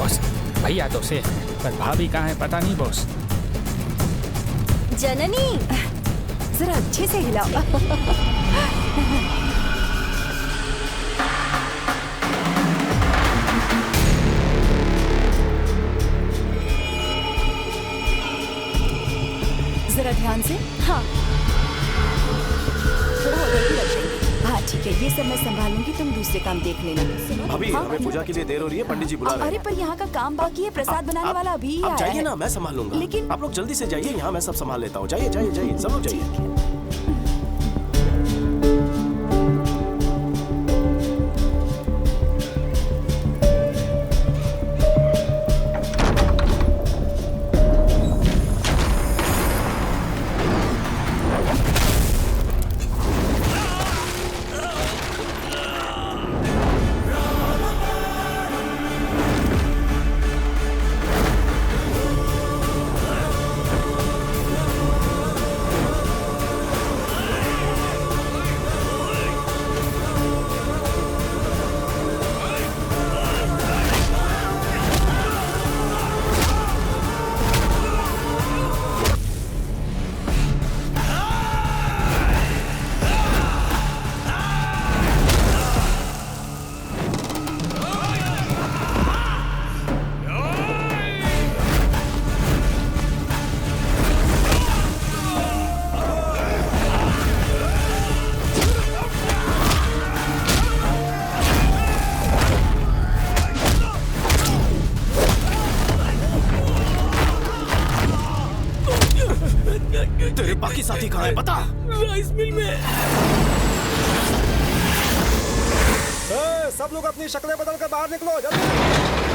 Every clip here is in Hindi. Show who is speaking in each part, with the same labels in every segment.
Speaker 1: बॉस भैया तो से, पर भाभी कहाँ है पता नहीं बॉस।
Speaker 2: जननी जरा अच्छे से हिलाओ। जरा ध्यान से। हाँ थोड़ा उधर भी रख देंगे। हाँ ठीक है, ये सब मैं संभाल लूंगी, तुम दूसरे काम देख लेना।
Speaker 3: भाभी
Speaker 2: हाँ?
Speaker 3: हमें पूजा के लिए देर हो रही है, पंडित जी बुला रहे
Speaker 2: अरे
Speaker 3: हैं।
Speaker 2: पर यहाँ का काम बाकी है, प्रसाद बनाने वाला अभी ही
Speaker 3: आप
Speaker 2: आया
Speaker 3: जाइए
Speaker 2: है।
Speaker 3: ना, मैं संभाल लूंगा।
Speaker 2: लेकिन
Speaker 3: आप लोग जल्दी से जाइए, यहाँ मैं सब संभाल लेता हूँ। जाइए जाइए जाइए, सब लोग जाइए। तेरे बाकी साथी कहाँ है बता।
Speaker 4: राइस मिल में।
Speaker 3: सब लोग अपनी शक्लें बदल कर बाहर निकलो जल्दी।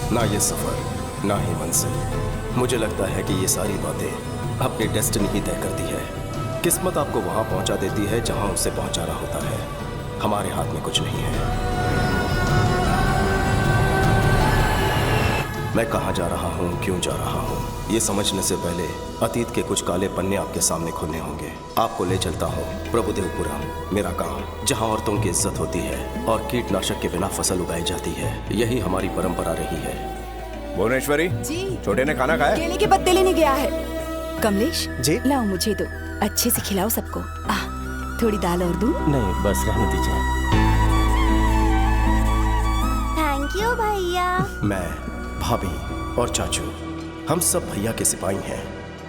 Speaker 3: ना ये सफर ना ही मंजिल। मुझे लगता है कि ये सारी बातें अपनी डेस्टिनी ही तय करती है। किस्मत आपको वहां पहुंचा देती है जहां उसे पहुंचाना होता है। हमारे हाथ में कुछ नहीं है। मैं कहां जा रहा हूं, क्यों जा रहा हूं, ये समझने से पहले अतीत के कुछ काले पन्ने आपके सामने खुलने होंगे। आपको ले चलता हूँ प्रभुदेवपुरम, मेरा गांव, जहाँ औरतों की इज्जत होती है और कीटनाशक के बिना फसल उगाई जाती है। यही हमारी परंपरा रही है।
Speaker 4: भुवनेश्वरी
Speaker 2: जी
Speaker 4: छोटे ने खाना खाया?
Speaker 2: केले के पत्ते लेने गया है। कमलेश
Speaker 5: जी?
Speaker 2: लाओ मुझे दो, अच्छे से खिलाओ सबको। थोड़ी दाल और दूं?
Speaker 5: नहीं बस रहने दीजिए।
Speaker 6: थैंक यू भैया।
Speaker 3: मैं, भाभी और चाचू, हम सब भैया के सिपाही हैं।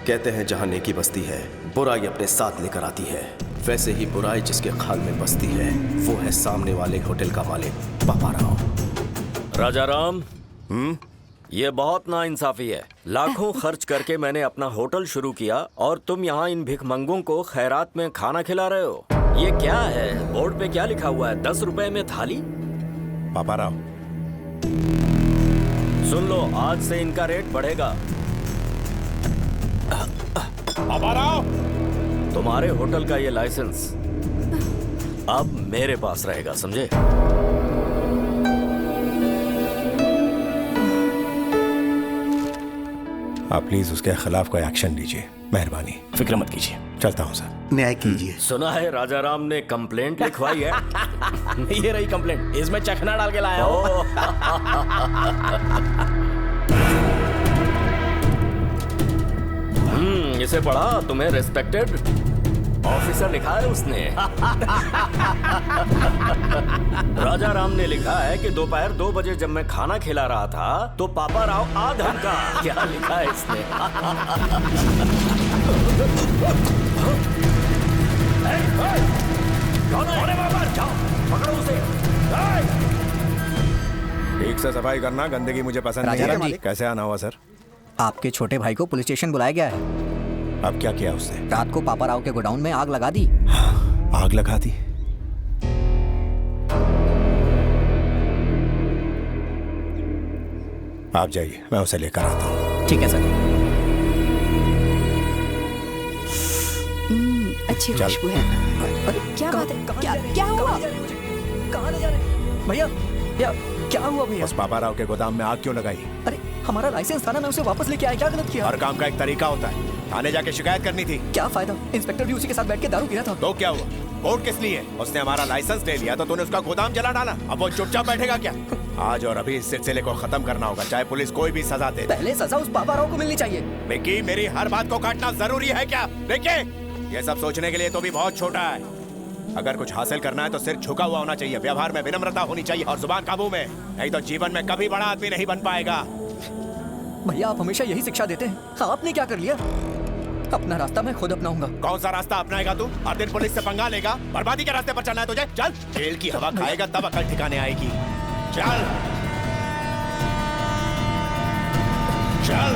Speaker 3: कहते हैं जहाँ नेकी बसती है बुराई अपने साथ लेकर आती है। वैसे ही बुराई जिसके खाल में बसती है वो है सामने वाले होटल का मालिक पापा राव।
Speaker 7: राजा राम, ये बहुत नाइंसाफी है। लाखों खर्च करके मैंने अपना होटल शुरू किया और तुम यहाँ इन भिखमंगों को खैरात में खाना खिला रहे हो। ये क्या है? बोर्ड पे क्या लिखा हुआ है? 10 रुपए में थाली?
Speaker 4: पापा राव,
Speaker 7: सुन लो, आज से इनका रेट बढ़ेगा।
Speaker 4: पापा राव,
Speaker 7: तुम्हारे होटल का ये लाइसेंस अब मेरे पास रहेगा, समझे?
Speaker 4: आप प्लीज उसके खिलाफ कोई एक्शन लीजिए, मेहरबानी।
Speaker 5: फिक्र मत कीजिए,
Speaker 4: चलता हूँ सर।
Speaker 5: न्याय कीजिए।
Speaker 7: सुना है राजा राम ने कंप्लेंट लिखवाई है।
Speaker 5: ये रही कंप्लेंट, इसमें चखना डाल के लाया हूं।
Speaker 7: इसे पढ़ा? तुम्हें रिस्पेक्टेड ऑफिसर लिखा है उसने। राजा राम ने लिखा है कि दोपहर 2 बजे जब मैं खाना खिला रहा था तो पापा राव आ धमका। क्या लिखा है इसने? कौन है वहाँ पर? जाओ पकड़ो उसे।
Speaker 4: ठीक से सफाई करना, गंदगी मुझे पसंद
Speaker 5: राजा
Speaker 4: नहीं
Speaker 5: राम
Speaker 4: है।
Speaker 5: जी।
Speaker 4: कैसे आना हुआ सर?
Speaker 5: आपके छोटे भाई को पुलिस स्टेशन बुलाया गया है।
Speaker 4: अब क्या किया उसने?
Speaker 5: रात को पापा राव के गोडाउन में आग लगा दी।
Speaker 4: आग लगा दी? आप जाइए, मैं उसे लेकर आता हूँ।
Speaker 5: ठीक है सर।
Speaker 2: अच्छी
Speaker 4: चल।
Speaker 2: खुशबू है। अरे क्या बात है? क्या हुआ?
Speaker 5: कहाँ ले जा रहे? भैया क्या हुआ भैया?
Speaker 4: उस पापा राव के गोदाम में आग क्यों लगाई?
Speaker 5: अरे हमारा लाइसेंस था ना, मैं उसे वापस लेके आया। क्या गलत किया?
Speaker 4: हर काम का एक तरीका होता है। थाने जाके शिकायत करनी थी।
Speaker 5: क्या फायदा? इंस्पेक्टर भी उसी के साथ बैठ के दारू पी रहा था।
Speaker 4: तो क्या हुआ? कोर्ट किस लिए? उसने हमारा लाइसेंस ले लिया तो तूने उसका गोदाम जला डाला। अब वो चुपचाप बैठेगा क्या? आज और अभी इस सिलसिले को खत्म करना होगा, चाहे पुलिस कोई भी सजा दे।
Speaker 5: पहले सजा उस पापा राव को मिलनी चाहिए।
Speaker 4: विकी, मेरी हर बात को काटना जरूरी है क्या? देखिए, ये सब सोचने के लिए तो भी बहुत छोटा है। अगर कुछ हासिल करना है तो सिर झुका हुआ होना चाहिए, व्यवहार में विनम्रता होनी चाहिए और जुबान काबू में, नहीं तो जीवन में कभी बड़ा आदमी नहीं बन पाएगा।
Speaker 5: भैया आप हमेशा यही शिक्षा देते हैं। आपने क्या कर लिया? अपना रास्ता मैं खुद अपनाऊंगा।
Speaker 4: कौन सा रास्ता अपनाएगा तू? हर दिन पुलिस से पंगा लेगा? बर्बादी के रास्ते पर चलना है तुझे? चल, जेल की हवा खाएगा तब अकल ठिकाने आएगी। चल चल।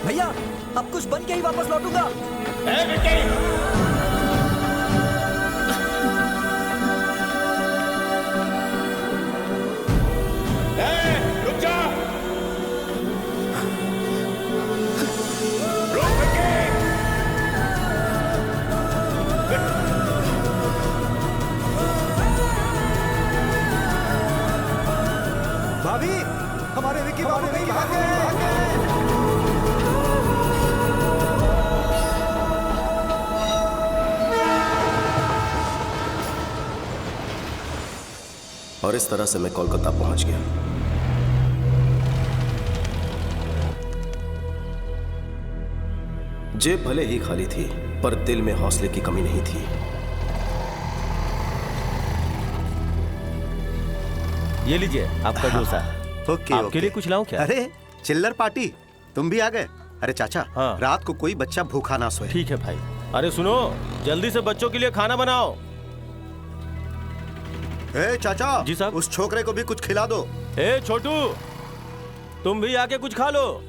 Speaker 5: भैया अब कुछ बन के ही वापस लौटूंगा।
Speaker 4: रुक जा।
Speaker 8: भाभी, हमारे विकी बाबू कहीं भागे।
Speaker 3: और इस तरह से मैं कोलकाता पहुंच गया। जेब भले ही खाली थी पर दिल में हौसले की कमी नहीं थी।
Speaker 9: ये लीजिए आपका डोसा।
Speaker 8: ओके,
Speaker 9: आपके
Speaker 8: ओके।
Speaker 9: लिए कुछ लाऊं क्या?
Speaker 8: अरे चिल्लर पार्टी, तुम भी आ गए? अरे चाचा,
Speaker 9: हाँ।
Speaker 8: रात को कोई बच्चा भूखा ना सोए।
Speaker 9: ठीक है भाई। अरे सुनो, जल्दी से बच्चों के लिए खाना बनाओ।
Speaker 8: ए चाचा
Speaker 9: जी साहब।
Speaker 8: उस छोकरे को भी कुछ खिला दो।
Speaker 9: ए छोटू, तुम भी आके कुछ खा लो।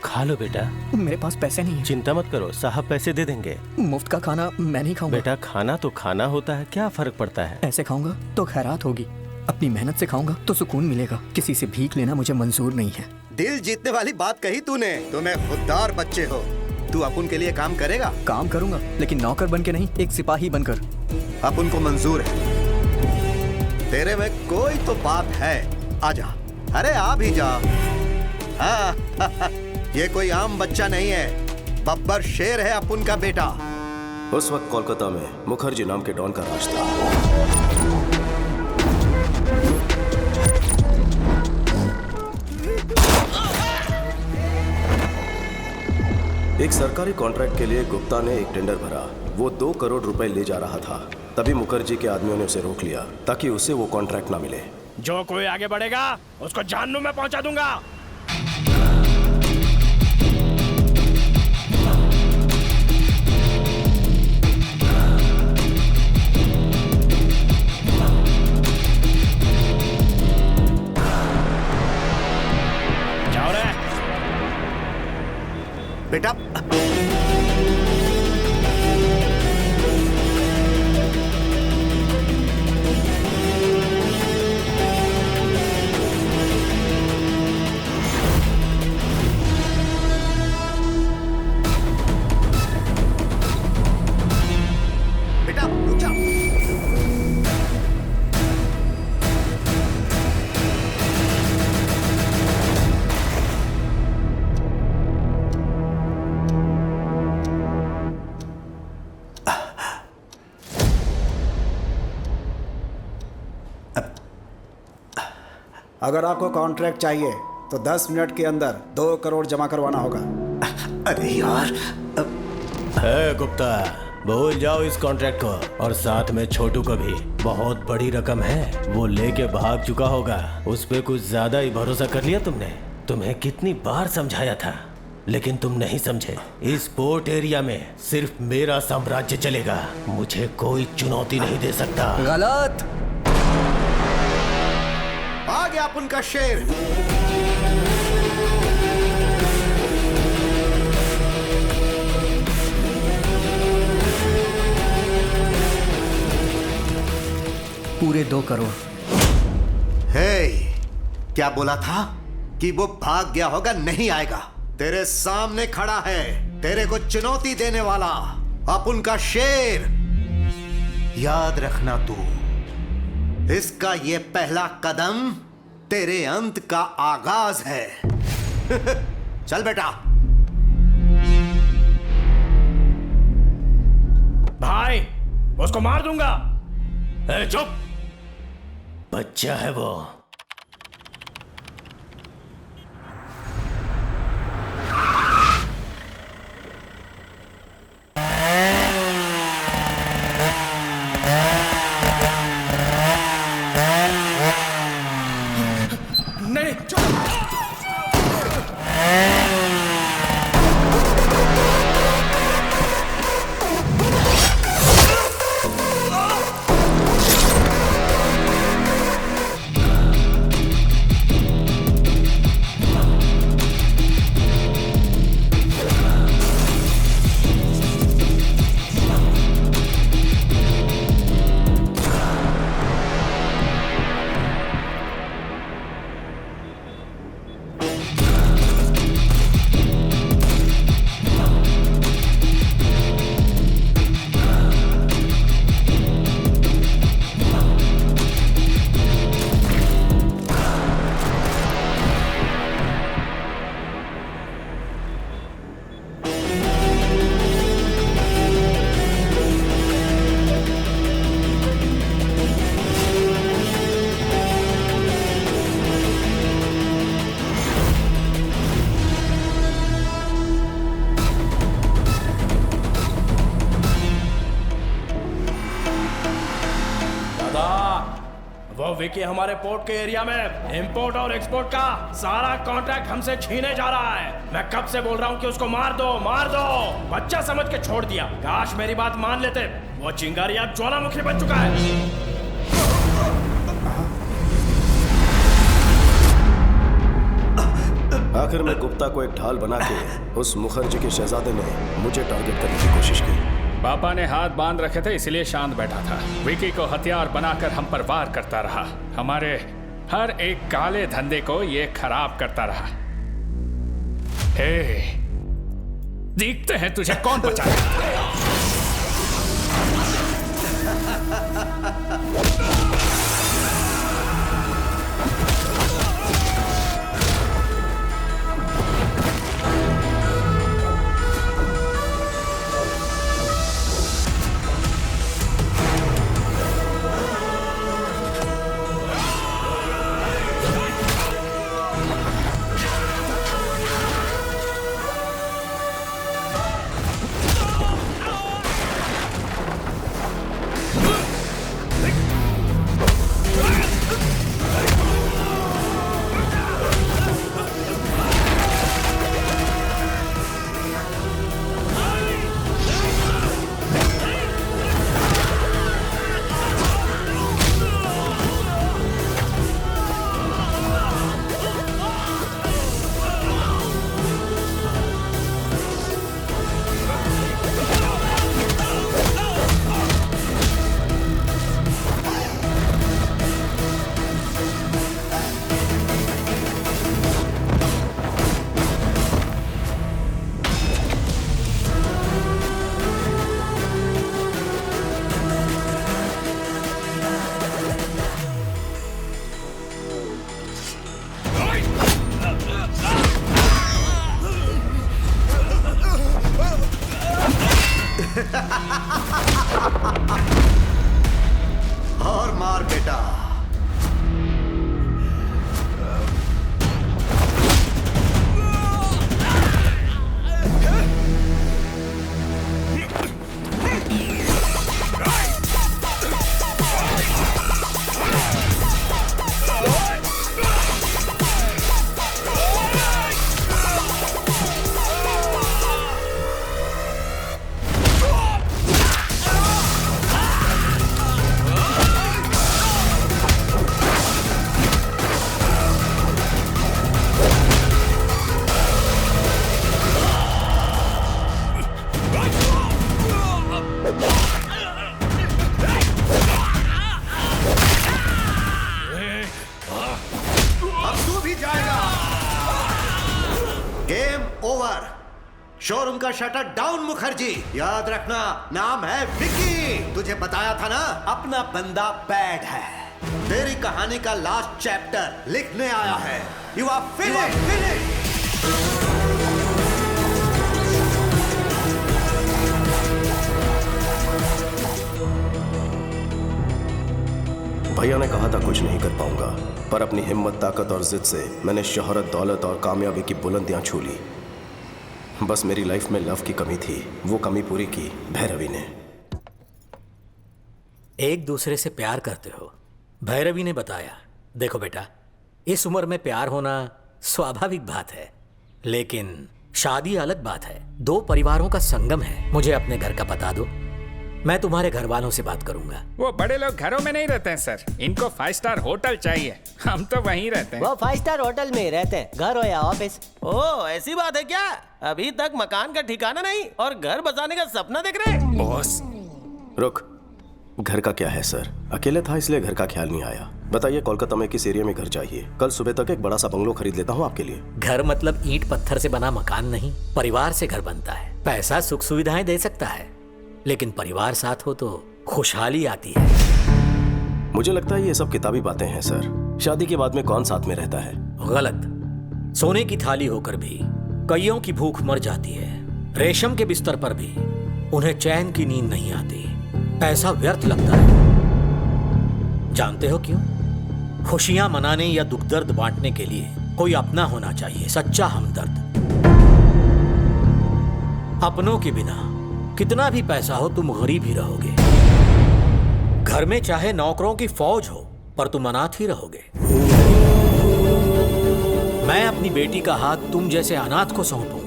Speaker 9: खा लो बेटा।
Speaker 5: मेरे पास पैसे नहीं है।
Speaker 9: चिंता मत करो, साहब पैसे दे देंगे।
Speaker 5: मुफ्त का खाना मैं नहीं खाऊंगा।
Speaker 9: बेटा खाना तो खाना होता है, क्या फर्क पड़ता है?
Speaker 5: ऐसे खाऊंगा तो खैरात होगी, अपनी मेहनत से खाऊंगा तो सुकून मिलेगा। किसी से भीख लेना मुझे मंजूर नहीं है।
Speaker 8: दिल जीतने वाली बात कही तूने। तुम्हें खुददार बच्चे हो। तू अपुन के लिए काम करेगा?
Speaker 5: काम करूंगा लेकिन नौकर बन के नहीं, एक सिपाही बनकर।
Speaker 8: अपुन को मंजूर है। तेरे में कोई तो बात है। आजा, अरे आ भी जा। हाँ, ये कोई आम बच्चा नहीं है, बब्बर शेर है अपुन का बेटा।
Speaker 3: उस वक्त कोलकाता में मुखर्जी नाम के डॉन का राज था। एक सरकारी कॉन्ट्रैक्ट के लिए गुप्ता ने एक टेंडर भरा। वो 2 करोड़ रुपए ले जा रहा था। तभी मुखर्जी के आदमियों ने उसे रोक लिया ताकि उसे वो कॉन्ट्रैक्ट ना मिले।
Speaker 9: जो कोई आगे बढ़ेगा उसको जहन्नुम में पहुंचा दूंगा। जाओ रे
Speaker 8: बेटा।
Speaker 10: अगर आपको कॉन्ट्रैक्ट चाहिए तो 10 मिनट के अंदर 2 करोड़ जमा करवाना होगा।
Speaker 8: अरे यार।
Speaker 9: गुप्ता, भूल जाओ इस कॉन्ट्रैक्ट को और साथ में छोटू को भी। बहुत बड़ी रकम है, वो लेके भाग चुका होगा। उस पे कुछ ज्यादा ही भरोसा कर लिया तुमने। तुम्हें कितनी बार समझाया था लेकिन तुम नहीं समझे। इस पोर्ट एरिया में सिर्फ मेरा साम्राज्य चलेगा, मुझे कोई चुनौती नहीं दे सकता।
Speaker 5: गलत।
Speaker 8: आ गया अपुन का शेर।
Speaker 5: पूरे 2 करोड़।
Speaker 8: हे, क्या बोला था कि वो भाग गया होगा? नहीं आएगा। तेरे सामने खड़ा है, तेरे को चुनौती देने वाला अपुन का शेर। याद रखना तू, इसका ये पहला कदम तेरे अंत का आगाज है। चल बेटा।
Speaker 9: भाई, उसको मार दूंगा। चुप, बच्चा है वो। वो विकी हमारे पोर्ट के एरिया में इंपोर्ट और एक्सपोर्ट का सारा कॉन्ट्रैक्ट हमसे छीने जा रहा है। मैं कब से बोल रहा हूँ कि उसको मार दो मार दो। बच्चा समझ के छोड़ दिया। काश मेरी बात मान लेते। वो चिंगारी अब ज्वालामुखी बन चुका है।
Speaker 3: आखिर में गुप्ता को एक ढाल बना के उस मुखर्जी के शहजादे ने मुझे टारगेट करने की कोशिश की।
Speaker 1: पापा ने हाथ बांध रखे थे इसलिए शांत बैठा था। विकी को हथियार बनाकर हम पर वार करता रहा। हमारे हर एक काले धंधे को ये खराब करता रहा। हे, देखते हैं तुझे कौन बचाएगा।
Speaker 8: और मार बेटा। शोरूम का शटर डाउन मुखर्जी। याद रखना नाम है विकी। तुझे बताया था ना अपना बंदा बैड है। तेरी कहानी का लास्ट चैप्टर लिखने आया है। You are finished.
Speaker 3: भैया ने कहा था कुछ नहीं कर पाऊंगा, पर अपनी हिम्मत, ताकत और जिद से मैंने शोहरत, दौलत और कामयाबी की बुलंदियां छू ली। बस मेरी लाइफ में लव की कमी थी, वो कमी पूरी की भैरवी ने।
Speaker 11: एक दूसरे से प्यार करते हो, भैरवी ने बताया। देखो बेटा, इस उम्र में प्यार होना स्वाभाविक बात है, लेकिन शादी अलग बात है। दो परिवारों का संगम है। मुझे अपने घर का पता दो, मैं तुम्हारे घर वालों से बात करूंगा।
Speaker 1: वो बड़े लोग घरों में नहीं रहते हैं सर, इनको 5 स्टार होटल चाहिए। हम तो वहीं रहते हैं।
Speaker 12: वो 5 स्टार होटल में ही रहते हैं, घर हो या ऑफिस।
Speaker 13: ओह, ऐसी बात है क्या? अभी तक मकान का ठिकाना नहीं और घर बसाने का सपना देख रहे हैं?
Speaker 3: बॉस रुक, घर का क्या है सर? अकेले था इसलिए घर का ख्याल नहीं आया। बताइए कोलकाता में किस एरिया में घर चाहिए? कल सुबह तक एक बड़ा सा बंगलो खरीद लेता हूँ आपके लिए।
Speaker 11: घर मतलब ईंट पत्थर से बना मकान नहीं, परिवार से घर बनता है। पैसा सुख सुविधाएं दे सकता है, लेकिन परिवार साथ हो तो खुशहाली आती है।
Speaker 3: मुझे लगता है ये सब किताबी बातें हैं सर। शादी के बाद में कौन साथ में रहता है?
Speaker 11: गलत। सोने की थाली होकर भी कईयों की भूख मर जाती है। रेशम के बिस्तर पर भी उन्हें चैन की नींद नहीं आती। पैसा व्यर्थ लगता है। जानते हो क्यों? खुशियां मनाने या दुख दर्द बांटने के लिए कोई अपना होना चाहिए, सच्चा हमदर्द। अपनों के बिना कितना भी पैसा हो तुम गरीब ही रहोगे। घर में चाहे नौकरों की फौज हो, पर तुम अनाथ ही रहोगे। मैं अपनी बेटी का हाथ तुम जैसे अनाथ को सौंपूं,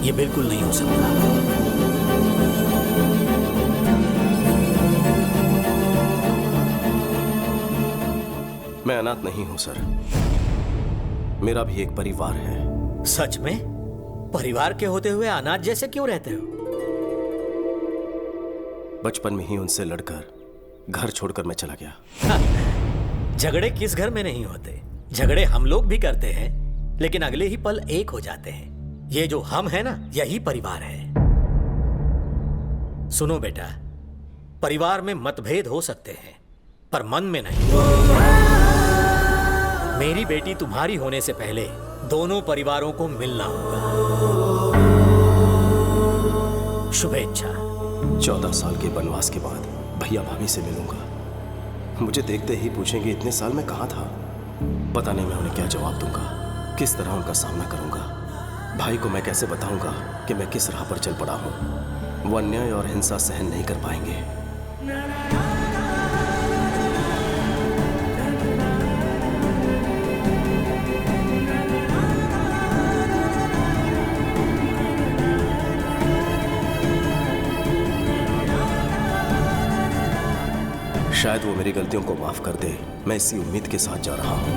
Speaker 11: ये बिल्कुल नहीं हो सकता।
Speaker 3: मैं अनाथ नहीं हूं सर, मेरा भी एक परिवार है।
Speaker 11: सच में? परिवार के होते हुए अनाथ जैसे क्यों रहते हो?
Speaker 3: बचपन में ही उनसे लड़कर घर छोड़कर मैं चला गया।
Speaker 11: झगड़े किस घर में नहीं होते? झगड़े हम लोग भी करते हैं, लेकिन अगले ही पल एक हो जाते हैं। ये जो हम है ना, यही परिवार है। सुनो बेटा, परिवार में मतभेद हो सकते हैं, पर मन में नहीं। मेरी बेटी तुम्हारी होने से पहले दोनों परिवारों को मिलना होगा। शुभेच्छा।
Speaker 3: 14 साल के वनवास के बाद भैया भाभी से मिलूंगा। मुझे देखते ही पूछेंगे इतने साल में कहाँ था। पता नहीं मैं उन्हें क्या जवाब दूंगा, किस तरह उनका सामना करूंगा। भाई को मैं कैसे बताऊंगा कि मैं किस राह पर चल पड़ा हूं। वो अन्याय और हिंसा सहन नहीं कर पाएंगे। शायद वो मेरी गलतियों को माफ कर दे। मैं इसी उम्मीद के साथ जा रहा हूं।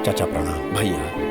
Speaker 4: चाचा प्रणाम।
Speaker 3: भैया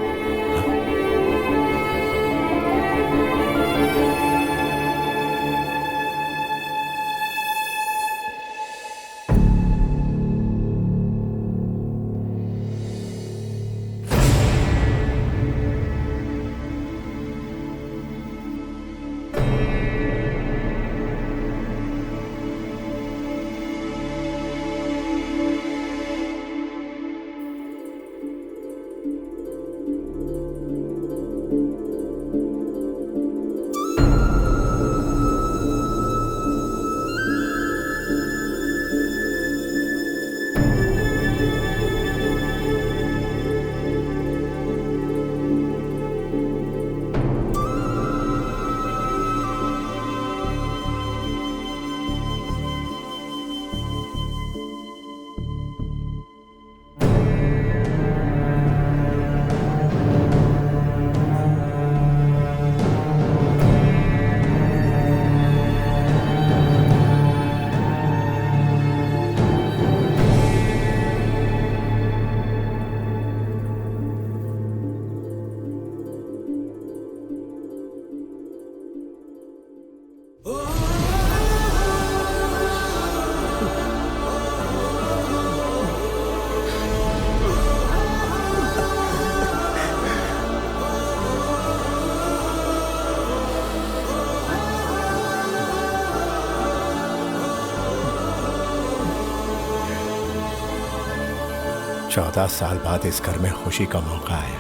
Speaker 4: चौदह साल बाद इस घर में खुशी का मौका है।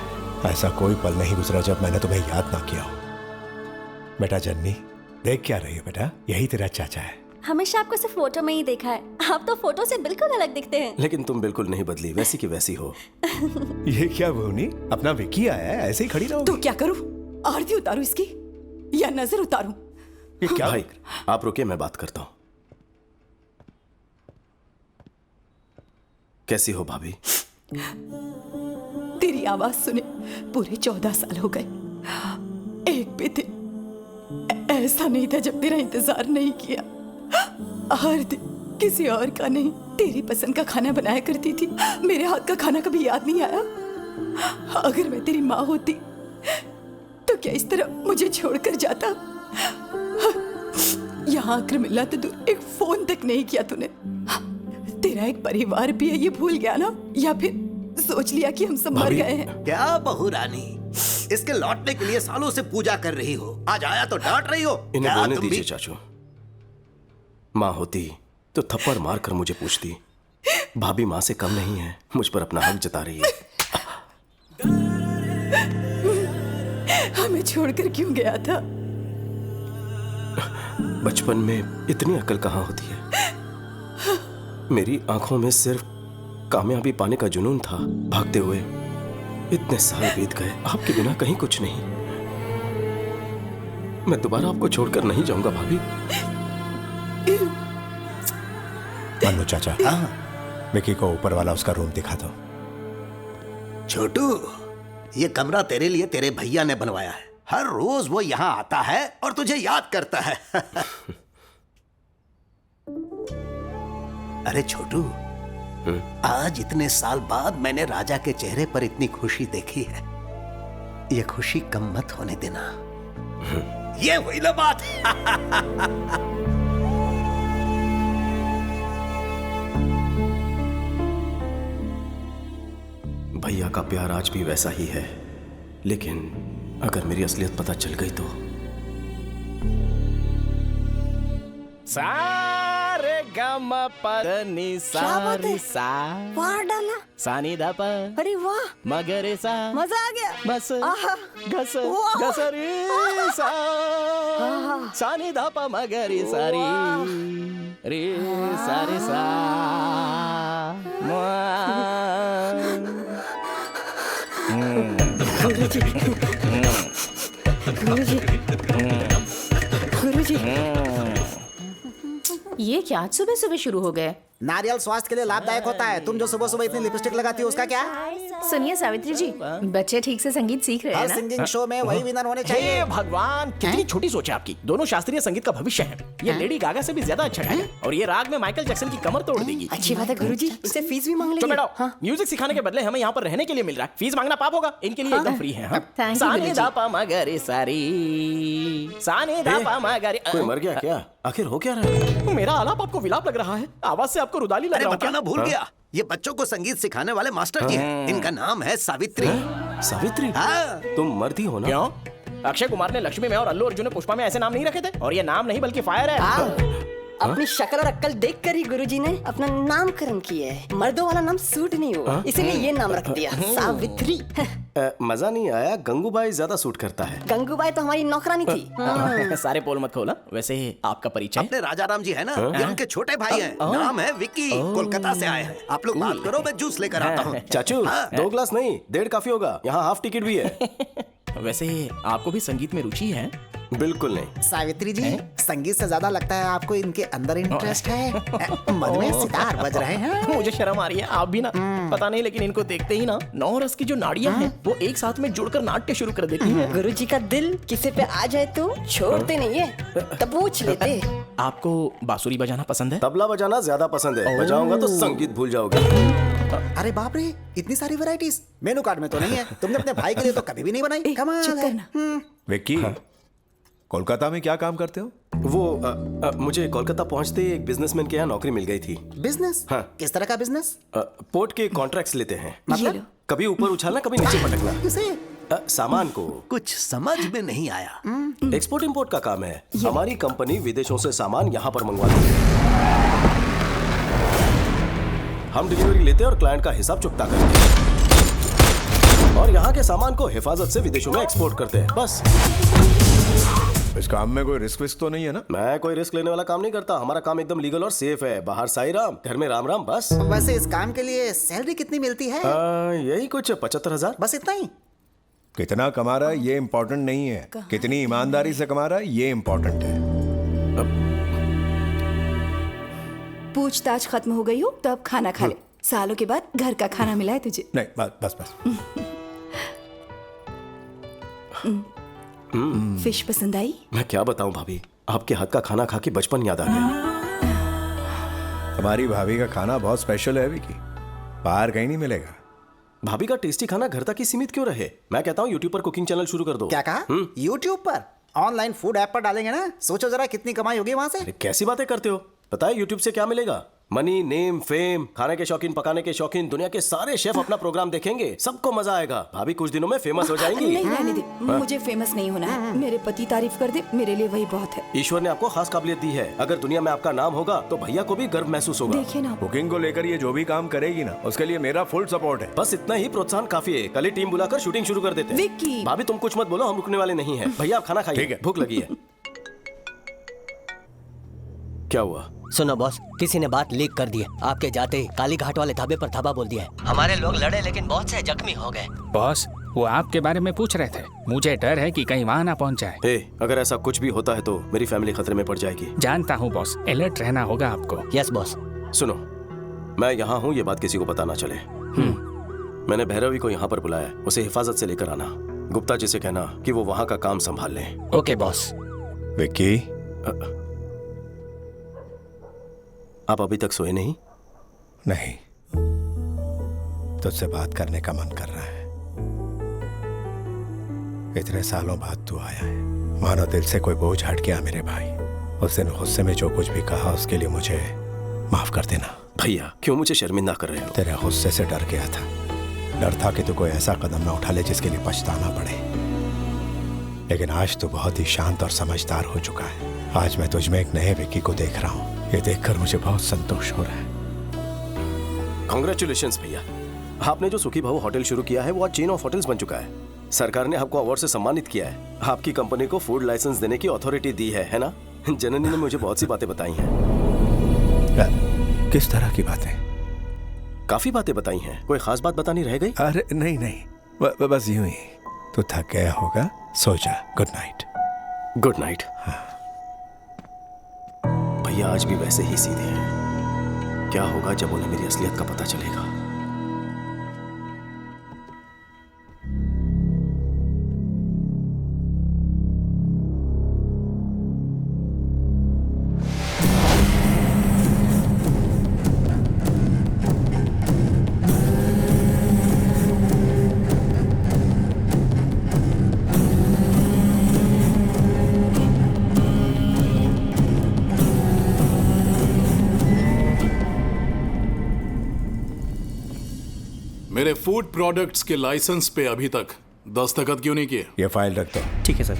Speaker 4: ऐसा कोई पल नहीं गुजरा जब मैंने तुम्हें याद ना किया हो। बेटा जन्नी, देख क्या रही हो बेटा? यही तेरा चाचा है।
Speaker 6: हमेशा आपको सिर्फ फोटो में ही देखा है, आप तो फोटो से बिल्कुल अलग दिखते हैं।
Speaker 3: लेकिन तुम बिल्कुल नहीं बदली, वैसी की वैसी हो।
Speaker 4: ये क्या भूनी, अपना विक्की आया है, ऐसे ही खड़ी रहो।
Speaker 2: तो क्या करूं? आरती उतारूं इसकी या नजर उतारूं?
Speaker 3: ये क्या भाई, आप रुकिए, मैं बात करता हूँ। कैसी हो भाभी?
Speaker 2: तेरी आवाज सुने पूरे 14 साल हो गए। एक भी दिन ऐसा नहीं था जब तेरा इंतजार नहीं किया। हर दिन किसी और का नहीं, तेरी पसंद का खाना बनाया करती थी। मेरे हाथ का खाना कभी याद नहीं आया? अगर मैं तेरी माँ होती तो क्या इस तरह मुझे छोड़कर जाता? यहाँ आकर मिलना तो दूर, एक फोन तक नहीं किया तूने। तेरा एक परिवार भी है, ये भूल गया ना? या फिर सोच लिया कि हम सब मर गए हैं?
Speaker 8: क्या बहू रानी, इसके लौटने के लिए सालों से पूजा कर रही हो, आज आया तो डांट रही हो?
Speaker 3: इन्हें बोलने दीजिए चाचू। माँ होती तो थप्पड़ मार कर मुझे पूछती। भाभी माँ से कम नहीं है, मुझ पर अपना हक जता रही है।
Speaker 2: हमें छोड़कर क्यों गया था?
Speaker 3: बचपन में इतनी अकल कहाँ होती है। मेरी आंखों में सिर्फ कामयाबी पाने का जुनून था। भागते हुए इतने साल बीत गए, आपके बिना कहीं कुछ नहीं। मैं दोबारा आपको छोड़कर नहीं जाऊंगा भाभी।
Speaker 4: मन्नू चाचा, विक्की को ऊपर वाला उसका रूम दिखा दो।
Speaker 8: छोटू, ये कमरा तेरे लिए तेरे भैया ने बनवाया है। हर रोज वो यहाँ आता है और तुझे याद करता है। अरे छोटू, आज इतने साल बाद मैंने राजा के चेहरे पर इतनी खुशी देखी है। ये खुशी कम मत होने देना। ये हुई ना बात।
Speaker 3: भैया का प्यार आज भी वैसा ही है, लेकिन अगर मेरी असलियत पता चल गई तो।
Speaker 13: सारे गम पदनी सारी सा
Speaker 2: वाह डाला
Speaker 13: सानी दा प,
Speaker 2: अरे वाह,
Speaker 13: मगरे सा,
Speaker 2: मजा आ गया।
Speaker 13: बस घस
Speaker 2: वाह।
Speaker 13: घसरी सा, सानी दा प मगरी सारी रे सारे सा
Speaker 2: गुरुजी, गुरुजी, गुरुजी।
Speaker 14: ये क्या आज सुबह सुबह शुरू हो गए?
Speaker 10: नारियल स्वास्थ्य के लिए लाभदायक होता है। तुम जो सुबह सुबह इतनी लिपस्टिक लगाती हो उसका क्या?
Speaker 14: सुनिए सावित्री जी, बच्चे ठीक से संगीत सीख रहे हैं
Speaker 10: हर
Speaker 14: ना?
Speaker 10: सिंगिंग शो में वही विनर होने चाहिए।
Speaker 13: हे भगवान, कितनी छोटी सोच है आपकी। दोनों शास्त्रीय संगीत का भविष्य है। ये लेडी गागा से भी ज्यादा अच्छा है और ये राग में माइकल जैक्सन की कमर तोड़ देगी।
Speaker 2: अच्छी बात है गुरुजी, इससे फीस भी मांग
Speaker 13: तो
Speaker 2: लेंगे।
Speaker 13: बैठो, म्यूजिक सिखाने के बदले हमें यहाँ पर रहने के लिए मिल रहा है। फीस मांगना पाप होगा। इनके लिए एकदम फ्री है।
Speaker 2: Thank you,
Speaker 13: Sane
Speaker 2: Guruji.
Speaker 13: दा पा मा गा रे सारी, साने दा पा मा गा रे।
Speaker 3: कोई मर गया क्या? आखिर हो क्या रहा है?
Speaker 13: मेरा आलाप आपको विलाप लग रहा है। आवाज से आपको रुदाली लग
Speaker 8: अरे
Speaker 13: रहा है।
Speaker 8: बताना भूल गया, ये बच्चों को संगीत सिखाने वाले मास्टर जी हैं। इनका नाम है सावित्री।
Speaker 3: सावित्री?
Speaker 8: हाँ।
Speaker 3: तुम मर्दी हो ना?
Speaker 13: क्यों? अक्षय कुमार ने लक्ष्मी में और अल्लू अर्जुन ने पुष्पा में ऐसे नाम नहीं रखे थे? और ये नाम नहीं बल्कि फायर है।
Speaker 2: अपनी शक्ल और अक्ल देखकर ही गुरुजी ने अपना नामकरण किया है। मर्दों वाला नाम सूट नहीं हुआ, इसीलिए ये नाम रख दिया, सावित्री।
Speaker 3: मजा नहीं आया। गंगूबाई ज्यादा सूट करता है।
Speaker 2: गंगूबाई तो हमारी नौकरानी थी।
Speaker 13: सारे पोल मत खोला। वैसे आपका परिचय?
Speaker 8: अपने राजा राम जी है ना, ये उनके छोटे भाई हैं। नाम है विक्की, कोलकाता से आए हैं। आप लोग बात करो, मैं जूस लेकर आता हूँ।
Speaker 3: चाचू, 2 ग्लास नहीं, 1.5 काफी होगा। यहाँ हाफ टिकट भी है।
Speaker 13: वैसे आपको भी संगीत में रुचि है?
Speaker 3: बिल्कुल नहीं।
Speaker 10: सावित्री जी, संगीत से ज्यादा लगता है आपको इनके अंदर इंटरेस्ट है। मन में सितार बज रहे हैं।
Speaker 13: मुझे शर्म आ रही है। आप भी ना, पता नहीं, लेकिन इनको देखते ही ना 9 रस की जो नाड़ियां हैं वो एक साथ में जुड़कर नाट्य शुरू कर देती हैं।
Speaker 2: गुरुजी का दिल किसी पे आ जाए तो छोड़ते नहीं है, तब पूछ लेते।
Speaker 13: आपको बांसुरी बजाना पसंद है?
Speaker 3: तबला बजाना ज्यादा पसंद है। बजाऊंगा तो संगीत भूल जाओगे।
Speaker 10: अरे बाप रे, इतनी सारी वैरायटीज मेनू कार्ड में तो नहीं है। तुमने अपने भाई के लिए तो कभी भी नहीं बनाई। कमाल है।
Speaker 4: विक्की, कोलकाता में क्या काम करते हो?
Speaker 3: वो मुझे कोलकाता पहुंचते एक बिजनेसमैन के यहाँ नौकरी मिल गई थी।
Speaker 10: बिजनेस?
Speaker 3: हाँ।
Speaker 10: किस तरह का बिजनेस?
Speaker 3: पोर्ट के कॉन्ट्रैक्ट्स लेते हैं।
Speaker 10: मतलब?
Speaker 3: कभी ऊपर उछालना, कभी नीचे पटकना।
Speaker 10: किसे?
Speaker 3: सामान को।
Speaker 8: कुछ समझ में नहीं आया।
Speaker 3: एक्सपोर्ट इंपोर्ट का काम है। हमारी कंपनी विदेशों से सामान यहाँ पर मंगवाती है। हम डिलीवरी लेते हैं और क्लाइंट का हिसाब चुकता करते हैं और यहाँ के सामान को हिफाजत से विदेशों में एक्सपोर्ट करते हैं। बस।
Speaker 4: इस काम में कोई रिस्क विस्क तो नहीं है ना?
Speaker 3: मैं कोई रिस्क लेने वाला काम नहीं करता। हमारा काम एकदम लीगल और सेफ है। बाहर साई राम, घर में राम राम। बस।
Speaker 10: वैसे इस काम के लिए सैलरी कितनी मिलती है?
Speaker 3: यही कुछ 75,000।
Speaker 10: बस इतना ही?
Speaker 4: कितना कमा रहा है ये इम्पोर्टेंट नहीं है, कितनी ईमानदारी से कमा रहा है ये इम्पोर्टेंट है।
Speaker 2: पूछताछ खत्म हो गई हो तो अब खाना खा ले। सालों के बाद घर का खाना मिला है तुझे।
Speaker 4: नहीं, बस बस।
Speaker 2: फिश पसंद आई?
Speaker 3: मैं क्या बताऊं भाभी, आपके हाथ का खाना खा के बचपन याद आ गया।
Speaker 4: तुम्हारी भाभी का खाना बहुत स्पेशल है विकी, बाहर कहीं नहीं मिलेगा।
Speaker 3: भाभी का टेस्टी खाना घर तक ही सीमित क्यों रहे? मैं कहता हूँ यूट्यूब पर कुकिंग चैनल शुरू कर दो।
Speaker 10: क्या कहा? यूट्यूब पर? ऑनलाइन फूड ऐप पर डालेंगे ना, सोचो जरा कितनी कमाई होगी वहां से।
Speaker 3: कैसी बातें करते हो? पता है यूट्यूब से क्या मिलेगा? Money, name, fame. खाने के शौकीन, पकाने के शौकीन, दुनिया के सारे शेफ अपना प्रोग्राम देखेंगे। सबको मजा आएगा। भाभी कुछ दिनों में फेमस हो जाएंगी।
Speaker 2: नहीं रहने दे, मुझे फेमस नहीं होना है। मेरे पति तारीफ कर दे, मेरे लिए वही बहुत है।
Speaker 3: ईश्वर ने आपको खास काबिलियत दी है। अगर दुनिया में आपका नाम होगा तो भैया को भी गर्व महसूस होगा।
Speaker 2: देखिए ना,
Speaker 4: कुकिंग को लेकर ये जो भी काम करेगी ना, उसके लिए मेरा फुल सपोर्ट है।
Speaker 3: बस इतना ही प्रोत्साहन काफी है। कल ही टीम बुलाकर शूटिंग शुरू कर देते हैं।
Speaker 2: विक्की।
Speaker 3: भाभी तुम कुछ मत बोलो, हम रुकने वाले नहीं हैं। भैया आप खाना खाइए, भूख लगी है। क्या हुआ?
Speaker 12: सुनो बॉस, किसी ने बात लीक कर दी है। आपके जाते ही काली घाट वाले ढाबे पर धाबा बोल दिया है। हमारे लोग लड़े लेकिन बहुत से जख्मी हो गए।
Speaker 1: बॉस, वो आपके बारे में पूछ रहे थे। मुझे डर है कि कहीं वहाँ ना पहुँच जाए।
Speaker 3: अगर ऐसा कुछ भी होता है तो मेरी फैमिली खतरे में पड़ जाएगी।
Speaker 1: जानता हूँ बॉस, अलर्ट रहना होगा आपको।
Speaker 12: Yes boss.
Speaker 3: सुनो, मैं यहाँ हूँ, ये बात किसी को पता ना चले। मैंने भैरवी को यहाँ पर बुलाया, उसे हिफाजत से लेकर आना। गुप्ता जी से कहना कि वो वहाँ का काम संभाल लें।
Speaker 12: Okay boss.
Speaker 4: विक्की,
Speaker 3: आप अभी तक सोए नहीं?
Speaker 4: नहीं, तुझसे बात करने का मन कर रहा है। इतने सालों बाद तू आया है, मानो दिल से कोई बोझ हट गया मेरे भाई। उस दिन गुस्से में जो कुछ भी कहा उसके लिए मुझे माफ कर देना।
Speaker 3: भैया क्यों मुझे शर्मिंदा कर रहे हो?
Speaker 4: तेरे गुस्से से डर गया था। डर था कि तू कोई ऐसा कदम ना उठा ले जिसके लिए पछताना पड़े। लेकिन आज तू बहुत ही शांत और समझदार हो चुका है। आज मैं तुझ में एक नए विक्की को देख रहा हूँ। ये देखकर मुझे बहुत संतोष हो रहा है।
Speaker 3: कांग्रेचुलेशंस भैया, आपने जो सुखी भाऊ होटल शुरू किया है वो आज चेन ऑफ होटल्स बन चुका है। सरकार ने आपको अवार्ड से सम्मानित किया है। आपकी कंपनी को फूड लाइसेंस देने की अथॉरिटी दी है ना? जननी ने मुझे बहुत सी बातें बताई हैं।
Speaker 4: किस तरह की बातें?
Speaker 3: काफी बातें बताई हैं। कोई खास बात बतानी रह गई?
Speaker 4: अरे नहीं, बस यूं ही। तू थक गया होगा, सो जा। Good night.
Speaker 3: Good night. भैया आज भी वैसे ही सीधे हैं। क्या होगा जब उन्हें मेरी असलियत का पता चलेगा?
Speaker 15: मेरे फूड प्रोडक्ट्स के लाइसेंस पे अभी तक दस्तखत क्यों नहीं किए?
Speaker 4: ये फाइल रख दो।
Speaker 5: ठीक है सर।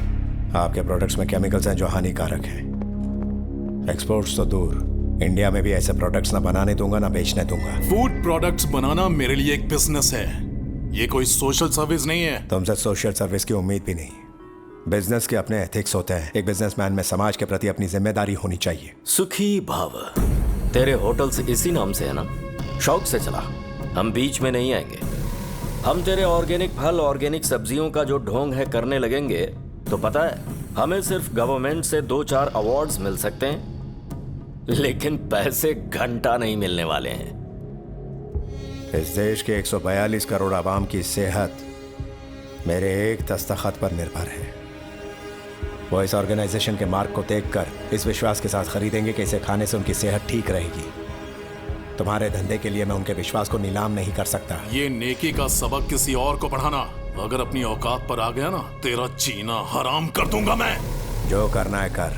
Speaker 4: आपके प्रोडक्ट्स में केमिकल्स हैं जो हानिकारक हैं। एक्सपोर्ट्स तो दूर, इंडिया में भी ऐसे प्रोडक्ट्स ना बनाने दूंगा ना बेचने दूंगा।
Speaker 15: फूड प्रोडक्ट्स बनाना मेरे लिए एक बिजनेस है, ये कोई सोशल सर्विस नहीं है।
Speaker 4: तुमसे सोशल सर्विस की उम्मीद भी नहीं। बिजनेस के अपने एथिक्स होते हैं। एक बिजनेसमैन में समाज के प्रति अपनी जिम्मेदारी होनी चाहिए।
Speaker 7: सुखी भाव, तेरे होटल्स इसी नाम से है ना? शौक से चला, हम बीच में नहीं आएंगे। हम तेरे ऑर्गेनिक फल, ऑर्गेनिक सब्जियों का जो ढोंग है करने लगेंगे तो पता है हमें सिर्फ गवर्नमेंट से 2-4 अवार्ड्स मिल सकते हैं, लेकिन पैसे घंटा नहीं मिलने वाले हैं।
Speaker 4: इस देश के 142 करोड़ आवाम की सेहत मेरे एक दस्तखत पर निर्भर है। वो इस ऑर्गेनाइजेशन के मार्क को देखकर इस विश्वास के साथ खरीदेंगे कि इसे खाने से उनकी सेहत ठीक रहेगी। तुम्हारे धंधे के लिए मैं उनके विश्वास को नीलाम नहीं कर सकता।
Speaker 15: ये नेकी का सबक किसी और को पढ़ाना, अगर अपनी औकात पर आ गया ना, तेरा जीना हराम कर दूंगा मैं।
Speaker 4: जो करना है कर।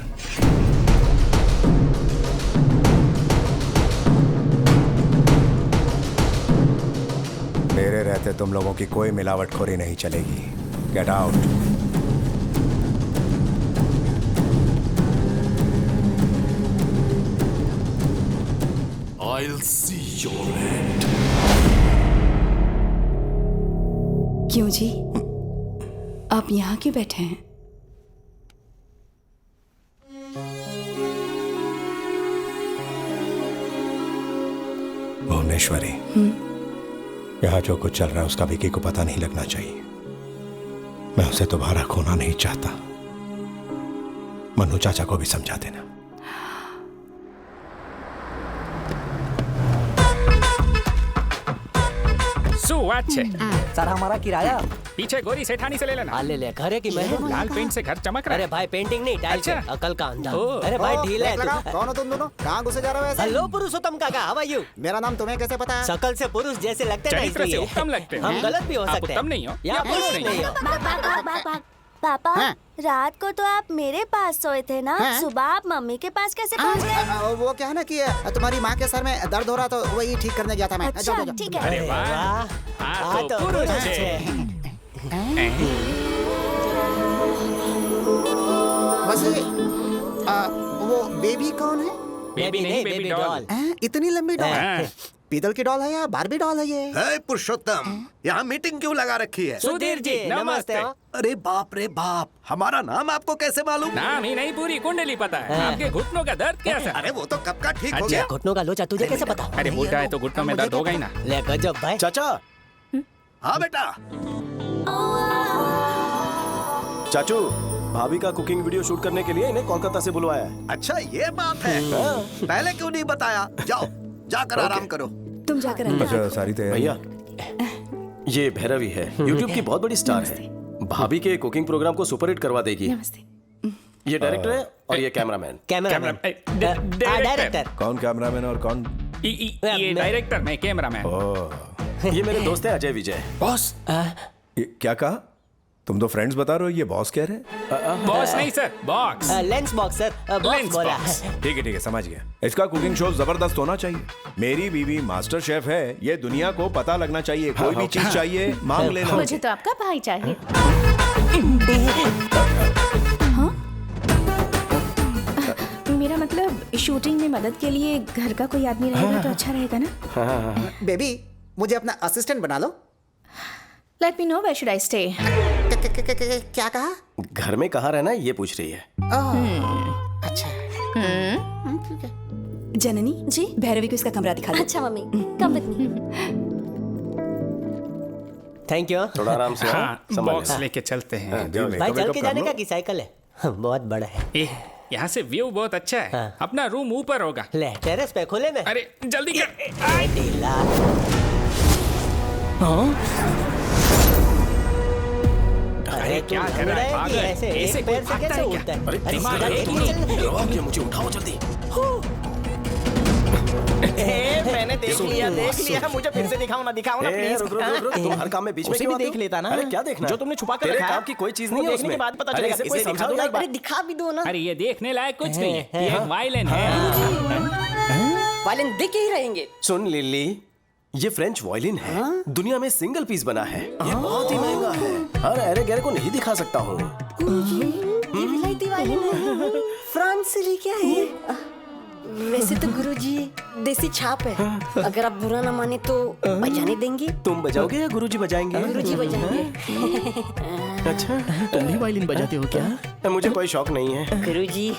Speaker 4: मेरे रहते तुम लोगों की कोई मिलावटखोरी नहीं चलेगी। Get out.
Speaker 15: I'll see your end.
Speaker 2: क्यों जी, आप यहाँ क्यों बैठे हैं?
Speaker 4: भुवनेश्वरी, यहाँ जो कुछ चल रहा है उसका विकी को पता नहीं लगना चाहिए। मैं उसे दोबारा खोना नहीं चाहता। मनु चाचा को भी समझा देना।
Speaker 1: अच्छे
Speaker 12: सर, हमारा किराया
Speaker 1: पीछे गोरी सेठानी से ले लेना।
Speaker 12: ले ले। घर है कि मैं
Speaker 1: लाल पेंट से घर चमक रहा है।
Speaker 12: अरे भाई, पेंटिंग नहीं, टाइल्स है। अकल का अंधा। अरे भाई, ढील है तू।
Speaker 10: कौन हो तुम दोनों? कहाँ घुसे जा रहे हो ऐसे?
Speaker 12: हेलो पुरुषोत्तम काका, हाउ आर यू?
Speaker 10: मेरा नाम तुम्हें कैसे पता है?
Speaker 12: शकल से पुरुष जैसे लगते हैं,
Speaker 1: चरित्र से उत्तम लगते हैं।
Speaker 12: हम गलत भी हो सकते हैं।
Speaker 1: उत्तम नहीं हो
Speaker 12: या पुरुष नहीं हो।
Speaker 6: पापा, रात को तो आप मेरे पास सोए थे ना, सुबह आप मम्मी के पास कैसे पहुंच गए?
Speaker 10: वो क्या है ना कि तुम्हारी माँ के सर में दर्द हो रहा तो वही ठीक करने गया था मैं।
Speaker 6: अच्छा, ठीक है।
Speaker 1: अरे वाह, तो पुरुष है।
Speaker 10: वैसे वो बेबी कौन है?
Speaker 1: बेबी नहीं, बेबी डॉल।
Speaker 10: इतनी लंबी डॉल? पीतल की डॉल है या बारबी डॉल है ये?
Speaker 8: है पुरुषोत्तम, यहाँ मीटिंग क्यों लगा रखी है?
Speaker 12: सुधीर जी, नमस्ते।
Speaker 8: अरे बाप रे बाप, हमारा नाम आपको कैसे मालूम?
Speaker 1: नाम ही नहीं, पूरी कुंडली पता है। आपके घुटनों का दर्द कैसा?
Speaker 8: अरे वो तो कब का ठीक हो गया।
Speaker 12: घुटनों का लोचा तुझे कैसे पता?
Speaker 1: अरे बूढ़ा है तो घुटनों में दर्द होगा ही ना।
Speaker 12: ले गजब भाई।
Speaker 8: चाचा। हाँ बेटा।
Speaker 3: चाचू, भाभी का कुकिंग वीडियो शूट करने के लिए इन्हें कोलकाता से बुलवाया है।
Speaker 8: अच्छा ये बात है। पहले क्यों नहीं बताया? जाओ, जाकर आराम करो।
Speaker 2: तुम जाकर
Speaker 3: अच्छा, सारी तैयारी। भैया, ये भैरवी है, यूट्यूब की बहुत बड़ी स्टार है। भाभी के कुकिंग प्रोग्राम को सुपरहिट करवा देगी। ये डायरेक्टर है और ये कैमरामैन।
Speaker 12: डायरेक्टर।
Speaker 3: कौन कैमरामैन और कौन?
Speaker 1: ये डायरेक्टर, मैं कैमरामैन।
Speaker 3: ये मेरे दोस्त है अजय विजय।
Speaker 4: बॉस, क्या कहा? तुम तो फ्रेंड्स बता रहे हो, ये बॉस कह रहे हैं?
Speaker 1: बॉस नहीं sir, box.
Speaker 12: Lens box sir, box बोला।
Speaker 4: ठीक है, समझ गया। इसका कुकिंग शो जबरदस्त होना चाहिए। मेरी बीवी मास्टर शेफ है, ये दुनिया को पता लगना चाहिए। कोई भी चीज चाहिए मांग लेना।
Speaker 14: मुझे तो आपका भाई चाहिए। मेरा मतलब शूटिंग में मदद के लिए घर का कोई आदमी रहेगा तो अच्छा रहेगा ना।
Speaker 10: बेबी, मुझे अपना असिस्टेंट बना लो।
Speaker 14: Let me know where should I stay.
Speaker 10: क्या कहा?
Speaker 3: घर में कहाँ रहना ये पूछ रही है।
Speaker 10: अच्छा।
Speaker 2: ठीक है। जननी जी, भैरवी को इसका कमरा दिखा दो।
Speaker 6: अच्छा mummy, come with me.
Speaker 12: Thank you.
Speaker 3: थोड़ा आराम से।
Speaker 1: बॉक्स लेके चलते हैं।
Speaker 12: भाई चल के जाने का की साइकिल है? बहुत बड़ा है।
Speaker 1: यहाँ से व्यू बहुत अच्छा है। अपना रूम ऊपर होगा।
Speaker 12: ले टेरेस पे खोले में।
Speaker 1: अरे जल्दी कर।
Speaker 12: ढीला।
Speaker 1: अरे क्या कर रहा है पागल? ऐसे
Speaker 12: पैर से कैसे उठता है?
Speaker 1: अरे दिमाग है कि नहीं?
Speaker 4: मुझे उठाओ जल्दी।
Speaker 13: मैंने देख लिया मुझे फिर से दिखाओ ना प्लीज।
Speaker 4: तुम हर काम में बीच में
Speaker 13: उसे भी देख लेता ना।
Speaker 4: अरे क्या देखना?
Speaker 13: जो तुमने छुपा कर
Speaker 4: तेरे
Speaker 13: रखा है
Speaker 4: काम की कोई चीज नहीं है
Speaker 13: देखने
Speaker 4: उसमें।
Speaker 13: के बाद पता चलेगा।
Speaker 4: इसे समझाओ ना एक बार।
Speaker 12: दिखा भी दो ना।
Speaker 1: अरे ये देखने लायक कुछ नहीं है। ये वायलिन है।
Speaker 12: वायलिन देख ही रहेंगे।
Speaker 3: सुन लिली, ये फ्रेंच वायलिन है। दुनिया में सिंगल पीस बना है। ये बहुत ही महंगा है। हर अरे गहरे को नहीं दिखा सकता हूँ।
Speaker 12: ये विलायती वायलिन है। फ्रांस से लेके आए हैं। वैसे तो गुरुजी देसी छाप है। अगर आप बुरा ना माने तो बजाने देंगे।
Speaker 3: तुम बजाओगे या गुरुजी बजाएंगे?
Speaker 12: गुरुजी बजाएंगे।
Speaker 3: अच्छा,
Speaker 13: तुम भी वायलिन बजाते हो क्या?
Speaker 3: मुझे कोई शौक नहीं है।
Speaker 12: गुरुजी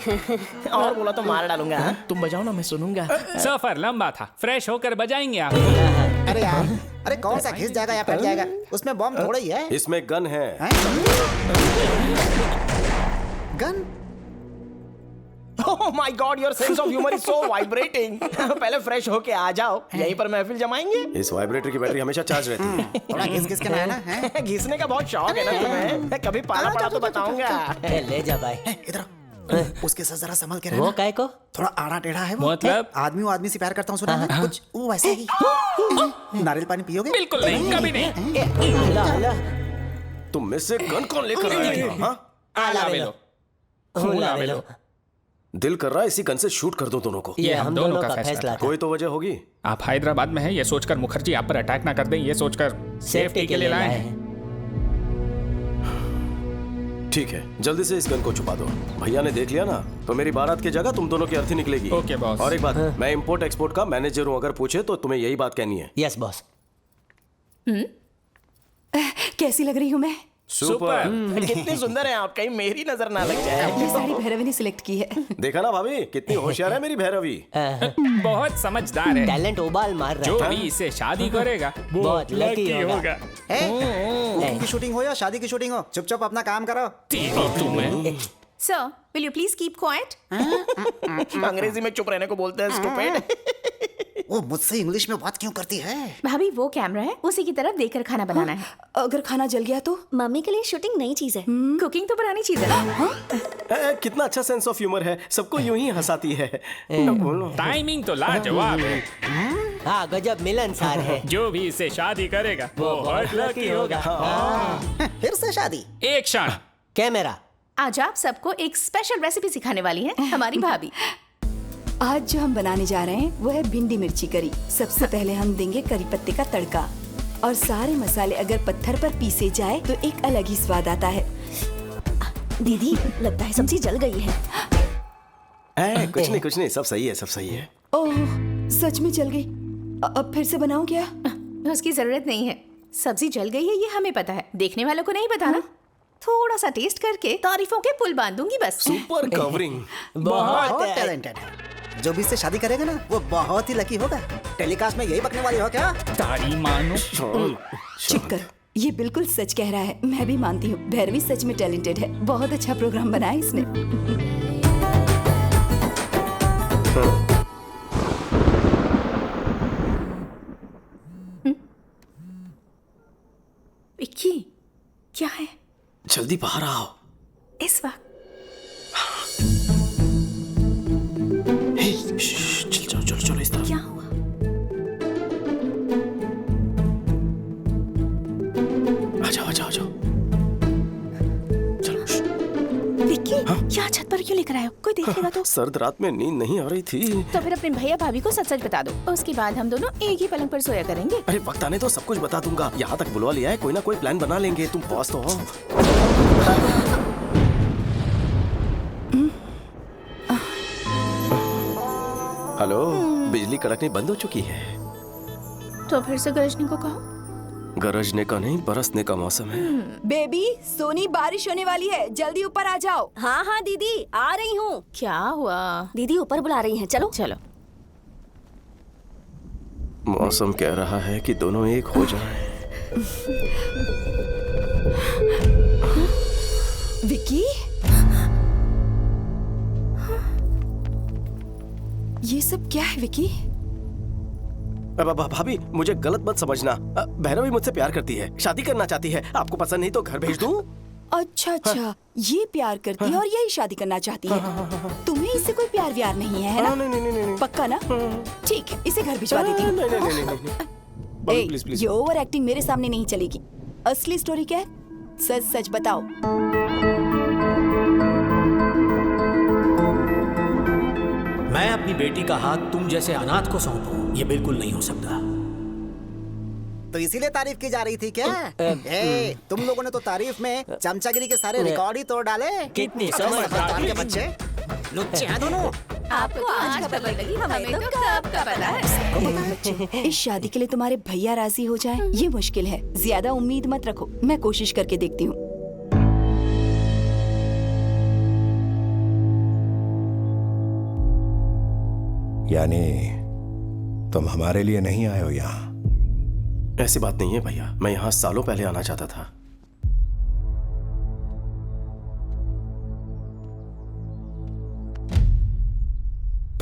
Speaker 13: और बोला तो मार डालूंगा। तुम बजाओ ना, मैं सुनूंगा।
Speaker 1: सफर लंबा था, फ्रेश होकर बजाएंगे आप।
Speaker 10: अरे यार, अरे कौन सा घिस जाएगा या फट जाएगा? उसमें बम थोड़ा ही है।
Speaker 3: इसमें गन है।
Speaker 10: Gun?
Speaker 13: Oh my God, your sense of humor is so vibrating. पहले फ्रेश होके आ जाओ, यहीं पर महफिल जमाएंगे।
Speaker 3: इस वाइब्रेटर की बैटरी हमेशा चार्ज रहती है।
Speaker 10: थोड़ा घिस के ना है।
Speaker 13: घिसने का बहुत शौक है ना तुम्हें? कभी पाला पड़ा तो बताऊंगा।
Speaker 12: ले जा भाई।
Speaker 10: इधर उसके साथ जरा संभल के रहना।
Speaker 12: वो काय को?
Speaker 10: थोड़ा आड़ा टेढ़ा है वो।
Speaker 1: मतलब?
Speaker 10: आदमी से प्यार करता हूँ सुना है कुछ वो वैसे ही। नारियल पानी पियोगे?
Speaker 1: बिल्कुल नहीं, कभी नहीं।
Speaker 3: तुम में से गन कौन लेकर आया?
Speaker 1: आला
Speaker 3: दिल कर रहा है इसी गन से शूट कर दो दोनों को।
Speaker 1: ये हम दोनों का फैसला था।
Speaker 3: कोई तो वजह होगी।
Speaker 1: आप हैदराबाद में हैं, ये सोचकर मुखर्जी आप पर अटैक ना कर दें, ये सोचकर सेफ्टी के लिए लाए हैं।
Speaker 3: ठीक है, जल्दी से इस गन को छुपा दो। भैया ने देख लिया ना तो मेरी बारात की जगह तुम दोनों की अर्थी निकलेगी।
Speaker 1: Okay boss.
Speaker 3: और एक बात, मैं इंपोर्ट एक्सपोर्ट का मैनेजर हूँ, अगर पूछे तो तुम्हें यही बात कहनी है।
Speaker 12: Yes boss.
Speaker 2: कैसी लग रही हूँ मैं?
Speaker 3: सुपर।
Speaker 13: कितनी सुंदर है आप, कहीं मेरी नजर ना लग जाए।
Speaker 2: ये साड़ी भैरवी ने सिलेक्ट की है।
Speaker 3: देखा ना भाभी, कितनी होशियार है मेरी भैरवी।
Speaker 1: बहुत समझदार है।
Speaker 12: टैलेंट उबाल मार रहा है।
Speaker 1: जो भी इसे शादी करेगा
Speaker 12: बहुत लकी होगा।
Speaker 10: कुकिंग की शूटिंग हो या शादी की शूटिंग हो, चुपचाप अपना काम करो।
Speaker 1: तुम्हें
Speaker 14: sir, will you please keep quiet?
Speaker 13: अंग्रेजी में चुप रहने को बोलते हैं स्टूपिड।
Speaker 10: वो मुझसे इंग्लिश में बात क्यों करती है?
Speaker 14: भाभी वो कैमरा है, उसी की तरफ देखकर खाना बनाना है।
Speaker 2: अगर खाना जल गया तो?
Speaker 6: मम्मी के लिए शूटिंग नई चीज है।
Speaker 14: कुकिंग तो पुरानी चीज है।
Speaker 3: कितना अच्छा सेंस ऑफ ह्यूमर है, सबको यूं ही हंसाती है।
Speaker 1: टाइमिंग तो लाजवाब है।
Speaker 12: हाँ गजब मिलनसार है।
Speaker 1: जो भी इसे शादी करेगा वो बहुत लकी होगा।
Speaker 10: फिर से शादी?
Speaker 1: एक क्षण।
Speaker 12: कैमरा।
Speaker 14: आज आप सबको एक स्पेशल रेसिपी सिखाने वाली है हमारी भाभी।
Speaker 2: आज जो हम बनाने जा रहे हैं वो है भिंडी मिर्ची करी। सबसे पहले हम देंगे करी पत्ते का तड़का, और सारे मसाले अगर पत्थर पर पीसे जाए तो एक अलग ही स्वाद आता है।
Speaker 6: दीदी लगता है सब्जी जल गई है।
Speaker 3: कुछ नहीं, सब सही है, सब सही है।
Speaker 2: ओह, सच में जल गई। अब फिर से बनाऊं क्या?
Speaker 14: उसकी जरूरत नहीं है, सब्जी जल गई है ये हमें पता है, देखने वालों को नहीं बताना। थोड़ा सा टेस्ट करके तारीफों के पुल बांध दूंगी बस।
Speaker 3: Super covering.
Speaker 10: बहुत टैलेंटेड है। जो भी इससे शादी करेगा ना वो बहुत ही लकी होगा। टेलीकास्ट में यही बकने वाली हो क्या?
Speaker 1: तारी मानो।
Speaker 2: चुप कर, ये बिल्कुल सच कह रहा है। मैं भी मानती हूँ भैरवी सच में टैलेंटेड है। बहुत अच्छा प्रोग्राम बनाया इसने।
Speaker 14: विक्की, क्या है?
Speaker 3: जल्दी बाहर आओ।
Speaker 14: इस वक्त?
Speaker 3: चलो इस तरफ।
Speaker 14: क्या हुआ?
Speaker 3: आ जाओ। चलो।
Speaker 14: विक्की, क्या छत पर क्यों लेकर आए हो? कोई देखेगा तो?
Speaker 3: सर्द रात में नींद नहीं आ रही थी।
Speaker 14: तो फिर अपने भैया भाभी को सच सच बता दो, उसके बाद हम दोनों एक ही पलंग पर सोया करेंगे।
Speaker 3: अरे वक्त आने तो सब कुछ बता दूंगा। यहाँ तक बुलवा लिया है, कोई ना कोई प्लान बना लेंगे। तुम बॉस तो हो। हेलो, बिजली कड़कनी बंद हो चुकी है।
Speaker 14: तो फिर से गरजने को कहो।
Speaker 3: गरजने का नहीं, बरसने का मौसम है।
Speaker 2: बेबी, सोनी बारिश होने वाली है, जल्दी ऊपर आ जाओ।
Speaker 6: हाँ दीदी आ रही हूँ।
Speaker 14: क्या हुआ?
Speaker 6: दीदी ऊपर बुला रही हैं, चलो।
Speaker 3: मौसम कह रहा है कि दोनों एक हो जाएं।
Speaker 2: विक्की? ये सब क्या है विकी?
Speaker 13: भाभी मुझे गलत मत समझना। भैरवी मुझसे प्यार करती है, शादी करना चाहती है। आपको पसंद नहीं तो घर भेज दूं?
Speaker 2: अच्छा अच्छा, ये प्यार करती है और यही शादी करना चाहती है। तुम्हें इससे कोई प्यार व्यार नहीं है ना?
Speaker 13: नहीं।
Speaker 2: पक्का ना? ठीक है, इसे घर भिजवा देती हूँ।
Speaker 13: नहीं।
Speaker 2: ये ओवर एक्टिंग मेरे सामने नहीं चलेगी। असली स्टोरी क्या है? सच सच बताओ।
Speaker 11: मैं अपनी बेटी का हाथ तुम जैसे अनाथ को सौंपूं, ये बिल्कुल नहीं हो सकता।
Speaker 10: तो इसीलिए तारीफ की जा रही थी क्या? तुम लोगों ने तो तारीफ में चमचागिरी के सारे रिकॉर्ड ही तोड़ डाले।
Speaker 11: कितनी समझदार
Speaker 10: के बच्चे लुच्चे हैं दोनों।
Speaker 14: आपको आज पता लगी, हमें तो कब का पता है।
Speaker 2: इस शादी के लिए तुम्हारे भैया राजी हो जाएं, ये मुश्किल है। ज्यादा उम्मीद मत रखो, मैं कोशिश करके देखती हूँ।
Speaker 4: यानी तुम हमारे लिए नहीं आए हो यहाँ?
Speaker 13: ऐसी बात नहीं है भैया, मैं यहाँ सालों पहले आना चाहता था।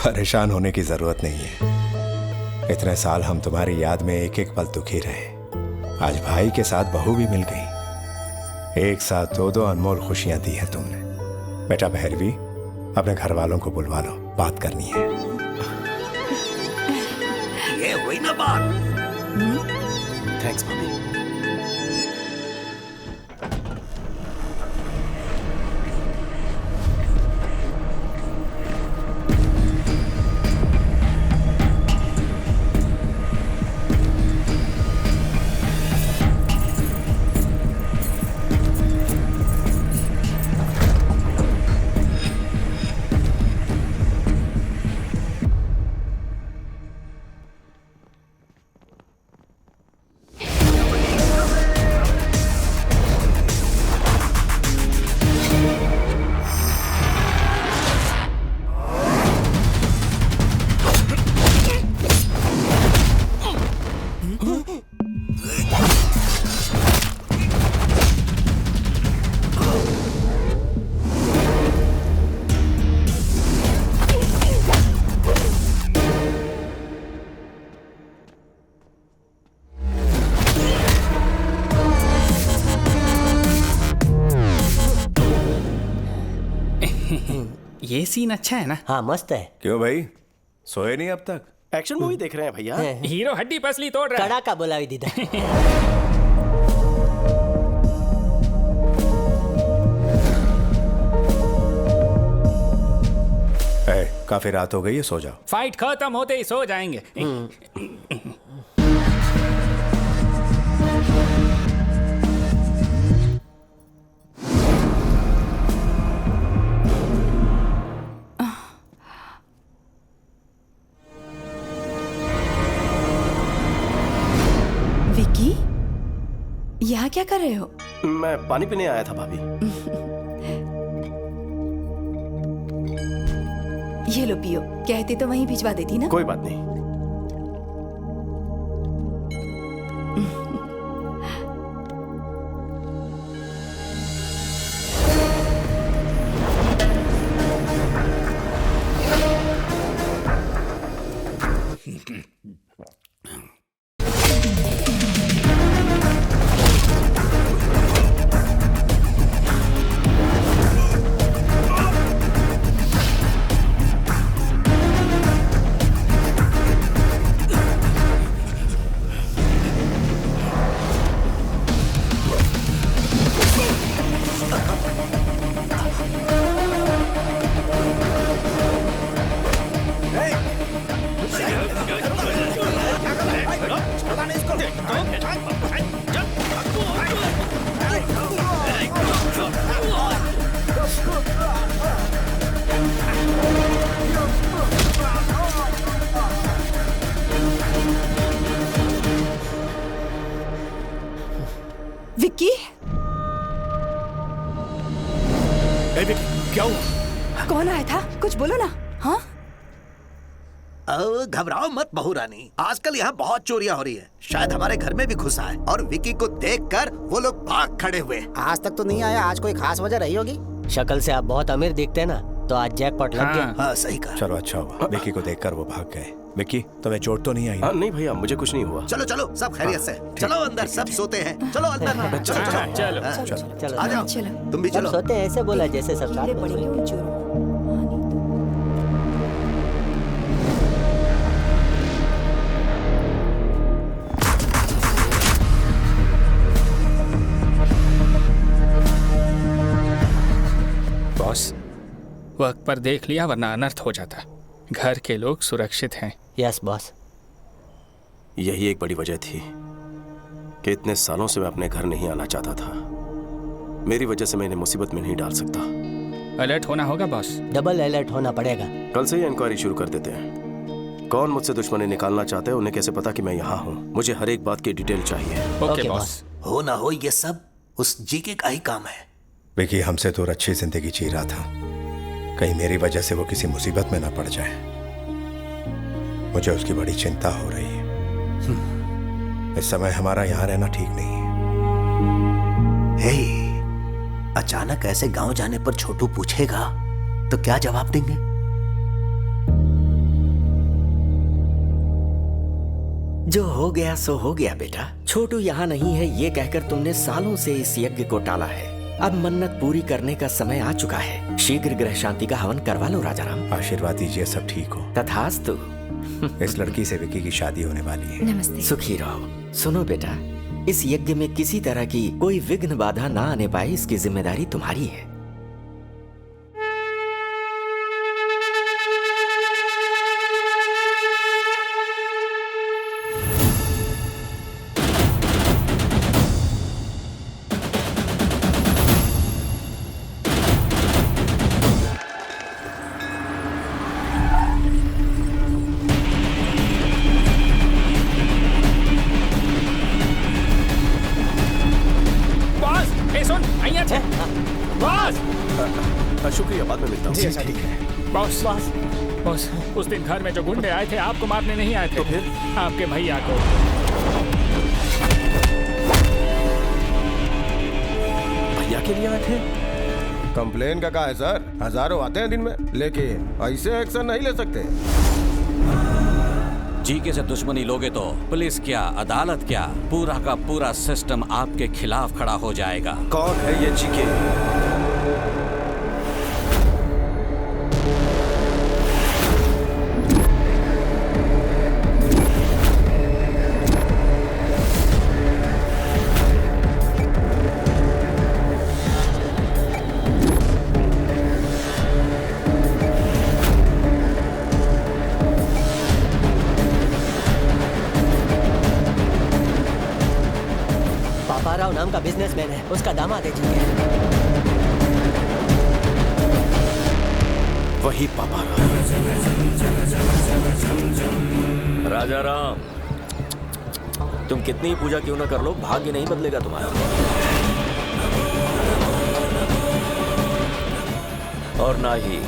Speaker 4: परेशान होने की जरूरत नहीं है। इतने साल हम तुम्हारी याद में एक एक पल दुखी रहे। आज भाई के साथ बहू भी मिल गई। एक साथ दो अनमोल खुशियां दी है तुमने। बेटा भैरवी, अपने घर वालों को बुलवा लो, बात करनी है।
Speaker 11: ये हुई ना बात।
Speaker 13: थैंक्स भाभी।
Speaker 1: ये सीन अच्छा है ना?
Speaker 5: हाँ मस्त है।
Speaker 4: क्यों भाई, सोए नहीं अब तक?
Speaker 13: एक्शन मूवी देख रहे हैं भैया।
Speaker 1: हीरो हड्डी पसली तोड़ रहा है।
Speaker 5: कड़ा का बोला दीदा।
Speaker 4: काफी रात हो गई है, सो जाओ।
Speaker 1: फाइट खत्म होते ही सो जाएंगे।
Speaker 2: विकी, यहाँ क्या कर रहे हो?
Speaker 13: मैं पानी पीने आया था भाभी।
Speaker 2: ये लो पियो, कहते तो वहीं भिजवा देती ना।
Speaker 13: कोई बात नहीं।
Speaker 2: विक्की,
Speaker 13: क्या हुआ?
Speaker 2: कौन आया था? कुछ बोलो ना। हाँ,
Speaker 8: घबराओ मत बहू रानी, आजकल यहाँ बहुत चोरियां हो रही है। शायद हमारे घर में भी घुसा है और विकी को देखकर वो लोग भाग खड़े हुए।
Speaker 10: आज तक तो नहीं आया, आज कोई खास वजह रही होगी।
Speaker 5: शक्ल से आप बहुत अमीर दिखते हैं ना,
Speaker 16: तो आज जैकपॉट लग गया।
Speaker 3: हाँ सही कहा।
Speaker 4: चलो अच्छा हुआ, विक्की को देखकर वो भाग गए। विक्की तुम्हें चोट तो नहीं आई?
Speaker 3: नहीं भैया, मुझे कुछ नहीं हुआ।
Speaker 8: चलो चलो, सब खैरियत से। चलो अंदर, सब सोते हैं। चलो अंदर। चलो
Speaker 16: चलो
Speaker 8: आ जाओ, तुम भी चलो।
Speaker 16: सोते हैं ऐसे बोला जैसे सब साथ में सोए।
Speaker 1: बॉस, वक्त पर देख लिया वरना अनर्थ हो जाता। घर के लोग सुरक्षित हैं।
Speaker 16: Yes boss.
Speaker 3: यही एक बड़ी वजह थी कि इतने सालों से मैं अपने घर नहीं आना चाहता था। मेरी वजह से मैं इन्हें मुसीबत में नहीं डाल सकता।
Speaker 1: अलर्ट होना होगा बॉस।
Speaker 16: डबल अलर्ट होना पड़ेगा।
Speaker 3: कल से ही इंक्वायरी शुरू कर देते हैं। कौन मुझसे दुश्मनी निकालना चाहते हैं, उन्हें कैसे पता कि मैं यहाँ हूँ? मुझे हर एक बात की डिटेल चाहिए।
Speaker 1: Okay boss.
Speaker 8: हो ना हो, ये सब उस जीके का ही काम है।
Speaker 4: विकी हमसे तो अच्छी जिंदगी जी रहा था, कहीं मेरी वजह से वो किसी मुसीबत में ना पड़ जाए। मुझे उसकी बड़ी चिंता हो रही है। इस समय हमारा यहाँ रहना ठीक नहीं है।
Speaker 8: हे, अचानक ऐसे गांव जाने पर छोटू पूछेगा तो क्या जवाब देंगे?
Speaker 7: जो हो गया सो हो गया बेटा। छोटू यहाँ नहीं है ये कहकर तुमने सालों से इस यज्ञ को टाला है। अब मन्नत पूरी करने का समय आ चुका है। शीघ्र ग्रह शांति का हवन करवा लो राजाराम।
Speaker 4: आशीर्वाद दीजिए सब ठीक हो।
Speaker 7: तथास्तु।
Speaker 4: इस लड़की से विकी की शादी होने वाली है।
Speaker 14: नमस्ते।
Speaker 7: सुखी रहो। सुनो बेटा, इस यज्ञ में किसी तरह की कोई विघ्न बाधा ना आने पाए, इसकी जिम्मेदारी तुम्हारी है।
Speaker 3: शुक्रिया, बाद में मिलता हूँ।
Speaker 1: जी ठीक है। बॉस बॉस, उस दिन घर में जो गुंडे आए थे आपको मारने नहीं आए थे। तो फिर आपके भैया को।
Speaker 3: भैया के लिए आए थे?
Speaker 9: कंप्लेन का है सर, हजारों आते हैं दिन में, लेकिन ऐसे एक्शन नहीं ले सकते।
Speaker 17: जीके से दुश्मनी लोगे तो पुलिस क्या, अदालत क्या, पूरा का पूरा सिस्टम आपके खिलाफ खड़ा हो जाएगा।
Speaker 3: कौन है ये जीके?
Speaker 16: पापाराव नाम का बिजनेसमैन है, उसका दामाद है जीके।
Speaker 3: वही पापाराव।
Speaker 7: राजाराम, तुम कितनी पूजा क्यों ना कर लो, भाग्य नहीं बदलेगा तुम्हारा। और ना ही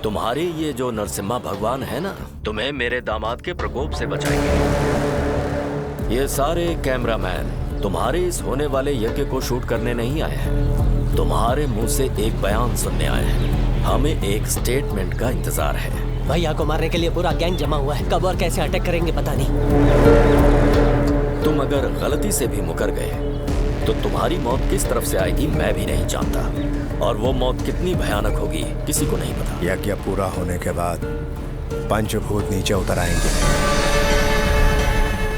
Speaker 7: तुम्हारे ये जो नरसिम्हा भगवान है ना, तुम्हें मेरे दामाद के प्रकोप से बचाएंगे। ये सारे कैमरामैन तुम्हारे इस होने वाले यज्ञ को शूट करने नहीं आए हैं, तुम्हारे मुंह से एक बयान सुनने आए हैं। हमें एक स्टेटमेंट का इंतजार है।
Speaker 16: भैया को मारने के लिए पूरा गैंग जमा हुआ है, कब और कैसे अटैक करेंगे पता नहीं।
Speaker 7: तुम अगर गलती से भी मुकर गए तो तुम्हारी मौत किस तरफ से आएगी मैं भी नहीं जानता, और वो मौत कितनी भयानक होगी किसी को नहीं पता।
Speaker 4: यज्ञ पूरा होने के बाद पंचभूत नीचे उतर आएंगे,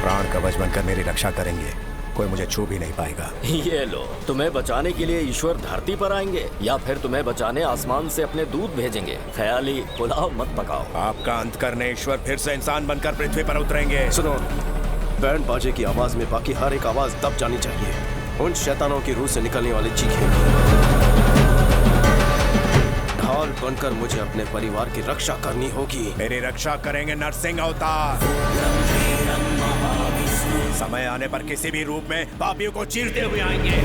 Speaker 4: प्राण कवच बनकर मेरी रक्षा करेंगे, कोई मुझे छू भी नहीं पाएगा।
Speaker 7: ये लो, तुम्हें बचाने के लिए ईश्वर धरती पर आएंगे या फिर तुम्हें बचाने आसमान से अपने दूत भेजेंगे। ख्याली पुलाव मत पकाओ।
Speaker 4: आपका अंत करने ईश्वर फिर से इंसान बनकर पृथ्वी पर उतरेंगे।
Speaker 3: सुनो, बैंड बाजे की आवाज में बाकी हर एक आवाज दब जानी चाहिए। उन शैतानों की रूह से निकलने वाले चीखें ढाल बनकर मुझे अपने परिवार की रक्षा करनी होगी।
Speaker 4: मेरी रक्षा करेंगे नरसिंह अवतार। समय आने पर किसी भी रूप में पापियों को चीरते हुए आएंगे।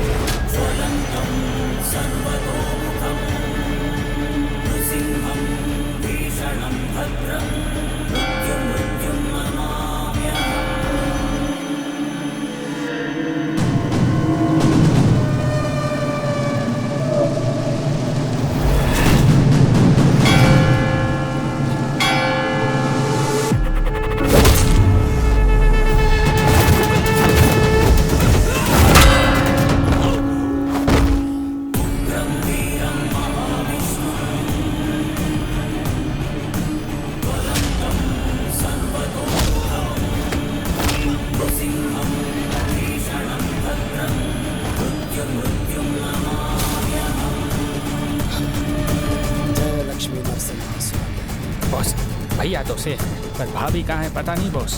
Speaker 1: भैया तो सेफ है, पर भाभी कहाँ है पता नहीं बॉस।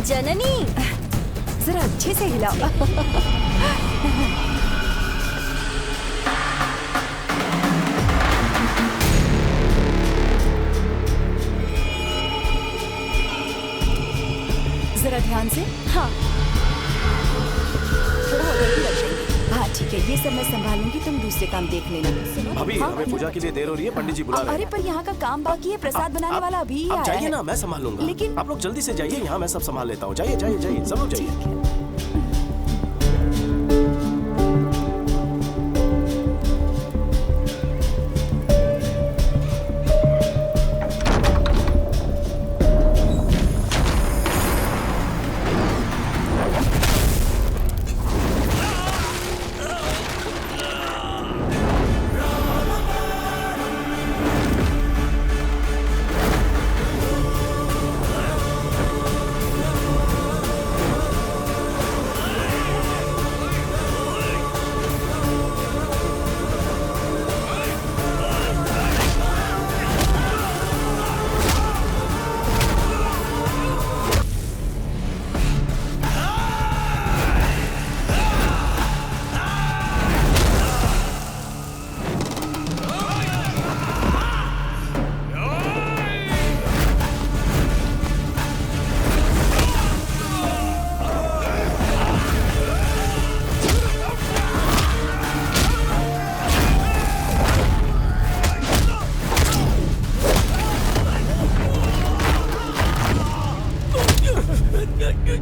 Speaker 6: जननी
Speaker 2: जरा अच्छे से हिलाओ। जरा ध्यान से। हाँ थोड़ा उधर भी रख देंगे। हाँ ठीक है, ये सब मैं संभालूंगी, तुम दूसरे काम देख लेना।
Speaker 13: भाभी
Speaker 2: हाँ?
Speaker 13: हमें पूजा के लिए देर हो रही है, पंडित जी बुला रहे हैं।
Speaker 2: अरे पर यहाँ का काम बाकी है, प्रसाद बनाने वाला अभी ही
Speaker 13: आप
Speaker 2: आया
Speaker 13: जाइए
Speaker 2: है।
Speaker 13: ना, मैं संभाल लूंगा।
Speaker 2: लेकिन
Speaker 13: आप लोग जल्दी से जाइए, यहाँ मैं सब संभाल लेता हूँ। जाइए जाइए जाइए, सब लोग जाइए।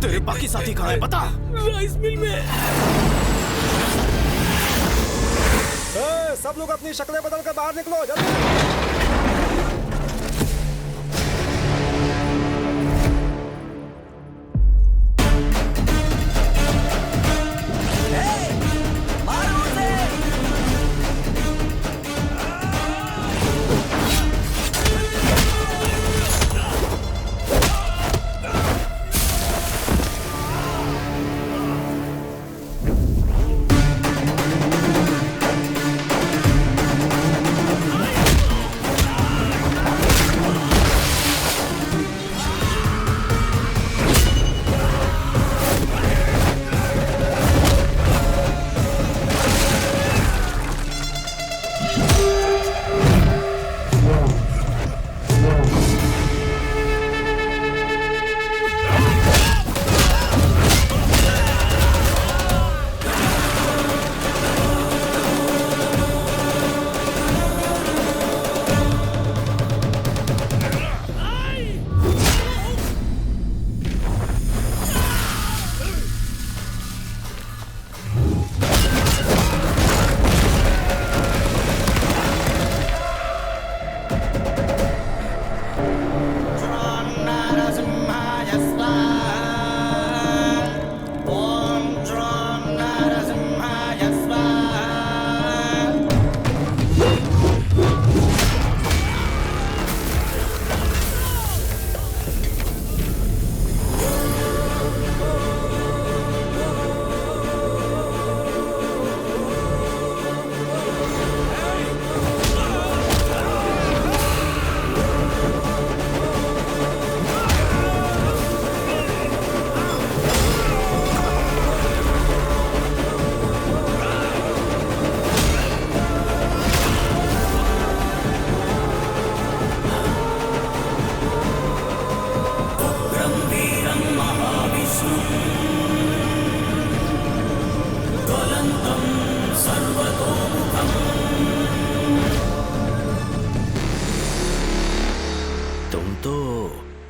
Speaker 13: तेरे बाकी साथी कहाँ है बता?
Speaker 16: राइस मिल में।
Speaker 3: सब लोग अपनी शक्लें बदल कर बाहर निकलो जल्दी।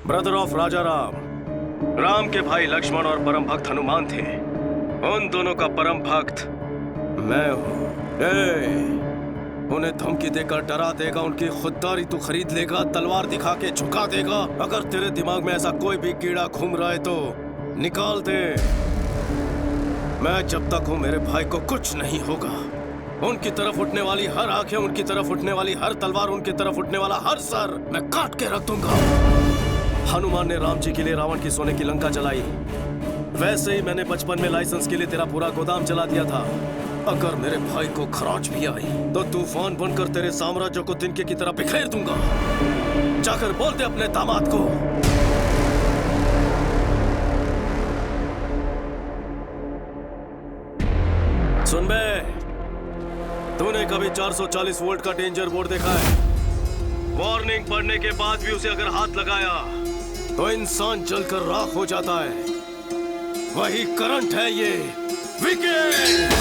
Speaker 13: ब्रदर ऑफ राजा राम, राम के भाई लक्ष्मण और परम भक्त हनुमान थे। उन दोनों का परम भक्त मैं हूँ। उन्हें धमकी देकर डरा देगा, उनकी खुददारी तू खरीद लेगा, तलवार दिखा के झुका देगा। अगर तेरे दिमाग में ऐसा कोई भी कीड़ा घूम रहा है तो निकाल दे। मैं जब तक हूँ मेरे भाई को कुछ नहीं होगा। उनकी तरफ उठने वाली हर आंखें, उनकी तरफ उठने वाली हर तलवार, उनकी तरफ उठने वाला हर सर मैं काट के रख दूंगा। हनुमान ने राम जी के लिए रावण की सोने की लंका जलाई, वैसे ही मैंने बचपन में लाइसेंस के लिए तेरा पूरा गोदाम जला दिया था। अगर मेरे भाई को खरोच भी आई तो तूफान बनकर तेरे साम्राज्य को तिनके की तरह बिखेर दूंगा। जाकर बोल दे अपने दामाद को। सुन बे, तूने कभी 440 वोल्ट का डेंजर बोर्ड देखा है? वार्निंग पढ़ने के बाद भी उसे अगर हाथ लगाया तो इंसान जलकर राख हो जाता है। वही करंट है ये। विकेट!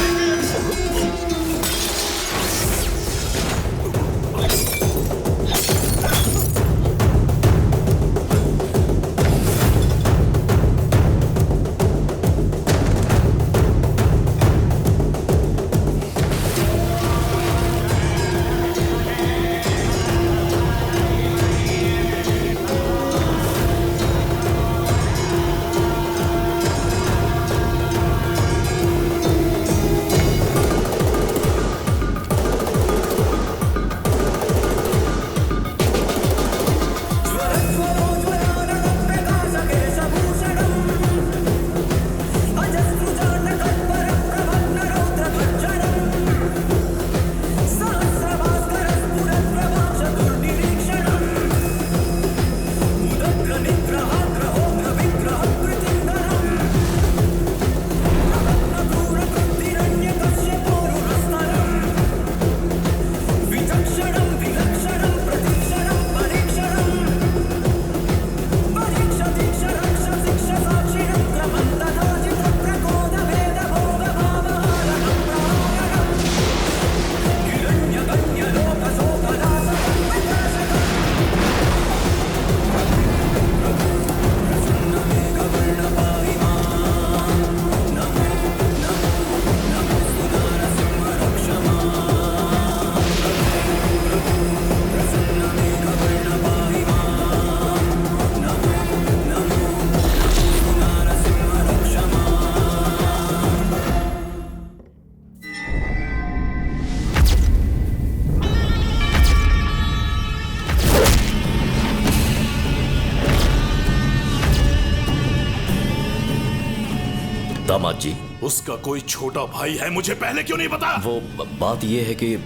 Speaker 15: दामाद जी, उसका कोई छोटा भाई है, मुझे पहले क्यों नहीं बताया?
Speaker 7: वो बात ये है कि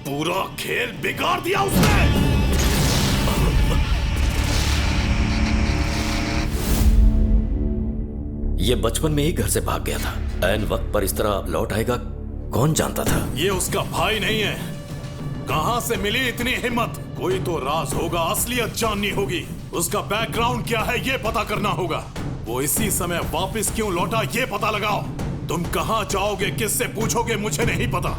Speaker 15: पूरा खेल बिगाड़ दिया उसने।
Speaker 7: ये बचपन में ही घर से भाग गया था। ऐन वक्त पर इस तरह लौट आएगा कौन जानता था।
Speaker 15: ये उसका भाई नहीं है। कहां से मिली इतनी हिम्मत? कोई तो राज होगा, असलियत जाननी होगी। उसका बैकग्राउंड क्या है ये पता करना होगा। वो इसी समय वापस क्यों लौटा ये पता लगाओ। तुम कहां जाओगे, किससे पूछोगे, मुझे नहीं पता।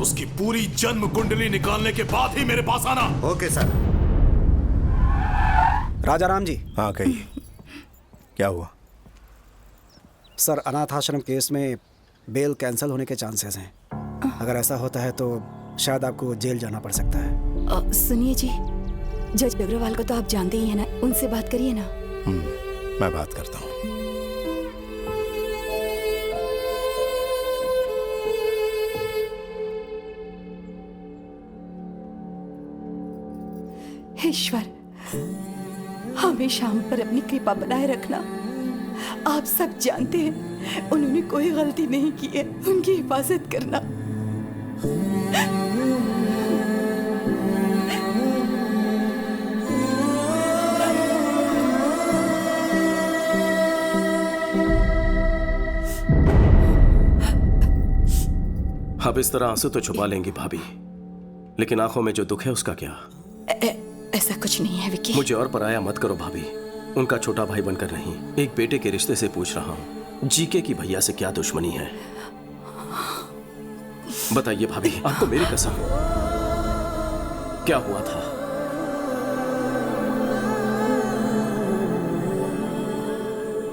Speaker 15: उसकी पूरी जन्म कुंडली निकालने के बाद ही मेरे पास आना।
Speaker 8: Okay sir.
Speaker 10: राजा राम जी।
Speaker 4: हाँ कहिए, क्या हुआ?
Speaker 10: सर, अनाथ आश्रम केस में बेल कैंसिल होने के चांसेस हैं। अगर ऐसा होता है तो शायद आपको जेल जाना पड़ सकता है।
Speaker 2: सुनिए जी, जज अग्रवाल को तो आप जानते ही हैं ना, उनसे बात करिए ना।
Speaker 4: मैं बात करता हूँ।
Speaker 2: ईश्वर, हमेशा हम पर अपनी कृपा बनाए रखना। आप सब जानते हैं उन्होंने कोई गलती नहीं की है, उनकी हिफाजत करना।
Speaker 3: अब इस तरह आंसू तो छुपा लेंगी भाभी, लेकिन आंखों में जो दुख है उसका क्या?
Speaker 2: ऐसा कुछ नहीं है विकी।
Speaker 3: मुझे और पराया मत करो भाभी। उनका छोटा भाई बनकर नहीं, एक बेटे के रिश्ते से पूछ रहा हूँ। जीके की भैया से क्या दुश्मनी है? बताइए भाभी, आपको मेरी कसम, क्या हुआ था?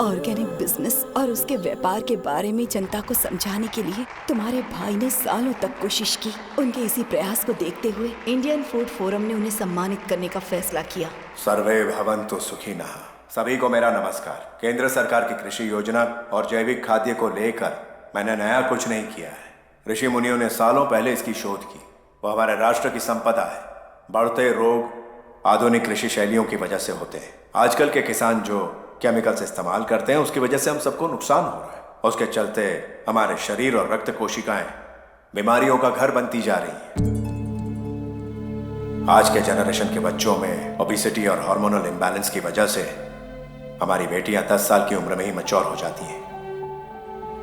Speaker 2: ऑर्गेनिक बिजनेस और उसके व्यापार के बारे में जनता को समझाने के लिए तुम्हारे भाई ने सालों तक कोशिश की। उनके इसी प्रयास को देखते हुए इंडियन फूड फोरम ने उन्हें सम्मानित करने का फैसला किया।
Speaker 4: सर्वे भवन्तु सुखिनः। सभी को मेरा नमस्कार। केंद्र सरकार की कृषि योजना और जैविक खाद्य को लेकर मैंने नया कुछ नहीं किया है। ऋषि मुनियों ने सालों पहले इसकी शोध की। वो हमारे राष्ट्र की संपदा है। बढ़ते रोग आधुनिक कृषि शैलियों की वजह से होते हैं। आजकल के किसान जो केमिकल्स इस्तेमाल करते हैं उसकी वजह से हम सबको नुकसान हो रहा है। उसके चलते हमारे शरीर और रक्त कोशिकाएं बीमारियों का घर बनती जा रही हैं। आज के जनरेशन के बच्चों में ओबेसिटी और हार्मोनल इम्बैलेंस की वजह से हमारी बेटियां 10 साल की उम्र में ही मैच्योर हो जाती हैं।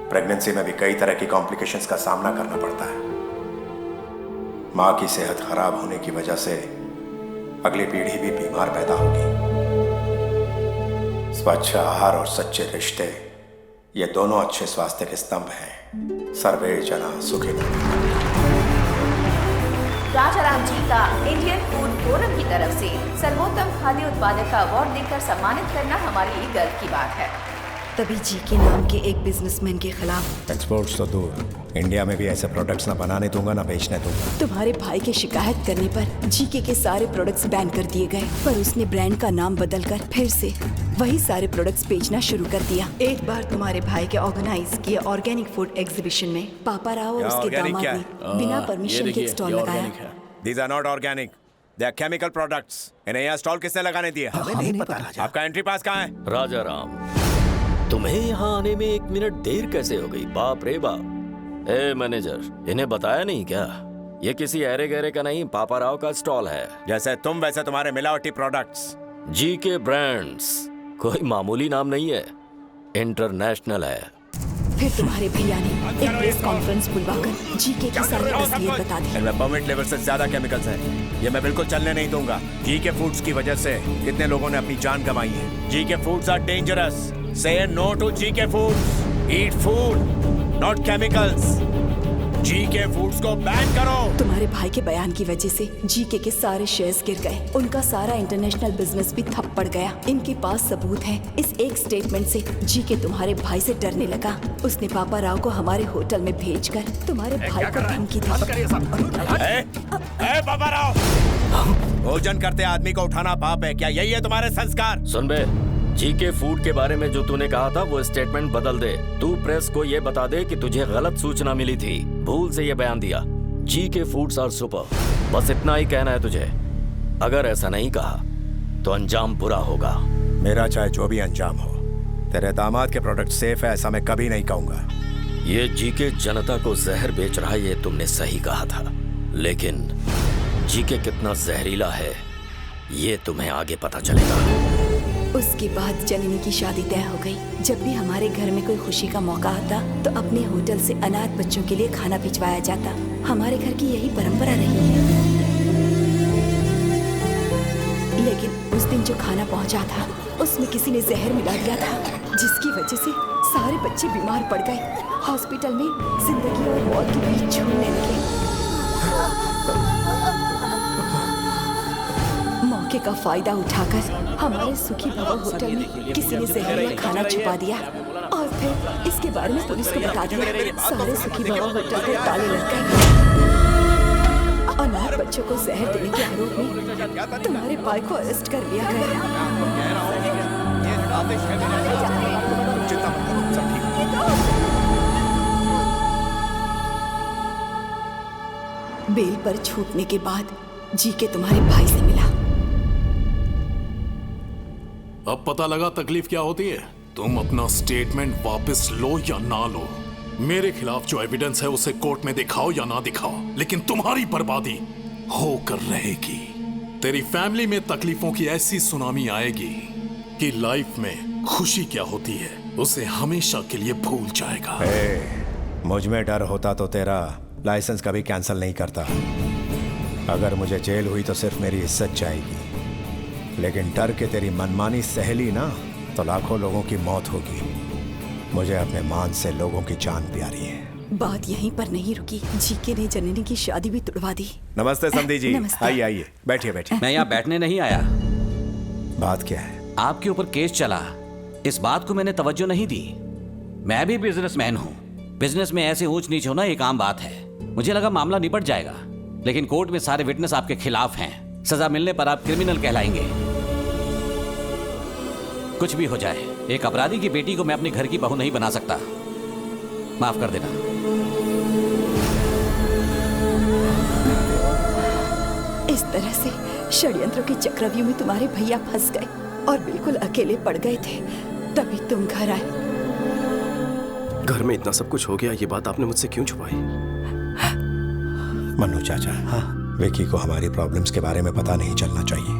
Speaker 4: प्रेगनेंसी में भी कई तरह की कॉम्प्लिकेशंस का सामना करना पड़ता है। माँ की सेहत खराब होने की वजह से अगली पीढ़ी भी बीमार पैदा होगी। स्वच्छ आहार और सच्चे रिश्ते, ये दोनों अच्छे स्वास्थ्य के स्तंभ हैं। सर्वे जना सुखिनः।
Speaker 14: राजाराम जी का इंडियन फूड फोरम की तरफ से सर्वोत्तम खाद्य उत्पादक का अवार्ड देकर सम्मानित करना हमारे लिए गर्व की बात है।
Speaker 2: तभी जी के नाम के एक बिजनेसमैन के खिलाफ
Speaker 4: एक्सपोर्ट्स तो दूर, इंडिया में भी ऐसे प्रोडक्ट्स ना बनाने दूंगा ना बेचने दूंगा।
Speaker 2: तुम्हारे भाई के शिकायत करने पर जीके के सारे प्रोडक्ट्स बैन कर दिए गए, पर उसने ब्रांड का नाम बदलकर फिर से वही सारे प्रोडक्ट्स बेचना शुरू कर दिया। एक बार तुम्हारे भाई के ऑर्गेनाइज किए ऑर्गेनिक फूड एग्जीबिशन में पापा राव और उसके दामाद ने बिना परमिशन के स्टॉल लगाया।
Speaker 4: These are not organic. They are chemical products. इन्हें यहाँ स्टॉल किसने लगाने दिया?
Speaker 7: हमें नहीं पता राजा।
Speaker 4: आपका एंट्री पास कहाँ है?
Speaker 7: राजा राम, तुम्हें यहाँ आने में 1 मिनट देर कैसे हो गई? बाप रे बाप। ए मैनेजर, इन्हें बताया नहीं क्या? ये किसी ऐरे गहरे का नहीं, पापा राव का स्टॉल है।
Speaker 4: जैसे तुम वैसे तुम्हारे मिलावटी प्रोडक्ट्स।
Speaker 7: जीके ब्रांड्स कोई मामूली नाम नहीं है, इंटरनेशनल है।
Speaker 2: फिर तुम्हारे भैया ने एक प्रेस कॉन्फ्रेंस बुलवाकर जीके की सारी असलियत बता दी।
Speaker 4: इनमें परमिट लेवल से ज्यादा केमिकल्स हैं। ये मैं बिल्कुल चलने नहीं दूंगा। जीके फूड्स की वजह से कितने लोगों ने अपनी जान गंवाई है। GK foods are dangerous. Say no to GK foods. Eat food not chemicals. GK foods को बैन करो।
Speaker 2: तुम्हारे भाई के बयान की वजह से जीके के सारे शेयर्स गिर गए, उनका सारा इंटरनेशनल बिजनेस भी ठप पड़ गया। इनके पास सबूत है। इस एक स्टेटमेंट से जीके तुम्हारे भाई से डरने लगा। उसने पापा राव को हमारे होटल में भेजकर तुम्हारे भाई को धमकी दी।
Speaker 4: पापा राव, भोजन करते आदमी को उठाना पाप है क्या? यही है तुम्हारे संस्कार?
Speaker 7: सुन बे, जीके फूड के बारे में जो तूने कहा था वो स्टेटमेंट बदल दे। तू प्रेस को ये बता दे कि तुझे गलत सूचना मिली थी, भूल से ये बयान दिया। जीके फूड्स आर सुपर, बस इतना ही कहना है तुझे। अगर ऐसा नहीं कहा तो अंजाम बुरा होगा।
Speaker 4: मेरा चाहे जो भी अंजाम हो, तेरे दामाद के प्रोडक्ट सेफ है ऐसा मैं कभी नहीं कहूंगा।
Speaker 7: ये जीके जनता को जहर बेच रहा है, ये तुमने सही कहा था, लेकिन जीके कितना जहरीला है ये तुम्हें आगे पता चलेगा।
Speaker 2: उसके बाद जननी की शादी तय हो गई। जब भी हमारे घर में कोई खुशी का मौका आता तो अपने होटल से अनाथ बच्चों के लिए खाना भिजवाया जाता। हमारे घर की यही परंपरा रही है। लेकिन उस दिन जो खाना पहुंचा था उसमें किसी ने जहर मिला दिया था, जिसकी वजह से सारे बच्चे बीमार पड़ गए। हॉस्पिटल में जिंदगी और मौत के बीच झूलने लगे। मौके का फायदा उठाकर हमारे सुखी भवन होटल में किसी ने जहरीला खाना छुपा दिया और फिर इसके बारे में पुलिस को बता दिया। सारे सुखी भवन होटल के ताले लग गए। अनाथ बच्चों को जहर देने के आरोप में तुम्हारे भाई को अरेस्ट कर लिया गया। बेल पर छूटने के बाद जीके तुम्हारे भाई से मिला।
Speaker 15: अब पता लगा तकलीफ क्या होती है। तुम अपना स्टेटमेंट वापस लो या ना लो, मेरे खिलाफ जो एविडेंस है उसे कोर्ट में दिखाओ या ना दिखाओ, लेकिन तुम्हारी बर्बादी होकर रहेगी। तेरी फैमिली में तकलीफों की ऐसी सुनामी आएगी कि लाइफ में खुशी क्या होती है उसे हमेशा के लिए भूल जाएगा।
Speaker 4: मुझ में डर होता तो तेरा लाइसेंस कभी कैंसिल नहीं करता। अगर मुझे जेल हुई तो सिर्फ मेरी इज्जत जाएगी, लेकिन डर के तेरी मनमानी सहेली ना तो लाखों लोगों की मौत होगी। मुझे अपने मान से लोगों की जान प्यारी है।
Speaker 2: बात यहीं पर नहीं रुकी, जीके ने जननी की शादी भी तुड़वा दी।
Speaker 4: नमस्ते समधी जी, आइए आइए, बैठिए बैठिए।
Speaker 17: मैं यहाँ बैठने नहीं आया।
Speaker 4: बात क्या है?
Speaker 17: आपके ऊपर केस चला, इस बात को मैंने तवज्जो नहीं दी। मैं भी बिजनेसमैन हूँ, बिजनेस में ऐसे ऊंच नीच होना एक आम बात है। मुझे लगा मामला निपट जाएगा, लेकिन कोर्ट में सारे विटनेस आपके खिलाफ हैं। सजा मिलने पर आप क्रिमिनल कहलाएंगे। कुछ भी हो जाए, एक अपराधी की बेटी को मैं अपने घर की बहू नहीं बना सकता। माफ कर देना।
Speaker 2: इस तरह से षड्यंत्रों के चक्रव्यूह में तुम्हारे भैया फंस गए और बिल्कुल अकेले पड़ गए थे। तभी तुम घर आए।
Speaker 3: घर में इतना सब कुछ हो गया, ये बात आपने मुझसे क्यों छुपाई?
Speaker 4: मन्नू चाचा, हाँ, विकी को हमारी प्रॉब्लम्स के बारे में पता नहीं चलना चाहिए।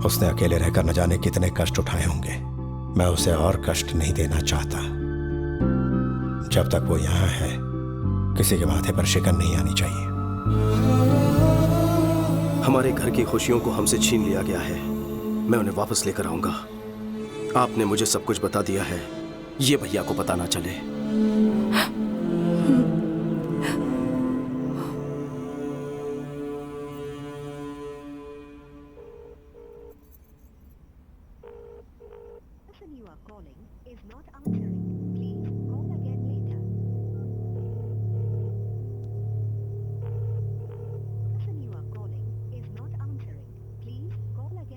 Speaker 4: उसने अकेले रहकर न जाने कितने कष्ट उठाए होंगे। मैं उसे और कष्ट नहीं देना चाहता। जब तक वो यहाँ है, किसी के माथे पर शिकन नहीं आनी चाहिए।
Speaker 3: हमारे घर की खुशियों को हमसे छीन लिया गया है। मैं उन्हें वापस लेकर आऊंगा। आपने मुझे सब कुछ बता दिया है, ये भैया को पता ना चले।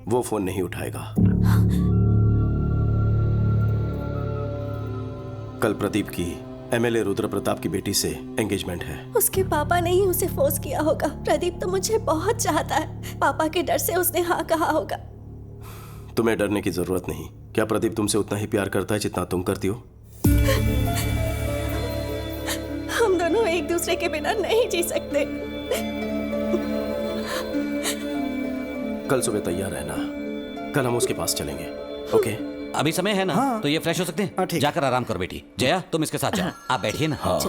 Speaker 3: वो फोन नहीं उठाएगा। कल प्रदीप की एमएलए रुद्र प्रताप की बेटी से एंगेजमेंट है।
Speaker 12: उसके पापा ने ही उसे फोर्स किया होगा। प्रदीप तो मुझे बहुत चाहता है। पापा के डर से उसने हाँ कहा होगा।
Speaker 3: तुम्हें डरने की जरूरत नहीं। क्या प्रदीप तुमसे उतना ही प्यार करता है जितना तुम करती हो?
Speaker 12: हम दोनों एक दूसरे के बिना नहीं जी सकते।
Speaker 3: कल सुबह तैयार रहना। कल हम उसके पास चलेंगे। ओके?
Speaker 17: अभी समय है ना? हाँ। तो ये फ्रेश हो सकते हैं? जाकर आराम करो बेटी। जया तुम इसके साथ जाओ। आप बैठिए ना। हाँ।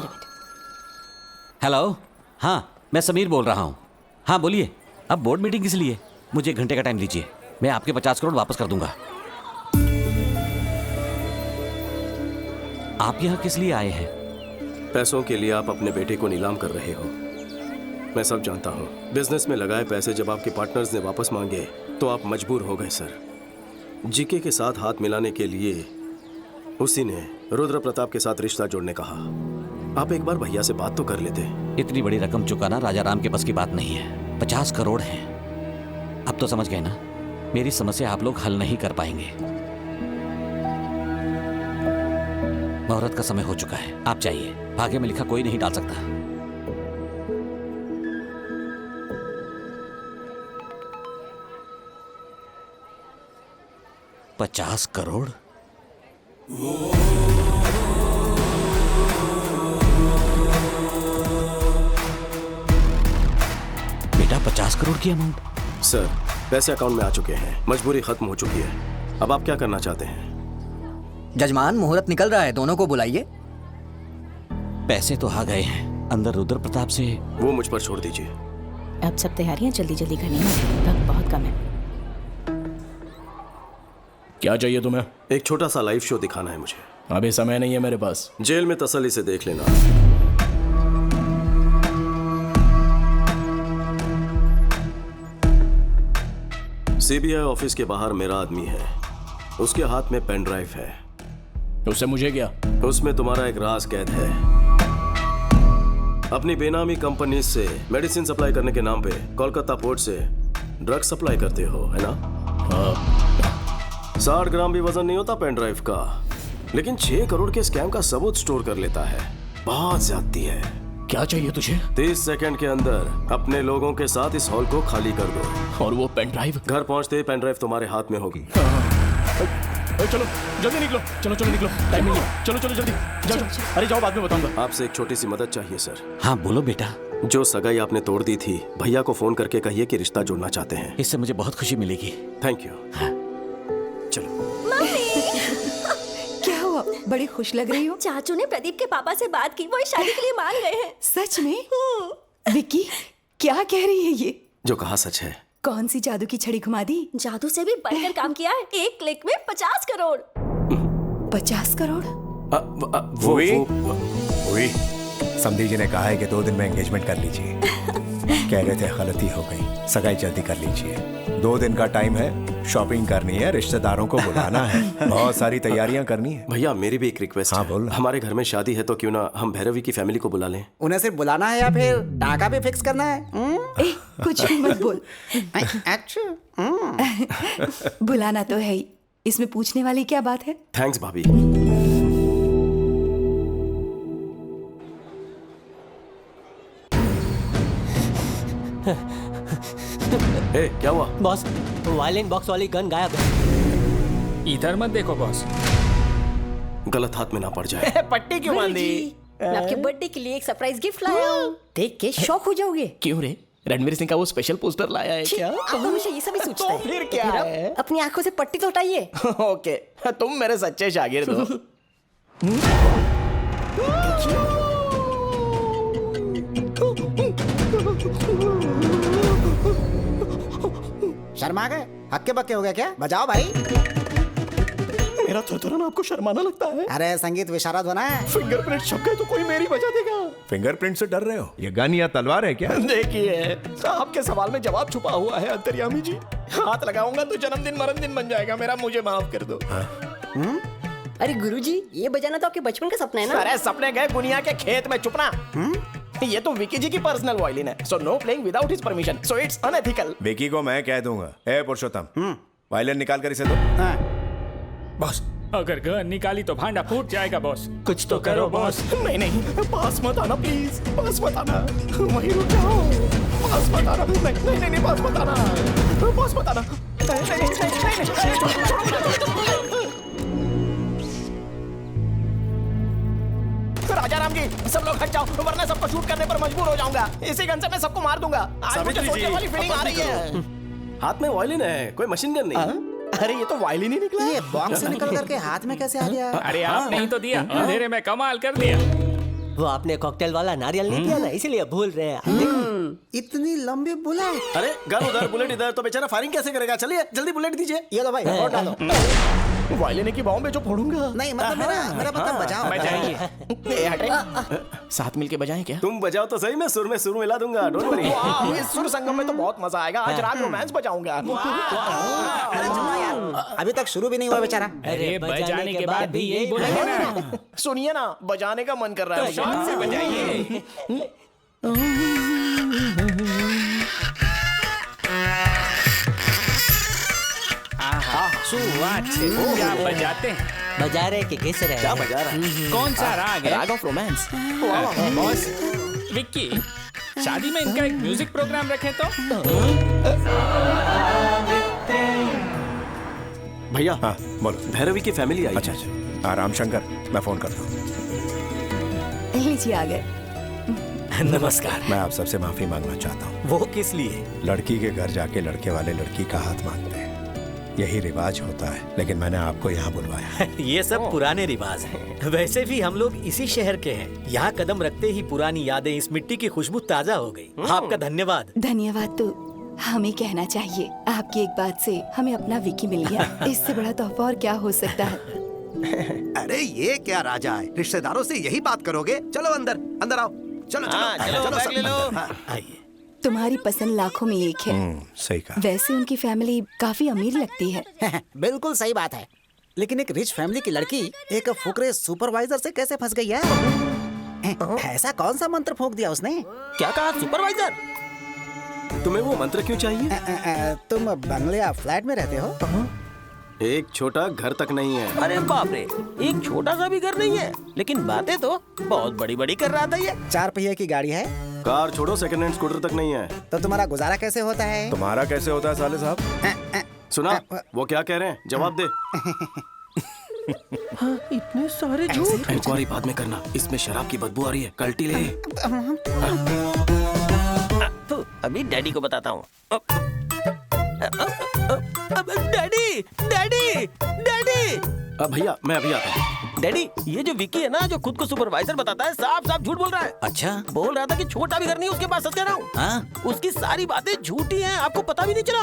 Speaker 17: हेलो, हाँ मैं समीर बोल रहा हूँ। हाँ बोलिए। अब बोर्ड मीटिंग किस लिए? मुझे 1 घंटे का टाइम दीजिए, मैं आपके 50 करोड़ वापस कर दूंगा। आप यहाँ किस लिए आए हैं?
Speaker 3: पैसों के लिए आप अपने बेटे को नीलाम कर रहे हो। मैं सब जानता हूँ। बिजनेस में लगाए पैसे जब आपके पार्टनर्स ने वापस मांगे तो आप मजबूर हो गए सर। जीके के साथ हाथ मिलाने के लिए उसी ने रुद्र प्रताप के साथ रिश्ता जोड़ने कहा। आप एक बार भैया से बात तो कर लेते।
Speaker 17: इतनी बड़ी रकम चुकाना राजा राम के बस की बात नहीं है। 50 करोड़ है। अब तो समझ गए ना, मेरी समस्या आप लोग हल नहीं कर पाएंगे। मुहूर्त का समय हो चुका है, आप जाइए। भाग्य में लिखा कोई नहीं डाल सकता। 50 करोड़? बेटा 50 करोड़ की अमाउंट?
Speaker 3: सर पैसे अकाउंट में आ चुके हैं। मजबूरी खत्म हो चुकी है। अब आप क्या करना चाहते हैं?
Speaker 5: जजमान मुहूर्त निकल रहा है, दोनों को बुलाइए।
Speaker 17: पैसे तो आ गए हैं, अंदर रुद्र प्रताप से।
Speaker 3: वो मुझ पर छोड़ दीजिए।
Speaker 14: अब सब तैयारियां जल्दी जल्दी करनी है, वक्त बहुत कम है।
Speaker 9: क्या चाहिए तुम्हें?
Speaker 3: एक छोटा सा लाइव शो दिखाना है मुझे।
Speaker 9: अभी समय नहीं है मेरे पास।
Speaker 3: जेल में तसल्ली से देख लेना। सीबीआई ऑफिस के बाहर मेरा आदमी है, उसके हाथ में पेन ड्राइव है।
Speaker 9: उससे मुझे क्या?
Speaker 3: उसमें तुम्हारा एक राज कैद है। अपनी बेनामी कंपनी से मेडिसिन सप्लाई करने के नाम पे कोलकाता पोर्ट से ड्रग सप्लाई करते हो, है ना? हाँ। 60 ग्राम भी वजन नहीं होता पेन ड्राइव का, लेकिन 6 करोड़ के स्कैम का सबूत स्टोर कर लेता है। बहुत ज्यादती है।
Speaker 9: क्या चाहिए तुझे?
Speaker 3: 30 सेकंड के अंदर अपने लोगों के साथ इस हॉल को खाली कर दो।
Speaker 9: और वो पेन ड्राइव?
Speaker 3: घर पहुंचते ही पेन ड्राइव तुम्हारे हाथ में होगी।
Speaker 9: चलो जल्दी निकलो, चलो निकलो, टाइम नहीं है। चलो जल्दी जाओ। अरे जाओ, बाद में बताऊंगा।
Speaker 3: आपसे एक छोटी सी मदद चाहिए सर।
Speaker 17: हाँ बोलो बेटा।
Speaker 3: जो सगाई आपने तोड़ दी थी, भैया को फोन करके कहिए कि रिश्ता जोड़ना चाहते हैं।
Speaker 17: इससे मुझे बहुत खुशी मिलेगी।
Speaker 3: Thank you.
Speaker 17: हाँ।
Speaker 3: चलो।
Speaker 2: क्या हुआ? बड़ी खुश लग रही हो।
Speaker 12: चाचू ने प्रदीप के पापा से बात की, वो इस शादी के लिए मान गए हैं।
Speaker 2: सच में? विक्की क्या कह रही है ये?
Speaker 3: जो कहा सच है।
Speaker 2: कौन सी जादू की छड़ी घुमा दी?
Speaker 12: जादू से भी बढ़कर काम किया है। एक क्लिक में 50 करोड़।
Speaker 2: 50 करोड़?
Speaker 4: वही समधी जी ने कहा है कि 2 दिन में एंगेजमेंट कर लीजिए। कह रहे थे गलती हो गई, सगाई जल्दी कर लीजिए। 2 दिन का टाइम है, शॉपिंग करनी है, रिश्तेदारों को बुलाना है, बहुत सारी तैयारियां करनी है।
Speaker 3: भैया मेरी भी एक रिक्वेस्ट है।
Speaker 4: बोल।
Speaker 3: हमारे घर में शादी है तो क्यों ना हम भैरवी की फैमिली को बुला लें।
Speaker 10: उन्हें सिर्फ बुलाना है या फिर टाका भी फिक्स करना है?
Speaker 2: ए, कुछ भी मत बोल। बुलाना तो है ही, इसमें पूछने वाली क्या बात है?
Speaker 3: थैंक्स भाभी। ए, क्या हुआ?
Speaker 16: बॉस, वायलिन बॉक्स वाली गन गायब है।
Speaker 1: इधर मत देखो बॉस,
Speaker 3: गलत हाथ में ना पड़ जाए।
Speaker 9: पट्टी क्यों बांधी?
Speaker 12: मैं आपके बर्थडे के लिए एक सरप्राइज गिफ्ट लाया हूँ, देख के शॉक हो जाओगे।
Speaker 9: क्यों रे?
Speaker 18: रणवीर सिंह का वो स्पेशल पोस्टर लाया है क्या?
Speaker 12: आप हमेशा ये सभी सोचते हैं।
Speaker 18: फिर क्या
Speaker 12: अब
Speaker 18: है?
Speaker 12: अपनी आंखों से पट्टी तो हटाइए।
Speaker 18: ओके, तुम मेरे सच्चे शागिर्द हो।
Speaker 10: शर्मा गए? हक्के बक्के हो गए क्या? बजाओ भाई।
Speaker 18: मेरा थरथराना आपको शर्माना लगता है?
Speaker 10: अरे संगीत विशारद होना है।
Speaker 18: फिंगरप्रिंट छप गए तो कोई मेरी बजा देगा।
Speaker 4: फिंगरप्रिंट से डर रहे हो? ये गन या तलवार है क्या?
Speaker 18: देखिए, आपके सवाल में जवाब छुपा हुआ है अंतर्यामी जी। हाथ लगाऊंगा तो जन्मदिन मरणदिन बन जाएगा मेरा, मुझे माफ कर दो।
Speaker 12: अरे गुरुजी, ये बजाना तो आपके बचपन का सपना है ना?
Speaker 18: अरे सपने गए गुनिया के खेत में, चुप ना। ये तो विकी जी की पर्सनल वायलिन है, so know playing without his permission, so it's unethical.
Speaker 4: Vicky को मैं कह दूंगा, ए पुरुषोत्तम, वायलिन निकाल कर इसे दो।
Speaker 1: बॉस, अगर गन निकाली तो भांडा फूट जाएगा बॉस।
Speaker 18: कुछ तो करो बॉस। नहीं नहीं, पास मत आना प्लीज, पास मत आना, वहीं रुक जाओ। पास मत आना, नहीं नहीं नहीं, पास मत आना, पास मत आना। राजा राम जी, सब लोग हट जाओ, वरना सबको शूट करने पर मजबूर हो जाऊंगा। इसी गन से मैं सबको मार दूंगा। आज मुझे सोचने वाली फीलिंग आ रही है।
Speaker 13: हाथ में वायलिन है, कोई मशीन गन नहीं।
Speaker 18: अरे ये तो वायलिन ही निकला।
Speaker 10: ये बॉक्स से निकल करके हाथ में कैसे आ गया?
Speaker 1: अरे आपने ही तो दिया, अंधेरे में कमाल कर दिया।
Speaker 16: वो आपने कॉकटेल वाला नारियल नहीं दिया ना, इसीलिए भूल रहे हैं। देखो
Speaker 10: इतनी लंबी बुलेट।
Speaker 13: अरे गन उधर, बुलेट इधर, तो बेचारा फायरिंग कैसे करेगा? चलिए जल्दी बुलेट दीजिए।
Speaker 10: ये लो भाई, और डालो।
Speaker 18: वायलिन की बाहों में जो फोड़ूंगा।
Speaker 10: नहीं मतलब मेरा मतलब बजाओ।
Speaker 18: बजाइए। साथ मिलके बजाएं क्या?
Speaker 13: तुम बजाओ तो सही, मैं सुर में सुर मिला दूंगा, डोंट वरी।
Speaker 18: इस सुर संगम में तो बहुत मजा आएगा। आज रात रोमांस बजाऊंगा।
Speaker 10: अभी तक शुरू भी नहीं हुआ बेचारा।
Speaker 1: अरे बजाने के बाद भी यही बोलेंगे ना।
Speaker 18: सुनिए ना, बजाने का मन कर रहा है।
Speaker 1: शान से बजाइए। क्या बजाते हैं?
Speaker 16: बजा रहे कि किस रहे?
Speaker 13: क्या बजा रहा है?
Speaker 1: कौन सा राग है?
Speaker 18: राग ऑफ रोमांस।
Speaker 1: बॉस, विक्की, शादी में इनका एक म्यूजिक प्रोग्राम रखे तो?
Speaker 13: भैया,
Speaker 4: हाँ बोलो।
Speaker 13: भैरवी की फैमिली आई।
Speaker 4: अच्छा अच्छा, राम शंकर, मैं फोन करता हूँ।
Speaker 2: लीजिए आ गए।
Speaker 11: नमस्कार।
Speaker 4: मैं आप सबसे माफी मांगना चाहता हूँ।
Speaker 11: वो किस लिए?
Speaker 4: लड़की के घर जाके लड़के वाले लड़की का हाथ मांगते हैं, यही रिवाज होता है, लेकिन मैंने आपको यहाँ बुलवाया है।
Speaker 11: ये सब पुराने रिवाज हैं। वैसे भी हम लोग इसी शहर के हैं। यहाँ कदम रखते ही पुरानी यादें, इस मिट्टी की खुशबू ताजा हो गई। आपका धन्यवाद।
Speaker 2: धन्यवाद तो हमें कहना चाहिए। आपकी एक बात से हमें अपना विकी मिल गया। इससे बड़ा तोहफा और क्या हो सकता है?
Speaker 8: अरे ये क्या राजा है, रिश्तेदारों से यही बात करोगे? चलो अंदर, अंदर आओ। चलो चलो
Speaker 13: बैग ले लो।
Speaker 11: आइए।
Speaker 2: तुम्हारी पसंद लाखों में एक है।
Speaker 4: सही कहा।
Speaker 2: वैसे उनकी फैमिली काफी अमीर लगती है।
Speaker 10: बिल्कुल सही बात है, लेकिन एक रिच फैमिली की लड़की एक फुकरे सुपरवाइजर से कैसे फंस गई है? ऐसा कौन सा मंत्र फूंक दिया उसने?
Speaker 18: क्या कहा? सुपरवाइजर?
Speaker 13: तुम्हें वो मंत्र क्यों चाहिए?
Speaker 10: तुम बंगले या फ्लैट में रहते हो?
Speaker 13: एक छोटा घर तक नहीं है।
Speaker 18: अरे बाप रे, एक छोटा सा भी घर नहीं है, लेकिन बातें तो बहुत बड़ी बड़ी कर रहा था ये।
Speaker 10: 4 पहिए की गाड़ी है?
Speaker 13: कार छोड़ो, सेकंड हैंड स्कूटर तक नहीं है।
Speaker 10: तो तुम्हारा गुजारा कैसे होता है?
Speaker 4: तुम्हारा कैसे होता है साले साहब?
Speaker 13: सुना, वो क्या कह रहे हैं? जवाब दे।
Speaker 18: हाँ, इतने सारे झूठ।
Speaker 13: इंक्वायरी बाद में करना, इसमें शराब की बदबू आ रही है, कल्टी ले।
Speaker 18: तो अभी डैडी को बताता हूँ। Daddy, daddy, daddy.
Speaker 13: भैया मैं अभी आता हूँ।
Speaker 18: डैडी, ये जो विकी है ना, जो खुद को सुपरवाइजर बताता है, साफ साफ झूठ बोल रहा है।
Speaker 11: अच्छा,
Speaker 18: बोल रहा था कि छोटा भी घर नहीं उसके पास, सच कह रहा हूँ।
Speaker 11: हाँ?
Speaker 18: उसकी सारी बातें झूठी हैं, आपको पता भी नहीं चला।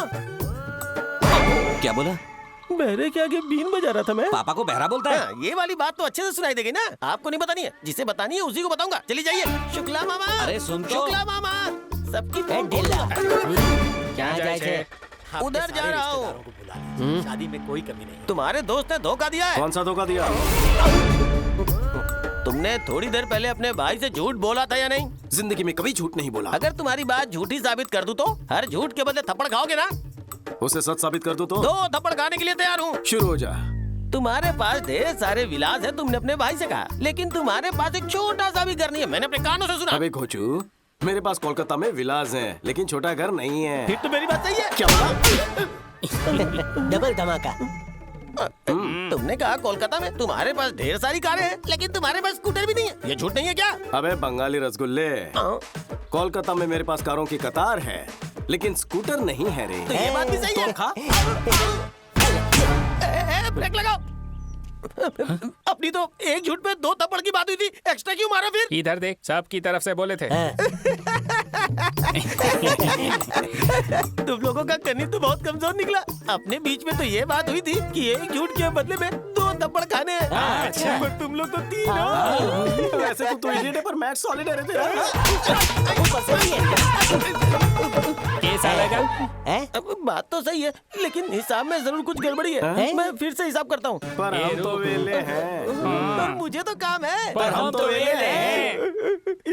Speaker 11: क्या बोला?
Speaker 18: बहरे के आगे बीन बजा रहा था मैं।
Speaker 11: पापा को बहरा बोलता है?
Speaker 18: हाँ, ये वाली बात तो अच्छे से सुनाई देगी ना। आपको नहीं बतानी है, जिसे बतानी है उसी को बताऊंगा। चली जाइए। शुक्ला मामा।
Speaker 11: अरे सुन तो।
Speaker 18: शुक्ला मामा, सबकी
Speaker 11: क्या जाए?
Speaker 18: उधर जा रहा हूँ।
Speaker 11: शादी में कोई कमी नहीं।
Speaker 18: तुम्हारे दोस्त ने धोखा दिया है।
Speaker 13: कौन सा धोखा दिया?
Speaker 18: तुमने थोड़ी देर पहले अपने भाई से झूठ बोला था या नहीं?
Speaker 13: जिंदगी में कभी झूठ नहीं बोला।
Speaker 18: अगर तुम्हारी बात झूठी साबित कर दूं तो हर झूठ के बदले थप्पड़ खाओगे ना?
Speaker 13: उसे सच साबित कर दूं तो?
Speaker 18: 2 थप्पड़ खाने के लिए तैयार हूँ।
Speaker 13: शुरू हो जा।
Speaker 18: तुम्हारे पास ढेर सारे विलास है, तुमने अपने भाई से कहा, लेकिन तुम्हारे पास एक छोटा सा भी घर नहीं है। मैंने अपने कानों से सुना।
Speaker 13: अबे घोचू, मेरे पास कोलकाता में विलास हैं, लेकिन छोटा घर नहीं है।
Speaker 18: फिर तो मेरी बात सही है।
Speaker 13: क्या बोला?
Speaker 16: डबल धमाका।
Speaker 18: तुमने कहा कोलकाता में तुम्हारे पास ढेर सारी कारें हैं, लेकिन तुम्हारे पास स्कूटर भी नहीं है। ये झूठ नहीं है क्या?
Speaker 13: अबे बंगाली रसगुल्ले, कोलकाता में मेरे पास कारों की कतार है, लेकिन स्कूटर नहीं है रे।
Speaker 18: तो ये बात भी सही है। ब्रेक लगाओ। अपनी तो एक झूठ पे 2 थप्पड़ की बात हुई थी, एक्स्ट्रा क्यों मारा फिर?
Speaker 1: इधर देख, सब की तरफ से बोले थे।
Speaker 18: तुम लोगों का गणित तो बहुत कमजोर निकला। अपने बीच में तो ये बात हुई थी कि एक झूठ के बदले में 2 थप्पड़ खाने हैं।
Speaker 13: अच्छा।
Speaker 18: पर तुम लोग तो 3 हो।
Speaker 13: वैसे तो इडियट है पर मैथ सॉलिड है रे तेरा।
Speaker 1: कैसा लगा?
Speaker 18: बात तो सही है, लेकिन हिसाब में जरूर कुछ गड़बड़ी है। मैं फिर से हिसाब करता हूँ।
Speaker 13: पर हम तो वेले हैं।
Speaker 18: पर मुझे तो काम है।
Speaker 13: पर हम तो वेले हैं।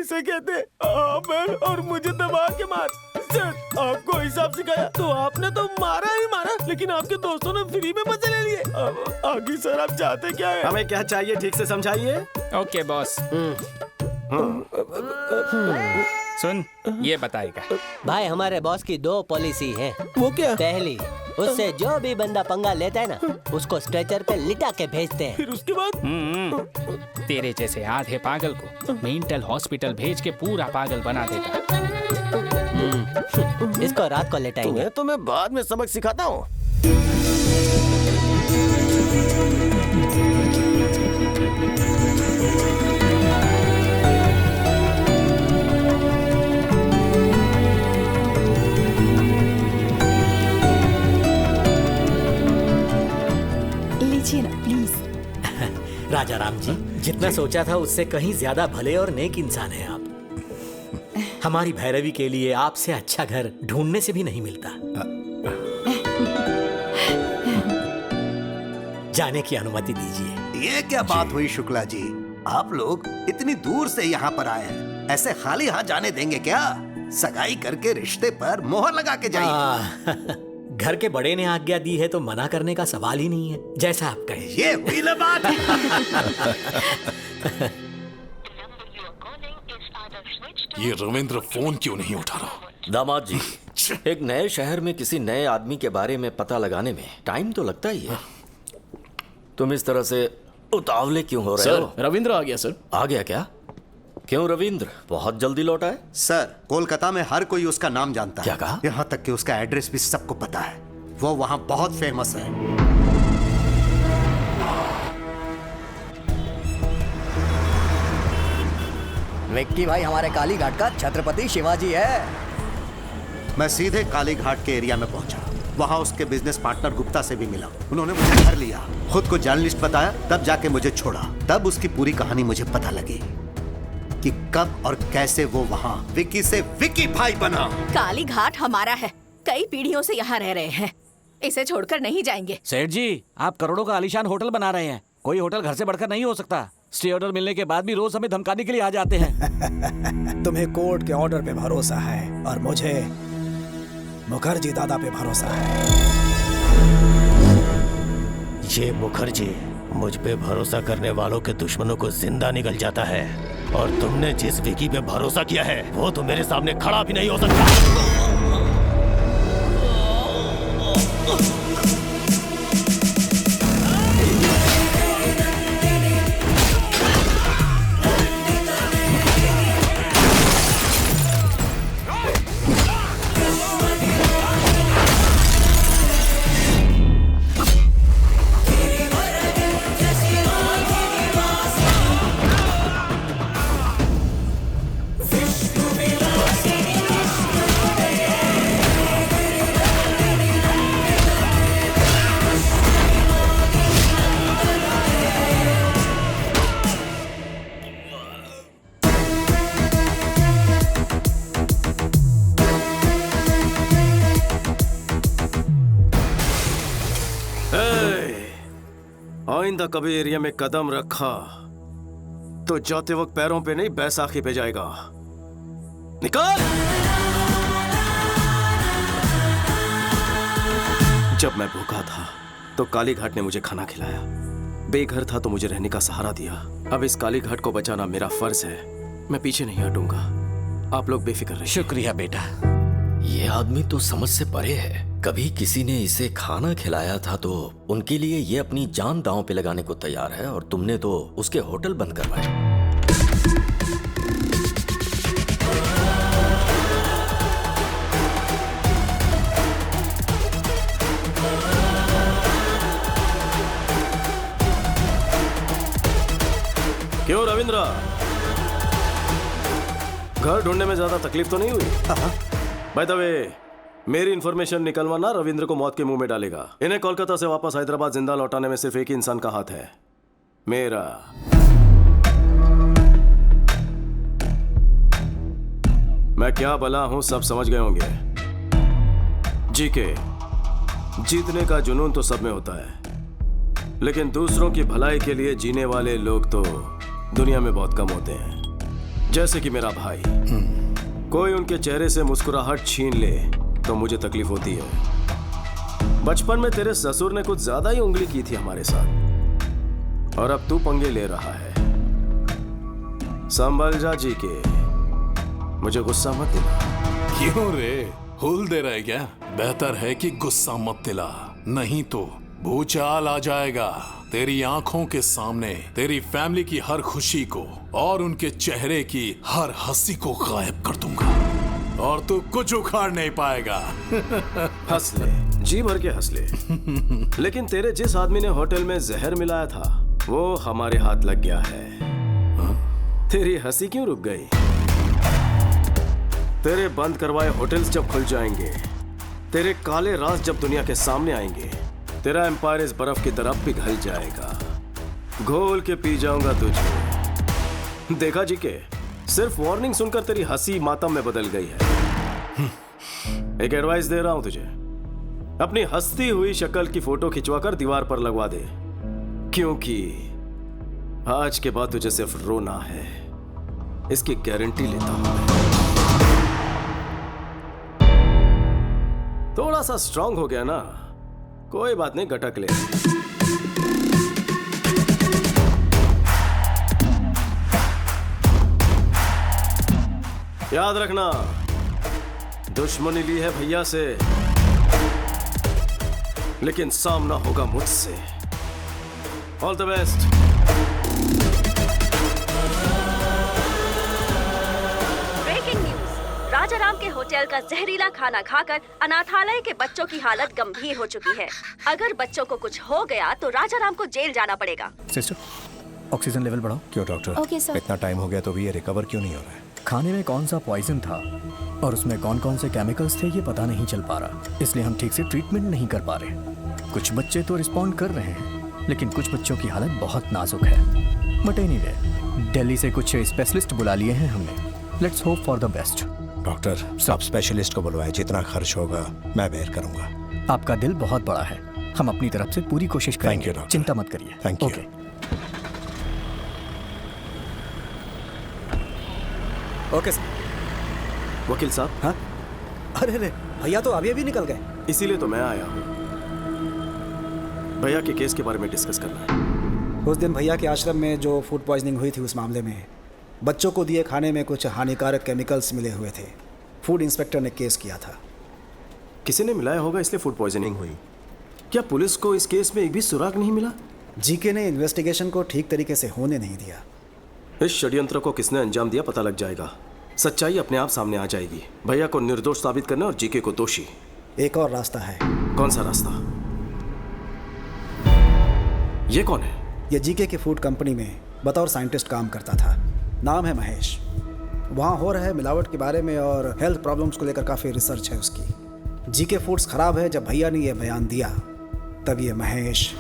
Speaker 18: इसे कहते हैं आमर और मुझे दबा के मार। सर, आपको हिसाब सिखाया तो आपने तो मारा ही मारा, लेकिन आपके दोस्तों ने फ्री में मजे ले लिए। अब आगे सर आप चाहते क्या है?
Speaker 13: हमें क्या चाहिए ठीक से समझाइए।
Speaker 1: Okay boss. सुन, ये बताएगा।
Speaker 16: भाई हमारे बॉस की 2 पॉलिसी है।
Speaker 18: वो क्या?
Speaker 16: पहली, उससे जो भी बंदा पंगा लेता है ना, उसको स्ट्रेचर पे लिटा के भेजते हैं।
Speaker 18: फिर उसके बाद
Speaker 1: तेरे जैसे आधे पागल को मेंटल हॉस्पिटल भेज के पूरा पागल बना देता।
Speaker 16: इसको रात को लेटाएंगे।
Speaker 18: तुम्हें तो मैं बाद में सबक सिखाता हूँ।
Speaker 2: लीजिए ना प्लीज।
Speaker 11: राजा राम जी, जितना सोचा था उससे कहीं ज्यादा भले और नेक इंसान है आप। हमारी भैरवी के लिए आपसे अच्छा घर ढूंढने से भी नहीं मिलता। जाने की अनुमति दीजिए।
Speaker 8: ये क्या बात हुई शुक्ला जी? आप लोग इतनी दूर से यहाँ पर आए हैं, ऐसे खाली हाथ जाने देंगे क्या? सगाई करके रिश्ते पर मोहर लगा के जाइए।
Speaker 11: घर के बड़े ने आज्ञा दी है तो मना करने का सवाल ही नहीं है, जैसा आप कहें।
Speaker 8: ये हुई ना बात।
Speaker 15: ये रविंद्र फोन क्यों नहीं उठा रहा?
Speaker 7: दामाद जी, एक नए शहर में किसी नए आदमी के बारे में पता लगाने में टाइम तो लगता ही है। तुम इस तरह से उतावले क्यों हो रहे हो?
Speaker 18: रविंद्र आ गया सर।
Speaker 7: आ गया क्या? क्यों रविंद्र बहुत जल्दी लौटा है?
Speaker 8: सर, कोलकाता में हर कोई उसका नाम जानता है।
Speaker 7: क्या कहा?
Speaker 8: यहाँ तक कि उसका एड्रेस भी सबको पता है। वो वहाँ बहुत फेमस है।
Speaker 5: विक्की भाई हमारे काली घाट का छत्रपति शिवाजी है।
Speaker 8: मैं सीधे काली घाट के एरिया में पहुंचा। वहाँ उसके बिजनेस पार्टनर गुप्ता से भी मिला। उन्होंने मुझे घर लिया, खुद को जर्नलिस्ट बताया, तब जाके मुझे छोड़ा। तब उसकी पूरी कहानी मुझे पता लगी कि कब और कैसे वो वहाँ विक्की से विक्की भाई बना।
Speaker 14: काली घाट हमारा है, कई पीढ़ियों से यहाँ रह रहे हैं, इसे छोड़कर नहीं जाएंगे।
Speaker 17: सेठ जी, आप करोड़ों का आलीशान होटल बना रहे हैं, कोई होटल घर से बढ़कर नहीं हो सकता। स्टे ऑर्डर मिलने के बाद भी रोज हमें धमकाने के लिए आ जाते हैं।
Speaker 10: तुम्हें कोर्ट के ऑर्डर पे भरोसा है और मुझे मुखर्जी दादा पे भरोसा है।
Speaker 9: ये मुखर्जी मुझ पे भरोसा करने वालों के दुश्मनों को जिंदा निकल जाता है, और तुमने जिस विकी पे भरोसा किया है वो तो मेरे सामने खड़ा भी नहीं हो सकता।
Speaker 13: आइंदा कभी एरिया में कदम रखा तो जाते वक्त पैरों पे नहीं बैसाखी पे जाएगा। निकाल। जब मैं भूखा था तो काली घाट ने मुझे खाना खिलाया, बेघर था तो मुझे रहने का सहारा दिया। अब इस काली घाट को बचाना मेरा फर्ज है, मैं पीछे नहीं हटूंगा। आप लोग बेफिक्र रहिए।
Speaker 17: शुक्रिया बेटा।
Speaker 7: ये आदमी तो समझ से परे है। कभी किसी ने इसे खाना खिलाया था तो उनके लिए ये अपनी जान दांव पे लगाने को तैयार है, और तुमने तो उसके होटल बंद करवाए।
Speaker 13: क्यों रविंद्र, घर ढूंढने में ज्यादा तकलीफ तो नहीं हुई? बाय द वे, मेरी इंफॉर्मेशन निकलवाना रविंद्र को मौत के मुंह में डालेगा। इन्हें कोलकाता से वापस हैदराबाद जिंदा लौटाने में सिर्फ एक ही इंसान का हाथ है, मेरा। मैं क्या भला हूं सब समझ गए होंगे। जीके, जीतने का जुनून तो सब में होता है, लेकिन दूसरों की भलाई के लिए जीने वाले लोग तो दुनिया में बहुत कम होते हैं। जैसे कि मेरा भाई, कोई उनके चेहरे से मुस्कुराहट छीन ले तो मुझे तकलीफ होती है। बचपन में तेरे ससुर ने कुछ ज्यादा ही उंगली की थी हमारे साथ, और अब तू पंगे ले रहा है। संभल जा जी के, मुझे गुस्सा मत दिला।
Speaker 15: क्यों रे, हुल दे रहा है क्या? बेहतर है कि गुस्सा मत दिला, नहीं तो भूचाल आ जाएगा। तेरी आंखों के सामने तेरी फैमिली की हर खुशी को और उनके चेहरे की हर हंसी को गायब कर दूंगा, और तू कुछ उखाड़ नहीं पाएगा।
Speaker 13: हंस ले, जी भर के हंस ले। लेकिन तेरे जिस आदमी ने होटल में जहर मिलाया था वो हमारे हाथ लग गया है। तेरी हंसी क्यों रुक गई? तेरे बंद करवाए होटल्स जब खुल जाएंगे, तेरे काले राज जब दुनिया के सामने आएंगे, तेरा एम्पायर इस बर्फ की तरफ पिघल जाएगा। घोल के पी जाऊंगा तुझे। देखा जी के, सिर्फ वार्निंग सुनकर तेरी हंसी मातम में बदल गई है। एक एडवाइस दे रहा हूं तुझे, अपनी हंसती हुई शक्ल की फोटो खिंचवाकर दीवार पर लगवा दे, क्योंकि आज के बाद तुझे सिर्फ रोना है, इसकी गारंटी लेता हूं। थोड़ा सा स्ट्रांग हो गया ना, कोई बात नहीं, गटक ले। याद रखना, दुश्मनी ली है भैया से, लेकिन सामना होगा मुझसे। All the best.
Speaker 19: Breaking news, Rajaram के होटल का जहरीला खाना खाकर अनाथालय के बच्चों की हालत गंभीर हो चुकी है। अगर बच्चों को कुछ हो गया तो राजाराम को जेल जाना पड़ेगा।
Speaker 5: सिस्टर, ऑक्सीजन लेवल बढ़ाओ।
Speaker 4: क्यों डॉक्टर?
Speaker 19: Okay sir.
Speaker 4: इतना टाइम हो गया तो भी ये रिकवर क्यों नहीं हो रहा है?
Speaker 5: खाने में कौन सा पॉइजन था और उसमें कौन कौन से केमिकल्स थे ये पता नहीं चल पा रहा, इसलिए हम ठीक से ट्रीटमेंट नहीं कर पा रहे। कुछ बच्चे तो रिस्पॉन्ड कर रहे हैं, लेकिन कुछ बच्चों की हालत बहुत नाजुक है। बट एनीवे, दिल्ली से कुछ स्पेशलिस्ट बुला लिए हैं हमने। Let's hope for the best.
Speaker 4: Doctor, सब स्पेशलिस्ट को बुलवाए, जितना खर्च होगा मैं बेयर करूंगा।
Speaker 5: आपका दिल बहुत बड़ा है, हम अपनी तरफ से पूरी कोशिश करेंगे।
Speaker 4: Thank you doctor.
Speaker 5: चिंता मत करिए।
Speaker 4: Thank you.
Speaker 5: Okay.
Speaker 10: Okay sir.
Speaker 13: वकील साहब।
Speaker 10: हाँ? अरे रे, भैया तो अभी निकल गए।
Speaker 13: इसीलिए तो मैं आया हूँ, भैया के केस के बारे में डिस्कस करना है।
Speaker 10: उस दिन भैया के आश्रम में जो फूड पॉइजनिंग हुई थी, उस मामले में बच्चों को दिए खाने में कुछ हानिकारक केमिकल्स मिले हुए थे। फूड इंस्पेक्टर ने केस किया था।
Speaker 13: किसी ने मिलाया होगा, इसलिए फूड पॉइजनिंग हुई। क्या पुलिस को इस केस में एक भी सुराग नहीं मिला?
Speaker 10: जीके ने इन्वेस्टिगेशन को ठीक तरीके से होने नहीं दिया।
Speaker 13: इस षड्यंत्र को किसने अंजाम दिया पता लग जाएगा, सच्चाई अपने आप सामने आ जाएगी। भैया को निर्दोष साबित करना और जीके को दोषी।
Speaker 10: एक और रास्ता है।
Speaker 13: कौन सा रास्ता? ये कौन है?
Speaker 10: ये जीके की फूड कंपनी में बतौर साइंटिस्ट काम करता था। नाम है महेश। वहाँ हो रहे मिलावट के बारे में और हेल्थ प्रॉब्लम्स को लेकर काफ़ी रिसर्च है उसकी। जीके फूड्स खराब है। जब भैया ने यह बयान दिया तब ये महेश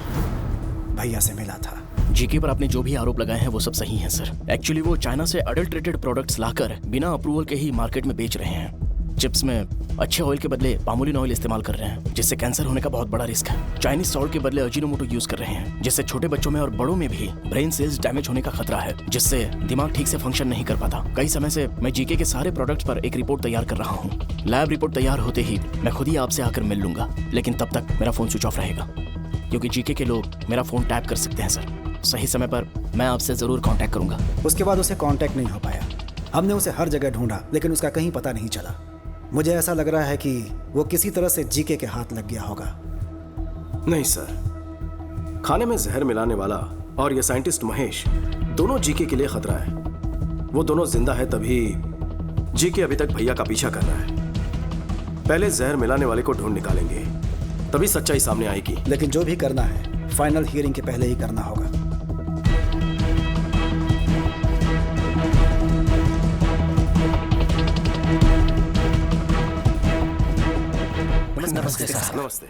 Speaker 10: भैया से मिला था।
Speaker 20: जीके पर आपने जो भी आरोप लगाए हैं वो सब सही हैं सर। एक्चुअली वो चाइना से अडल्ट्रेटेड प्रोडक्ट्स लाकर बिना अप्रूवल के ही मार्केट में बेच रहे हैं। चिप्स में अच्छे ऑयल के बदले पामोलिन ऑयल इस्तेमाल कर रहे हैं, जिससे कैंसर होने का बहुत बड़ा रिस्क है। चाइनीज सॉल्ट के बदले अजीनोमोटो यूज कर रहे हैं, जिससे छोटे बच्चों में और बड़ों में भी ब्रेन सेल्स डैमेज होने का खतरा है, जिससे दिमाग ठीक से फंक्शन नहीं कर पाता। कई समय से मैं जीके के सारे प्रोडक्ट्स पर एक रिपोर्ट तैयार कर रहा हूँ। लैब रिपोर्ट तैयार होते ही मैं खुद ही आपसे आकर मिल लूंगा, लेकिन तब तक मेरा फोन स्विच ऑफ रहेगा, क्योंकि जीके के लोग मेरा फोन टैप कर सकते हैं सर। सही समय पर मैं आपसे जरूर कांटेक्ट करूंगा।
Speaker 10: उसके बाद उसे कांटेक्ट नहीं हो पाया। हमने उसे हर जगह ढूंढा, लेकिन उसका कहीं पता नहीं चला। मुझे ऐसा लग रहा है कि वो किसी तरह से जीके के हाथ लग गया होगा।
Speaker 20: नहीं सर, खाने में जहर मिलाने वाला और ये साइंटिस्ट महेश दोनों जीके के लिए खतरा है। वो दोनों जिंदा है तभी जीके अभी तक भैया का पीछा कर रहा है। पहले जहर मिलाने वाले को ढूंढ निकालेंगे, तभी सच्चाई सामने आएगी।
Speaker 10: लेकिन जो भी करना है फाइनल हियरिंग के पहले ही करना होगा।
Speaker 20: नमस्ते सर। नमस्ते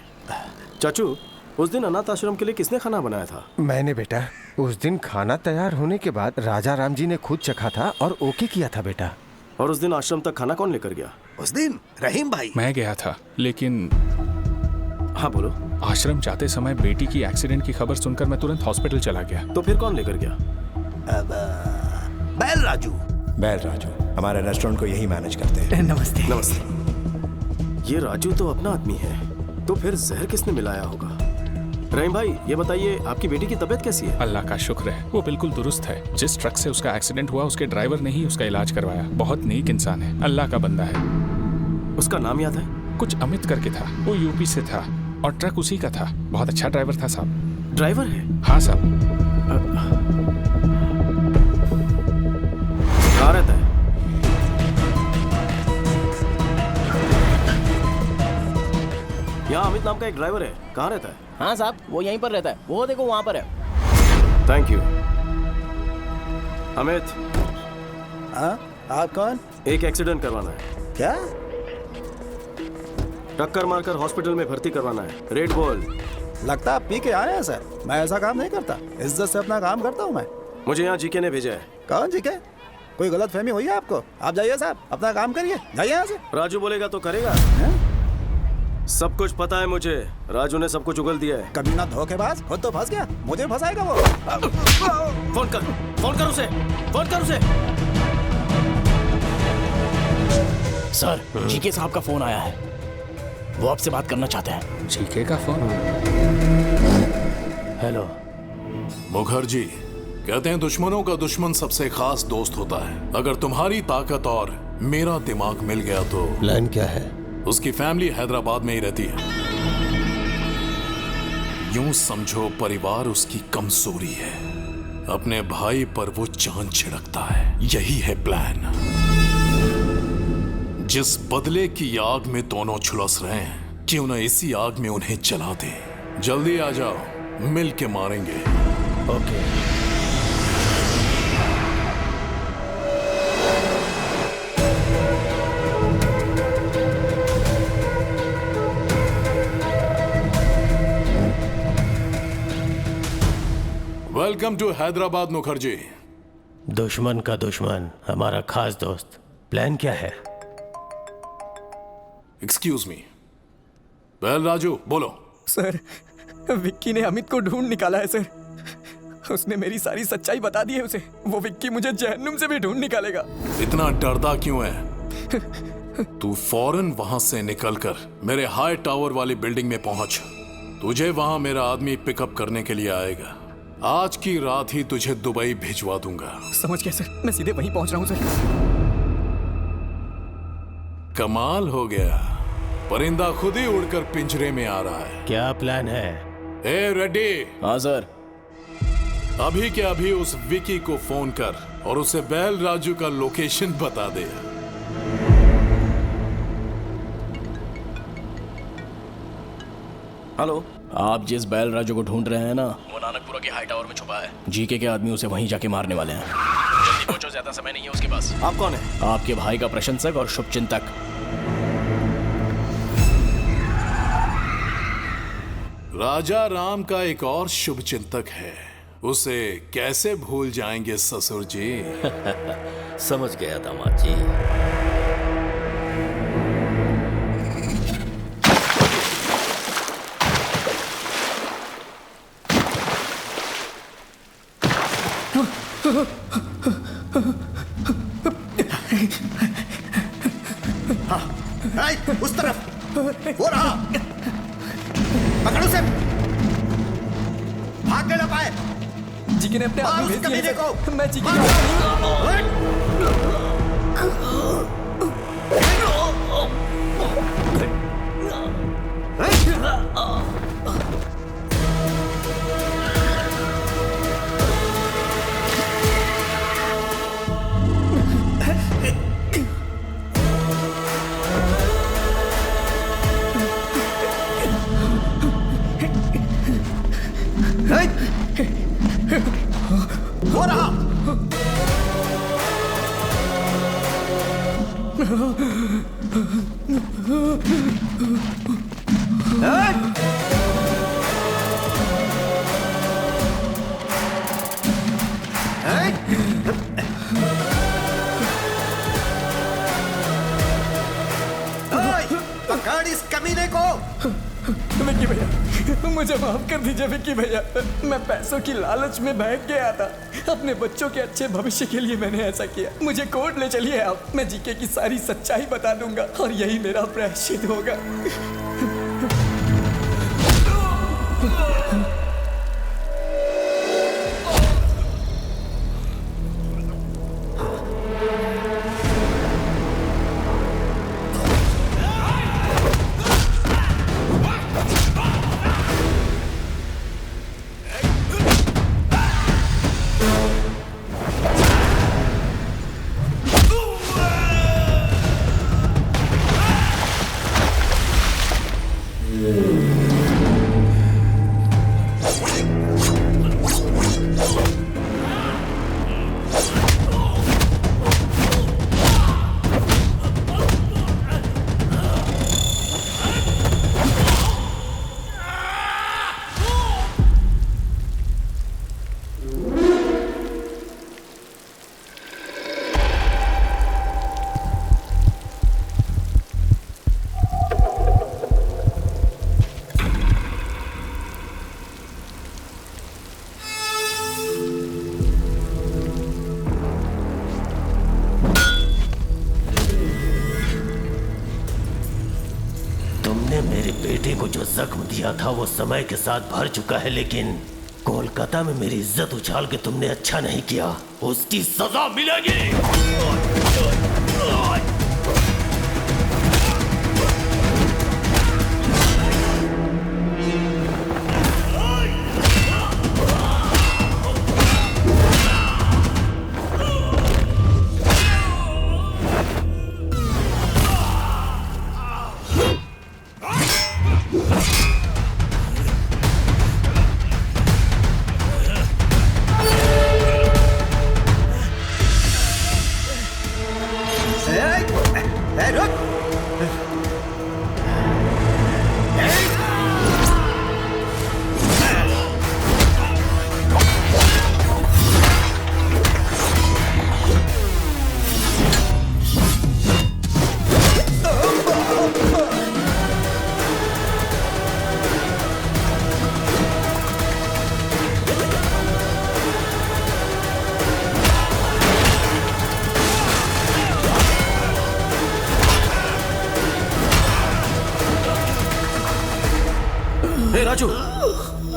Speaker 20: चाचू, उस दिन अनाथ आश्रम के लिए किसने खाना बनाया था?
Speaker 21: मैंने बेटा। उस दिन खाना तैयार होने के बाद राजा राम जी ने खुद चखा था और ओके किया था बेटा।
Speaker 20: और उस दिन आश्रम तक खाना कौन लेकर गया?
Speaker 8: उस दिन रहीम भाई।
Speaker 1: मैं गया था, लेकिन
Speaker 20: हाँ बोलो।
Speaker 1: आश्रम जाते समय बेटी की एक्सीडेंट की खबर सुनकर मैं तुरंत हॉस्पिटल चला गया।
Speaker 20: तो फिर कौन लेकर गया?
Speaker 8: बैल राजू। बैल राजू हमारे रेस्टोरेंट को यही मैनेज करते हैं।
Speaker 5: नमस्ते।
Speaker 20: नमस्ते। ये राजू तो अपना आदमी है, तो फिर जहर किसने मिलाया होगा? रहीम भाई, ये बताइए आपकी बेटी की तबीयत कैसी है?
Speaker 1: अल्लाह का शुक्र है, वो बिल्कुल दुरुस्त है। जिस ट्रक से उसका एक्सीडेंट हुआ उसके ड्राइवर ने ही उसका इलाज करवाया। बहुत नेक इंसान है, अल्लाह का बंदा है।
Speaker 20: उसका नाम याद है?
Speaker 1: कुछ अमित करके था, वो यूपी से था और ट्रक उसी का था। बहुत अच्छा ड्राइवर था साहब।
Speaker 20: ड्राइवर है?
Speaker 1: हाँ साहब।
Speaker 20: कहाँ रहता है? यहाँ अमित नाम का एक ड्राइवर है, कहाँ रहता है? हाँ साहब, वो यहीं पर रहता है। वो देखो वहाँ पर है। Thank you. अमित।
Speaker 10: हाँ, आप कौन?
Speaker 20: एक एक्सीडेंट करवाना है।
Speaker 10: क्या?
Speaker 20: टक्कर मारकर हॉस्पिटल में भर्ती करवाना है। रेड बोल।
Speaker 10: लगता आप पी के आए हैं सर। मैं ऐसा काम नहीं करता, इज्जत से अपना काम करता हूँ मैं।
Speaker 20: मुझे यहाँ जीके ने भेजा है।
Speaker 10: कौन जीके? कोई गलत फहमी हुई है आपको? आप जाइए साहब, अपना काम करिए, जाइए यहाँ से।
Speaker 20: राजू बोलेगा तो करेगा। सब कुछ पता है मुझे। राजू ने सब कुछ उगल दिया है।
Speaker 10: कभी ना धोखेबाज, खुद तो फंस गया, मुझे फंसाएगा वो।
Speaker 20: फोन कर उसे, फोन कर उसे। सर, जीके साहब का फोन आया है, वो आपसे बात करना चाहते हैं।
Speaker 1: जीके का फोन?
Speaker 20: हेलो।
Speaker 15: मुखर्जी, कहते हैं दुश्मनों का दुश्मन सबसे खास दोस्त होता है। अगर तुम्हारी ताकत और मेरा दिमाग मिल गया तो
Speaker 9: प्लान क्या है?
Speaker 15: उसकी फैमिली हैदराबाद में ही रहती है। यूं समझो परिवार उसकी कमजोरी है। अपने भाई पर वो चांद छिड़कता है। यही है प्लान। जिस बदले की आग में दोनों झुलस रहे हैं, क्यों ना इसी आग में उन्हें जला दे। जल्दी आ जाओ, मिल के मारेंगे।
Speaker 20: Okay.
Speaker 15: Welcome to Hyderabad Mukherjee.
Speaker 9: दुश्मन का दुश्मन हमारा खास दोस्त। प्लान क्या है?
Speaker 15: Excuse me. वेल राजू, बोलो।
Speaker 5: सर, विक्की ने अमित को ढूंढ निकाला है सर। उसने मेरी सारी सच्चाई बता दी है उसे। वो विक्की मुझे जहन्नुम से भी ढूंढ निकालेगा।
Speaker 15: इतना डरता क्यों है? तू फौरन वहां से निकलकर मेरे हाई टावर वाली बिल्डिंग में पहुंच। तुझे वहां मेरा आदमी पिकअप करने के लिए आएगा। आज की रात ही तुझे दुबई भिजवा दूंगा।
Speaker 5: समझ गया सर, मैं सीधे वहीं पहुंच रहा हूं सर।
Speaker 15: कमाल हो गया, परिंदा खुद ही उड़कर पिंजरे में आ रहा है।
Speaker 9: क्या प्लान है?
Speaker 15: ए रेड्डी।
Speaker 20: हाँ सर।
Speaker 15: अभी के अभी उस विकी को फोन कर और उसे बैल राजू का लोकेशन बता दे।
Speaker 20: हेलो।
Speaker 5: आप जिस बैल राजू को ढूंढ रहे हैं ना, वो नानकपुरा के हाई टावर में छुपा है। जीके के आदमी उसे वहीं जाके मारने वाले हैं। जल्दी पहुंचो, ज्यादा समय नहीं है उसके पास।
Speaker 20: आप कौन है?
Speaker 5: आपके भाई का प्रशंसक और शुभचिंतक।
Speaker 15: राजा राम का एक और शुभचिंतक है, उसे कैसे भूल जाएंगे ससुर जी।
Speaker 7: समझ गया दामाद जी।
Speaker 8: हाँ, उस तरफ वो रहा। पकड़ो उसे। भाग के ना पाए।
Speaker 5: जीके ने अपने आदमी भेज दिए
Speaker 8: को।
Speaker 5: मैं जीके
Speaker 8: पकड़ इस कमीने को।
Speaker 5: विक्की भैया, मुझे माफ कर दीजिए विक्की भैया। मैं पैसों की लालच में बहक गया था। अपने बच्चों के अच्छे भविष्य के लिए मैंने ऐसा किया। मुझे कोर्ट ले चलिए आप, मैं जीके की सारी सच्चाई बता दूंगा और यही मेरा प्रायश्चित होगा।
Speaker 9: जख्म दिया था वो समय के साथ भर चुका है, लेकिन कोलकाता में मेरी इज्जत उछाल के तुमने अच्छा नहीं किया, उसकी सजा मिलेगी।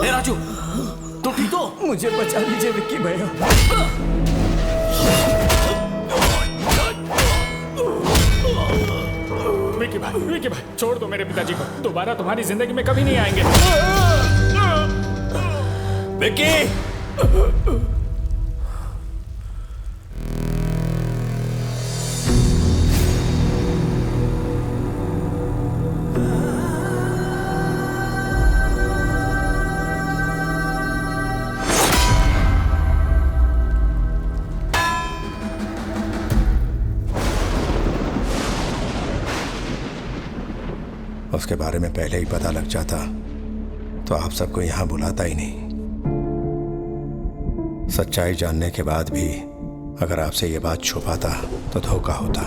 Speaker 20: राजू, तू ठीक हो?
Speaker 5: मुझे बचा लीजिए विक्की भैया।
Speaker 1: विक्की भाई, छोड़ दो मेरे पिताजी को। दोबारा तुम्हारी जिंदगी में कभी नहीं आएंगे।
Speaker 13: विक्की!
Speaker 4: उसके बारे में पहले ही पता लग जाता तो आप सबको यहां बुलाता ही नहीं। सच्चाई जानने के बाद भी अगर आपसे ये बात छुपाता तो धोखा होता।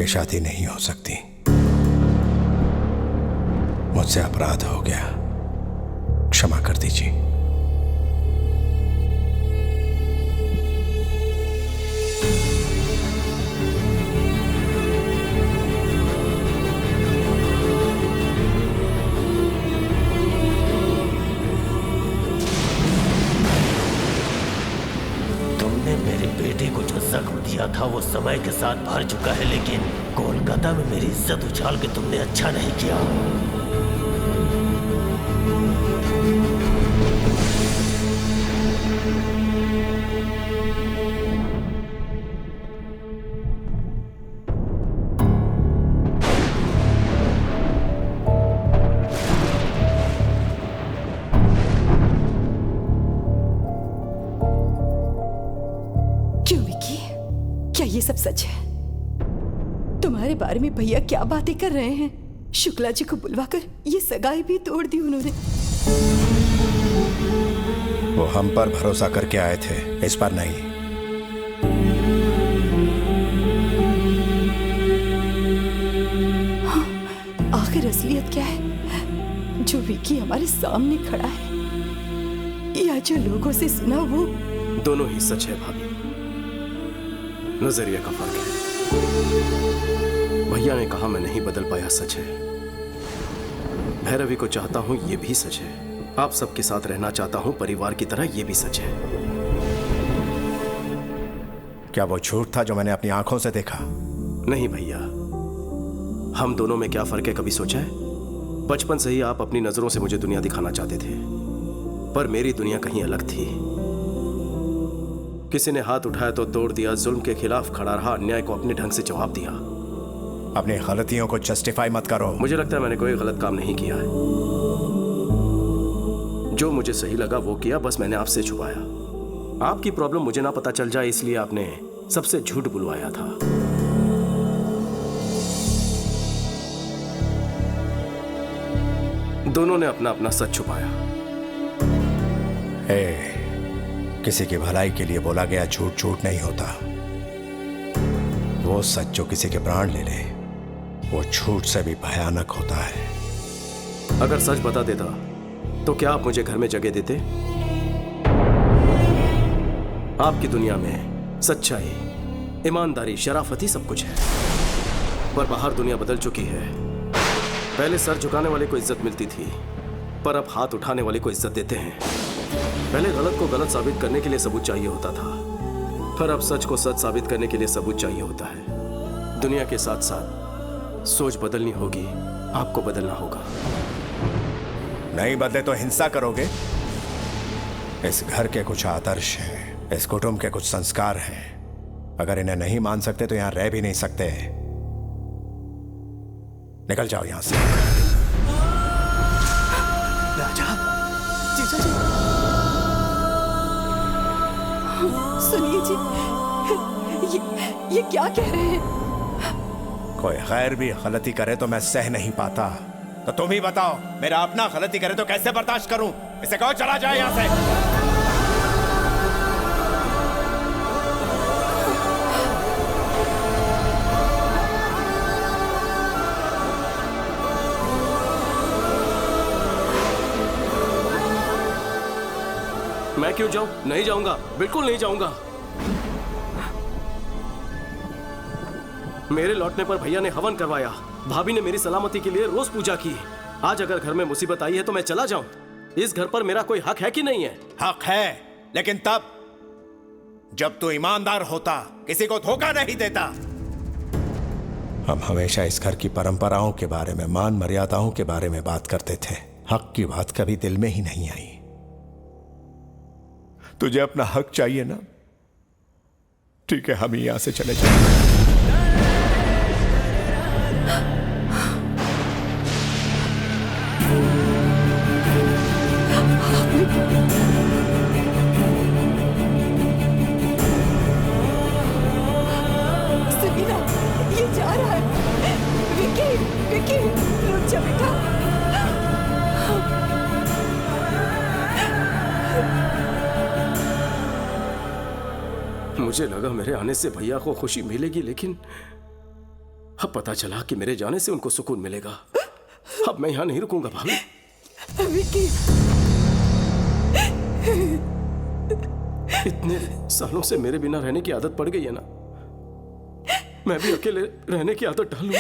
Speaker 4: ये शादी नहीं हो सकती। मुझसे अपराध हो गया, क्षमा कर दीजिए।
Speaker 9: दिया था वो समय के साथ भर चुका है, लेकिन कोलकाता में मेरी इज्जत उछाल के तुमने अच्छा नहीं किया।
Speaker 2: ये सब सच है? हमारे बारे में भैया क्या बातें कर रहे हैं? शुक्ला जी को बुलवाकर ये सगाई भी तोड़ दी उन्होंने।
Speaker 4: वो हम पर भरोसा करके आए थे, इस पर नहीं।
Speaker 2: हाँ, आखिर असलियत क्या है? जो विकी हमारे सामने खड़ा है या जो लोगों से सुना वो?
Speaker 20: दोनों ही सच है भाभी, नजरिया का फर्क है। भैया ने कहा मैं नहीं बदल पाया, सच है। भैरवी को चाहता हूं, ये भी सच है। आप सबके साथ रहना चाहता हूं परिवार की तरह, ये भी सच है।
Speaker 4: क्या वो झूठ था जो मैंने अपनी आंखों से देखा?
Speaker 20: नहीं भैया, हम दोनों में क्या फर्क है कभी सोचा है? बचपन से ही आप अपनी नजरों से मुझे दुनिया दिखाना चाहते थे, पर मेरी दुनिया कहीं अलग थी। किसी ने हाथ उठाया तो तोड़ दिया, जुल्म के खिलाफ खड़ा रहा, अन्याय को अपने ढंग से जवाब दिया।
Speaker 4: अपनी गलतियों को जस्टिफाई मत करो।
Speaker 20: मुझे लगता है मैंने कोई गलत काम नहीं किया है। जो मुझे सही लगा वो किया, बस मैंने आपसे छुपाया। आपकी प्रॉब्लम मुझे ना पता चल जाए इसलिए आपने सबसे झूठ बुलवाया था। दोनों ने अपना अपना सच छुपाया।
Speaker 4: किसी की भलाई के लिए बोला गया झूठ झूठ नहीं होता। वो सच जो किसी के प्राण ले ले, वो झूठ से भी भयानक होता है।
Speaker 20: अगर सच बता देता तो क्या आप मुझे घर में जगह देते? आपकी दुनिया में सच्चाई, ईमानदारी, शराफत ही सब कुछ है, पर बाहर दुनिया बदल चुकी है। पहले सर झुकाने वाले को इज्जत मिलती थी, पर अब हाथ उठाने वाले को इज्जत देते हैं। पहले गलत को गलत साबित करने के लिए सबूत चाहिए होता था, पर अब सच को सच साबित करने के लिए सबूत चाहिए होता है। दुनिया के साथ साथ सोच बदलनी होगी, आपको बदलना होगा।
Speaker 4: नहीं बदले तो हिंसा करोगे? इस घर के कुछ आदर्श हैं, इस कुटुंब के कुछ संस्कार हैं। अगर इन्हें नहीं मान सकते तो यहां रह भी नहीं सकते। निकल जाओ यहां से।
Speaker 2: राजा, जीजा जी, सुनिए जी, ये क्या कह रहे हैं?
Speaker 4: कोई गैर भी गलती करे तो मैं सह नहीं पाता, तो तुम ही बताओ, मेरा अपना गलती करे तो कैसे बर्दाश्त करूं? इसे कहो चला जाए यहां से।
Speaker 20: मैं क्यों जाऊं? नहीं जाऊंगा, बिल्कुल नहीं जाऊंगा। मेरे लौटने पर भैया ने हवन करवाया, भाभी ने मेरी सलामती के लिए रोज पूजा की। आज अगर घर में मुसीबत आई है तो मैं चला जाऊं? इस घर पर मेरा कोई हक है कि नहीं है?
Speaker 4: हक है, लेकिन तब जब तू ईमानदार होता, किसी को धोखा नहीं देता। हम हमेशा इस घर की परंपराओं के बारे में, मान मर्यादाओं के बारे में बात करते थे। हक की बात कभी दिल में ही नहीं आई। तुझे अपना हक चाहिए ना? ठीक है, हम यहां से चले जाएंगे।
Speaker 2: सुनीना, ये जा रहा है। विकी, विकी, रुक जा बेटा।
Speaker 20: मुझे लगा मेरे आने से भैया को खुशी मिलेगी, लेकिन अब पता चला कि मेरे जाने से उनको सुकून मिलेगा। अब मैं यहां नहीं रुकूंगा भाभी।
Speaker 2: विकी,
Speaker 20: इतने सालों से मेरे बिना रहने की आदत पड़ गई है ना, मैं भी अकेले रहने की आदत डालूंगा।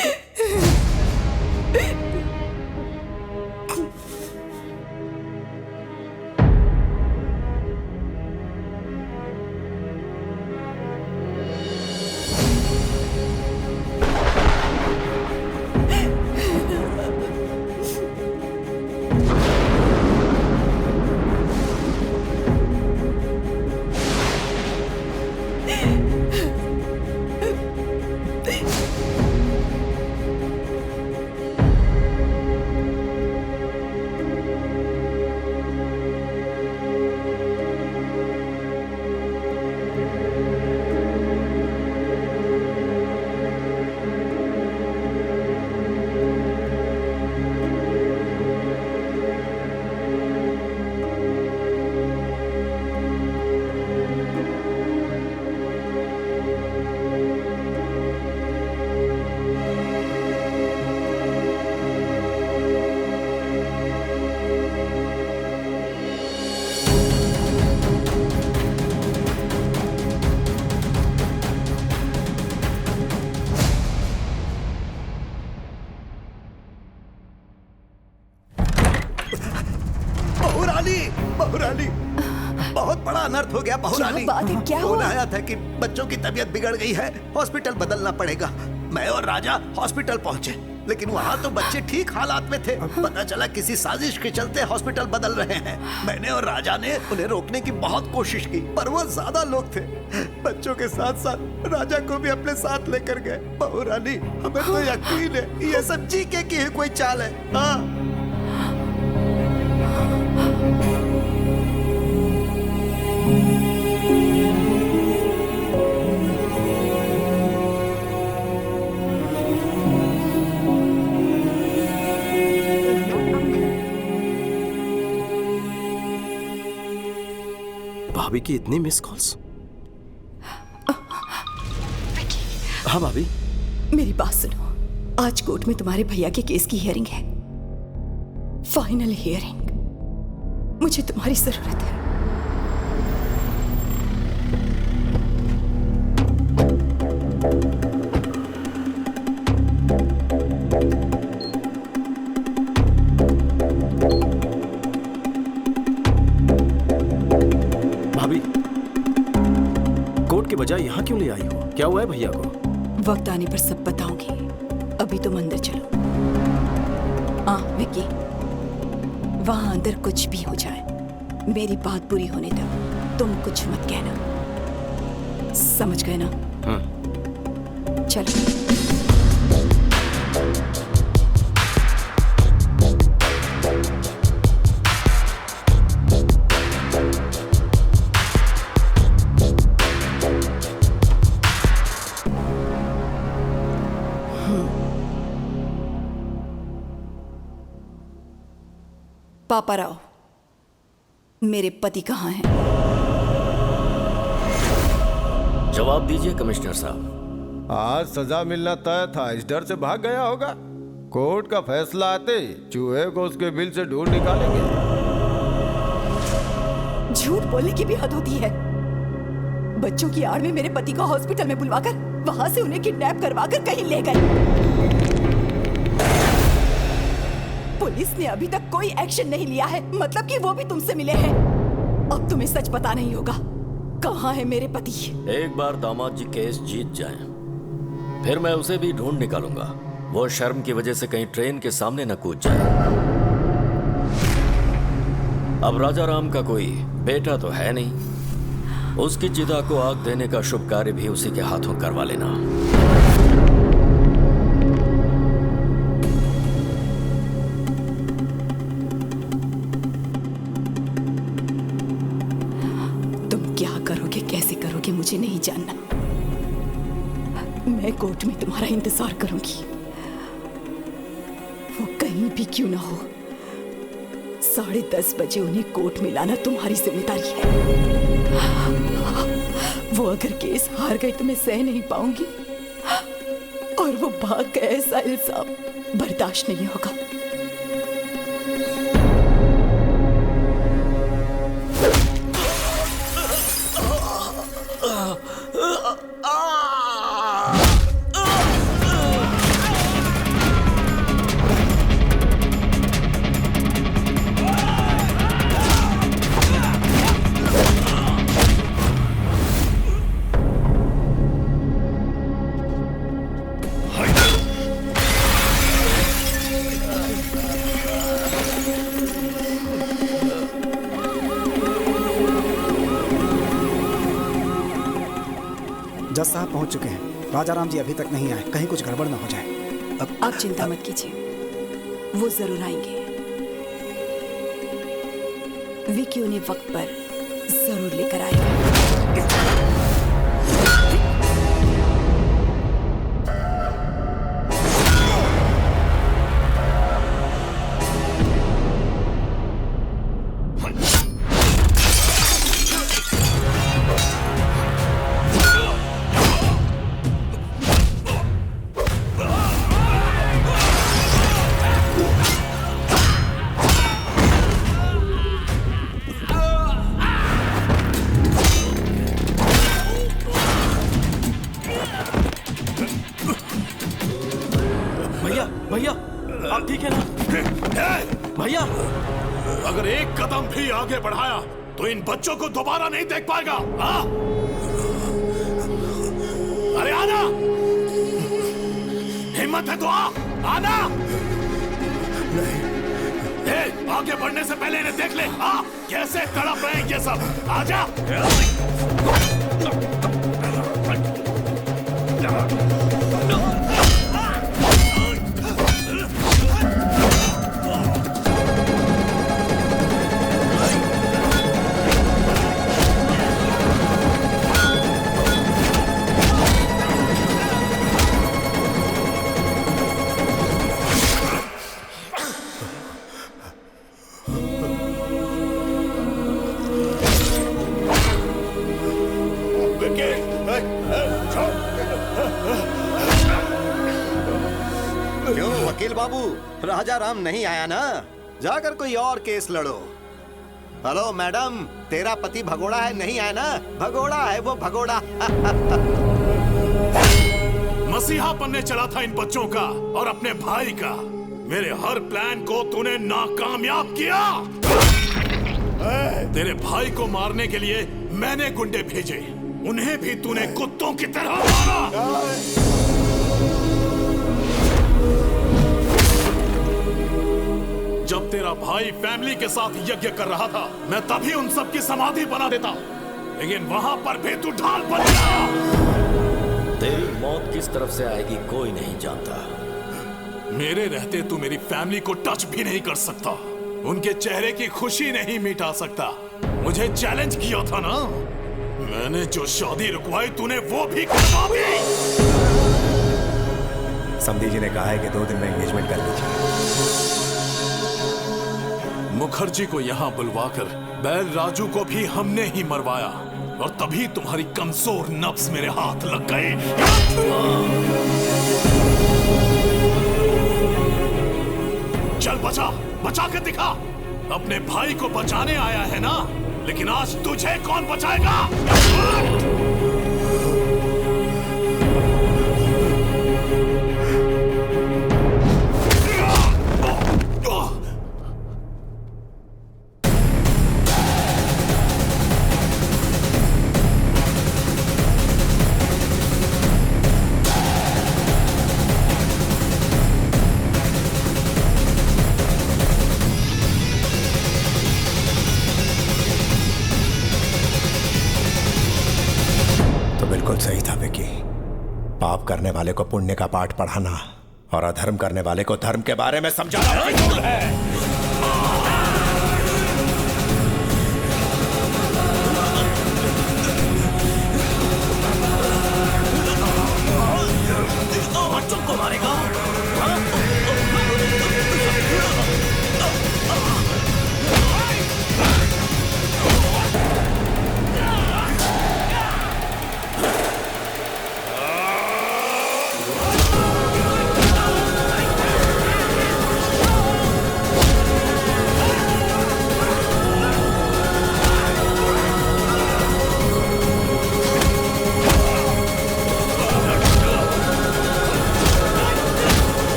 Speaker 8: हो गया बहुरानी।
Speaker 2: क्या बात है, क्या
Speaker 8: फोन
Speaker 2: हुआ?
Speaker 8: आया था कि बच्चों की तबीयत बिगड़ गई है, हॉस्पिटल बदलना पड़ेगा। मैं और राजा हॉस्पिटल पहुंचे, लेकिन वहाँ तो बच्चे ठीक हालात में थे। पता चला किसी साजिश के चलते हॉस्पिटल बदल रहे हैं। मैंने और राजा ने उन्हें रोकने की बहुत कोशिश की, पर वो ज्यादा लोग थे। बच्चों के साथ साथ राजा को भी अपने साथ लेकर गए। बहुरानी, हमें तो यकीन है ये सब जीके की ही कोई चाल है। हाँ।
Speaker 20: भाभी की इतनी मिस कॉल्स। हाँ भाभी,
Speaker 2: मेरी बात सुनो, आज कोर्ट में तुम्हारे भैया के केस की हियरिंग है, फाइनल हियरिंग। मुझे तुम्हारी जरूरत है।
Speaker 20: भाभी, कोर्ट के बजाय यहाँ क्यों ले आई हो? क्या हुआ है भैया को?
Speaker 2: वक्त आने पर सब बताऊंगी, अभी तुम अंदर चलो। हाँ विक्की, वहां अंदर कुछ भी हो जाए, मेरी बात पूरी होने तक तुम कुछ मत कहना, समझ गए ना? चलो। पापा राव, मेरे पति कहाँ हैं?
Speaker 7: जवाब दीजिए कमिश्नर साहब।
Speaker 21: आज सजा मिलना तय था, इस डर से भाग गया होगा। कोर्ट का फैसला आते ही चूहे को उसके बिल से ढूंढ निकालेंगे।
Speaker 2: झूठ बोलने की भी हद होती है। बच्चों की आड़ में मेरे पति को हॉस्पिटल में बुलवाकर वहां से उन्हें किडनैप करवाकर कहीं ले गए। पुलिस ने अभी तक कोई एक्शन नहीं लिया है, मतलब कि वो भी तुमसे मिले हैं। अब तुम्हें सच पता नहीं होगा, कहाँ है मेरे पति?
Speaker 7: एक बार दामाद जी केस जीत जाएं, फिर मैं उसे भी ढूंढ निकालूंगा। वो शर्म की वजह से कहीं ट्रेन के सामने न कूद जाए। अब राजा राम का कोई बेटा तो है नहीं, उसकी चिता को आग देने का शुभ कार्य भी उसी के हाथों करवा लेना।
Speaker 2: कैसे करोगे मुझे नहीं जानना। मैं कोर्ट में तुम्हारा इंतजार करूंगी, वो कहीं भी क्यों ना हो। 10:30 बजे उन्हें कोर्ट में लाना तुम्हारी जिम्मेदारी है। वो अगर केस हार गए तो मैं सह नहीं पाऊंगी, और वो भाग गए ऐसा इल्जाम बर्दाश्त नहीं होगा।
Speaker 10: जज साहब पहुंच चुके हैं। राजा राम जी अभी तक नहीं आए, कहीं कुछ गड़बड़ ना हो जाए।
Speaker 2: अब आप चिंता मत कीजिए, वो जरूर आएंगे। विकी उन्हें वक्त पर जरूर लेकर आएगा।
Speaker 20: भैया आप ठीक है ना?
Speaker 15: भैया, अगर एक कदम भी आगे बढ़ाया तो इन बच्चों को दोबारा नहीं देख पाएगा। हाँ? अरे आना, हिम्मत है तो आना। नहीं, आगे बढ़ने से पहले इन्हें देख ले। कैसे तड़प रहे हैं ये सब। आजा।
Speaker 8: क्यों वकील बाबू, राजा राम नहीं आया ना? जाकर कोई और केस लड़ो। हेलो मैडम, तेरा पति भगोड़ा है, नहीं आया ना? भगोड़ा है वो, भगोड़ा।
Speaker 15: मसीहा बनने चला था इन बच्चों का और अपने भाई का। मेरे हर प्लान को तूने नाकामयाब किया। तेरे भाई को मारने के लिए मैंने गुंडे भेजे, उन्हें भी तूने कुत्तों की तरह मारा। जब तेरा भाई फैमिली के साथ यज्ञ कर रहा था, मैं तभी उन सब की समाधि बना देता, लेकिन वहां पर भी तू ढाल बन गया।
Speaker 7: तेरी मौत किस तरफ से आएगी कोई नहीं जानता।
Speaker 15: मेरे रहते तू मेरी फैमिली को टच भी नहीं कर सकता, उनके चेहरे की खुशी नहीं मिटा सकता। मुझे चैलेंज किया था ना, मैंने जो शादी रुकवाई तूने वो भी करवा दी।
Speaker 4: समधी जी ने कहा है कि 2 दिन में एंगेजमेंट कर लीजिए।
Speaker 15: मुखर्जी को यहाँ बुलवाकर बैल राजू को भी हमने ही मरवाया, और तभी तुम्हारी कमजोर नब्ज मेरे हाथ लग गए। चल बचा, बचा के दिखा। अपने भाई को बचाने आया है ना, लेकिन आज तुझे कौन बचाएगा?
Speaker 4: बिल्कुल सही था विकी। पाप करने वाले को पुण्य का पाठ पढ़ाना और अधर्म करने वाले को धर्म के बारे में समझाना फिजूल है।
Speaker 18: बच्चों को मारेगा?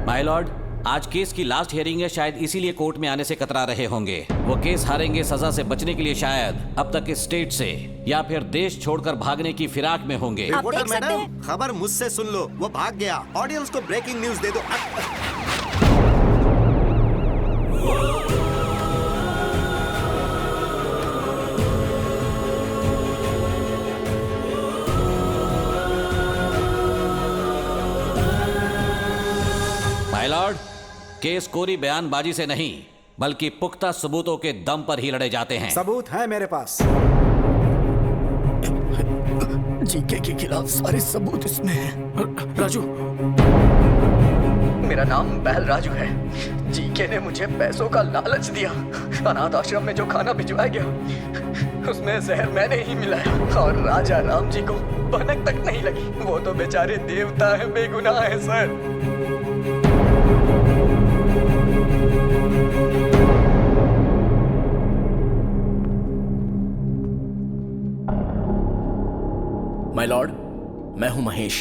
Speaker 17: माय लॉर्ड, आज केस की लास्ट हियरिंग है, शायद इसीलिए कोर्ट में आने से कतरा रहे होंगे। वो केस हारेंगे सजा से बचने के लिए शायद अब तक इस स्टेट से या फिर देश छोड़कर भागने की फिराक में होंगे।
Speaker 8: रिपोर्टर मैडम, खबर मुझसे सुन लो, वो भाग गया। ऑडियंस को ब्रेकिंग न्यूज दे दो।
Speaker 17: माय लॉर्ड, केस कोरी बयानबाजी से नहीं बल्कि पुख्ता सबूतों के दम पर ही लड़े जाते हैं।
Speaker 10: सबूत है मेरे पास।
Speaker 20: जीके के खिलाफ सारे सबूत इसमें हैं। राजू,
Speaker 5: मेरा नाम बैल राजू है। जीके ने मुझे पैसों का लालच दिया। अनाथ आश्रम में जो खाना भिजवाया गया उसमें जहर मैंने ही मिलाया, और राजा राम जी को भनक तक नहीं लगी। वो तो बेचारे देवता है, बेगुनाह है सर।
Speaker 20: माय लॉर्ड, मैं हूं महेश।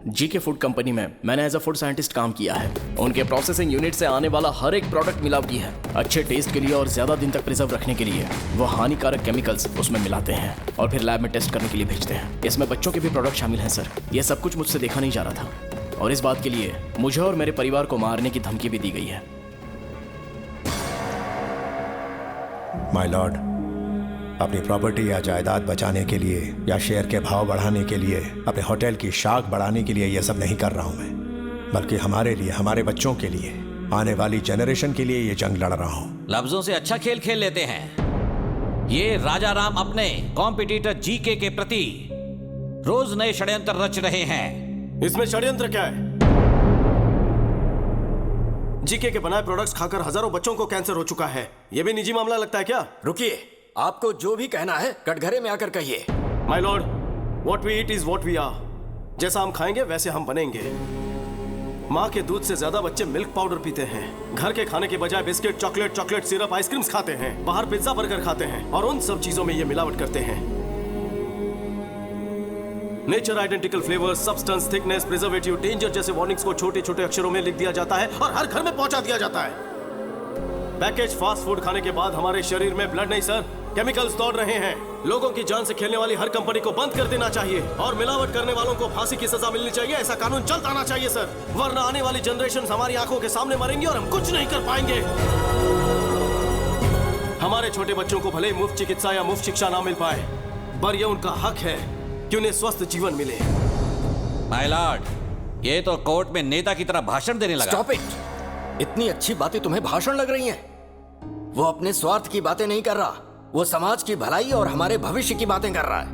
Speaker 20: जीके फूड कंपनी में मैंने एज अ फूड साइंटिस्ट काम किया है। उनके प्रोसेसिंग यूनिट से आने वाला हर एक प्रोडक्ट मिलावटी है। अच्छे टेस्ट के लिए और ज्यादा दिन तक प्रिजर्व रखने के लिए वो हानिकारक केमिकल्स उसमें मिलाते हैं और फिर लैब में टेस्ट करने के लिए भेजते हैं। इसमें बच्चों के भी प्रोडक्ट शामिल हैं सर। ये सब कुछ मुझसे देखा नहीं जा रहा था और इस बात के लिए मुझे और मेरे परिवार को मारने की धमकी भी दी गई है।
Speaker 4: माय लॉर्ड, अपनी प्रॉपर्टी या जायदाद बचाने के लिए या शेयर के भाव बढ़ाने के लिए, अपने होटल की शाख बढ़ाने के लिए ये सब नहीं कर रहा हूं मैं, बल्कि हमारे लिए, हमारे बच्चों के लिए, आने वाली जनरेशन के लिए ये जंग लड़ रहा हूं।
Speaker 17: लफ्जों से अच्छा खेल खेल लेते हैं। ये राजा राम अपने कॉम्पिटिटर जीके के प्रति रोज नए षड्यंत्र रच रहे हैं।
Speaker 18: इसमें षड्यंत्र क्या है? जीके के बनाए प्रोडक्ट्स खाकर हजारों बच्चों को कैंसर हो चुका है। यह भी निजी मामला लगता है क्या?
Speaker 11: रुकिए, आपको जो भी कहना है कटघरे में आकर कहिए।
Speaker 18: My lord, what we eat is what we are. जैसा हम खाएंगे वैसे हम बनेंगे। माँ के दूध से ज्यादा बच्चे मिल्क पाउडर पीते हैं। घर के खाने के बजाय बिस्किट, चॉकलेट सिरप, आइसक्रीम्स खाते हैं। बाहर पिज्जा बर्गर खाते हैं और उन सब चीजों में ये मिलावट करते हैं। Nature identical flavour, substance, thickness, preservative, danger जैसे वार्निंग्स को छोटे छोटे अक्षरों में लिख दिया जाता है और हर घर में पहुंचा दिया जाता है। पैकेज फास्ट फूड खाने के बाद हमारे शरीर में ब्लड नहीं सर, केमिकल्स दौड़ रहे हैं। लोगों की जान से खेलने वाली हर कंपनी को बंद कर देना चाहिए और मिलावट करने वालों को फांसी की सजा मिलनी चाहिए। ऐसा कानून जल्द आना चाहिए सर, वरना आने वाली जनरेशन हमारी आंखों के सामने मरेंगी और हम कुछ नहीं कर पाएंगे। हमारे छोटे बच्चों को भले ही मुफ्त चिकित्सा या मुफ्त शिक्षा ना मिल पाए, पर यह उनका हक है कि उन्हें स्वस्थ जीवन मिले।
Speaker 17: माय लॉर्ड, ये तो कोर्ट में नेता की तरह भाषण देने लगा।
Speaker 11: Stop it. इतनी अच्छी बातें तुम्हें भाषण लग रही हैं? वो अपने स्वार्थ की बातें नहीं कर रहा, वो समाज की भलाई और हमारे भविष्य की बातें कर रहा है।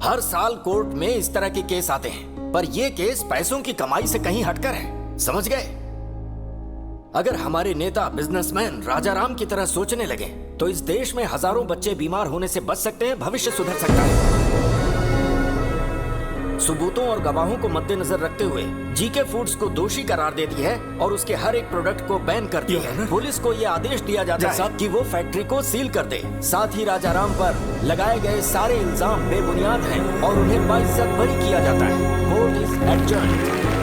Speaker 11: हर साल कोर्ट में इस तरह के केस आते हैं, पर ये केस पैसों की कमाई से कहीं हटकर है, समझ गए? अगर हमारे नेता बिजनेसमैन राजा राम की तरह सोचने लगे तो इस देश में हजारों बच्चे बीमार होने से बच सकते हैं, भविष्य सुधर सकता है। सबूतों और गवाहों को मद्देनजर रखते हुए जीके फूड्स को दोषी करार देती है और उसके हर एक प्रोडक्ट को बैन करती है। पुलिस को यह आदेश दिया जाता है कि वो फैक्ट्री को सील कर दे। साथ ही राजा राम पर लगाए गए सारे इल्जाम बेबुनियाद हैं और उन्हें बाइज्जत बरी किया जाता है। Court is adjourned.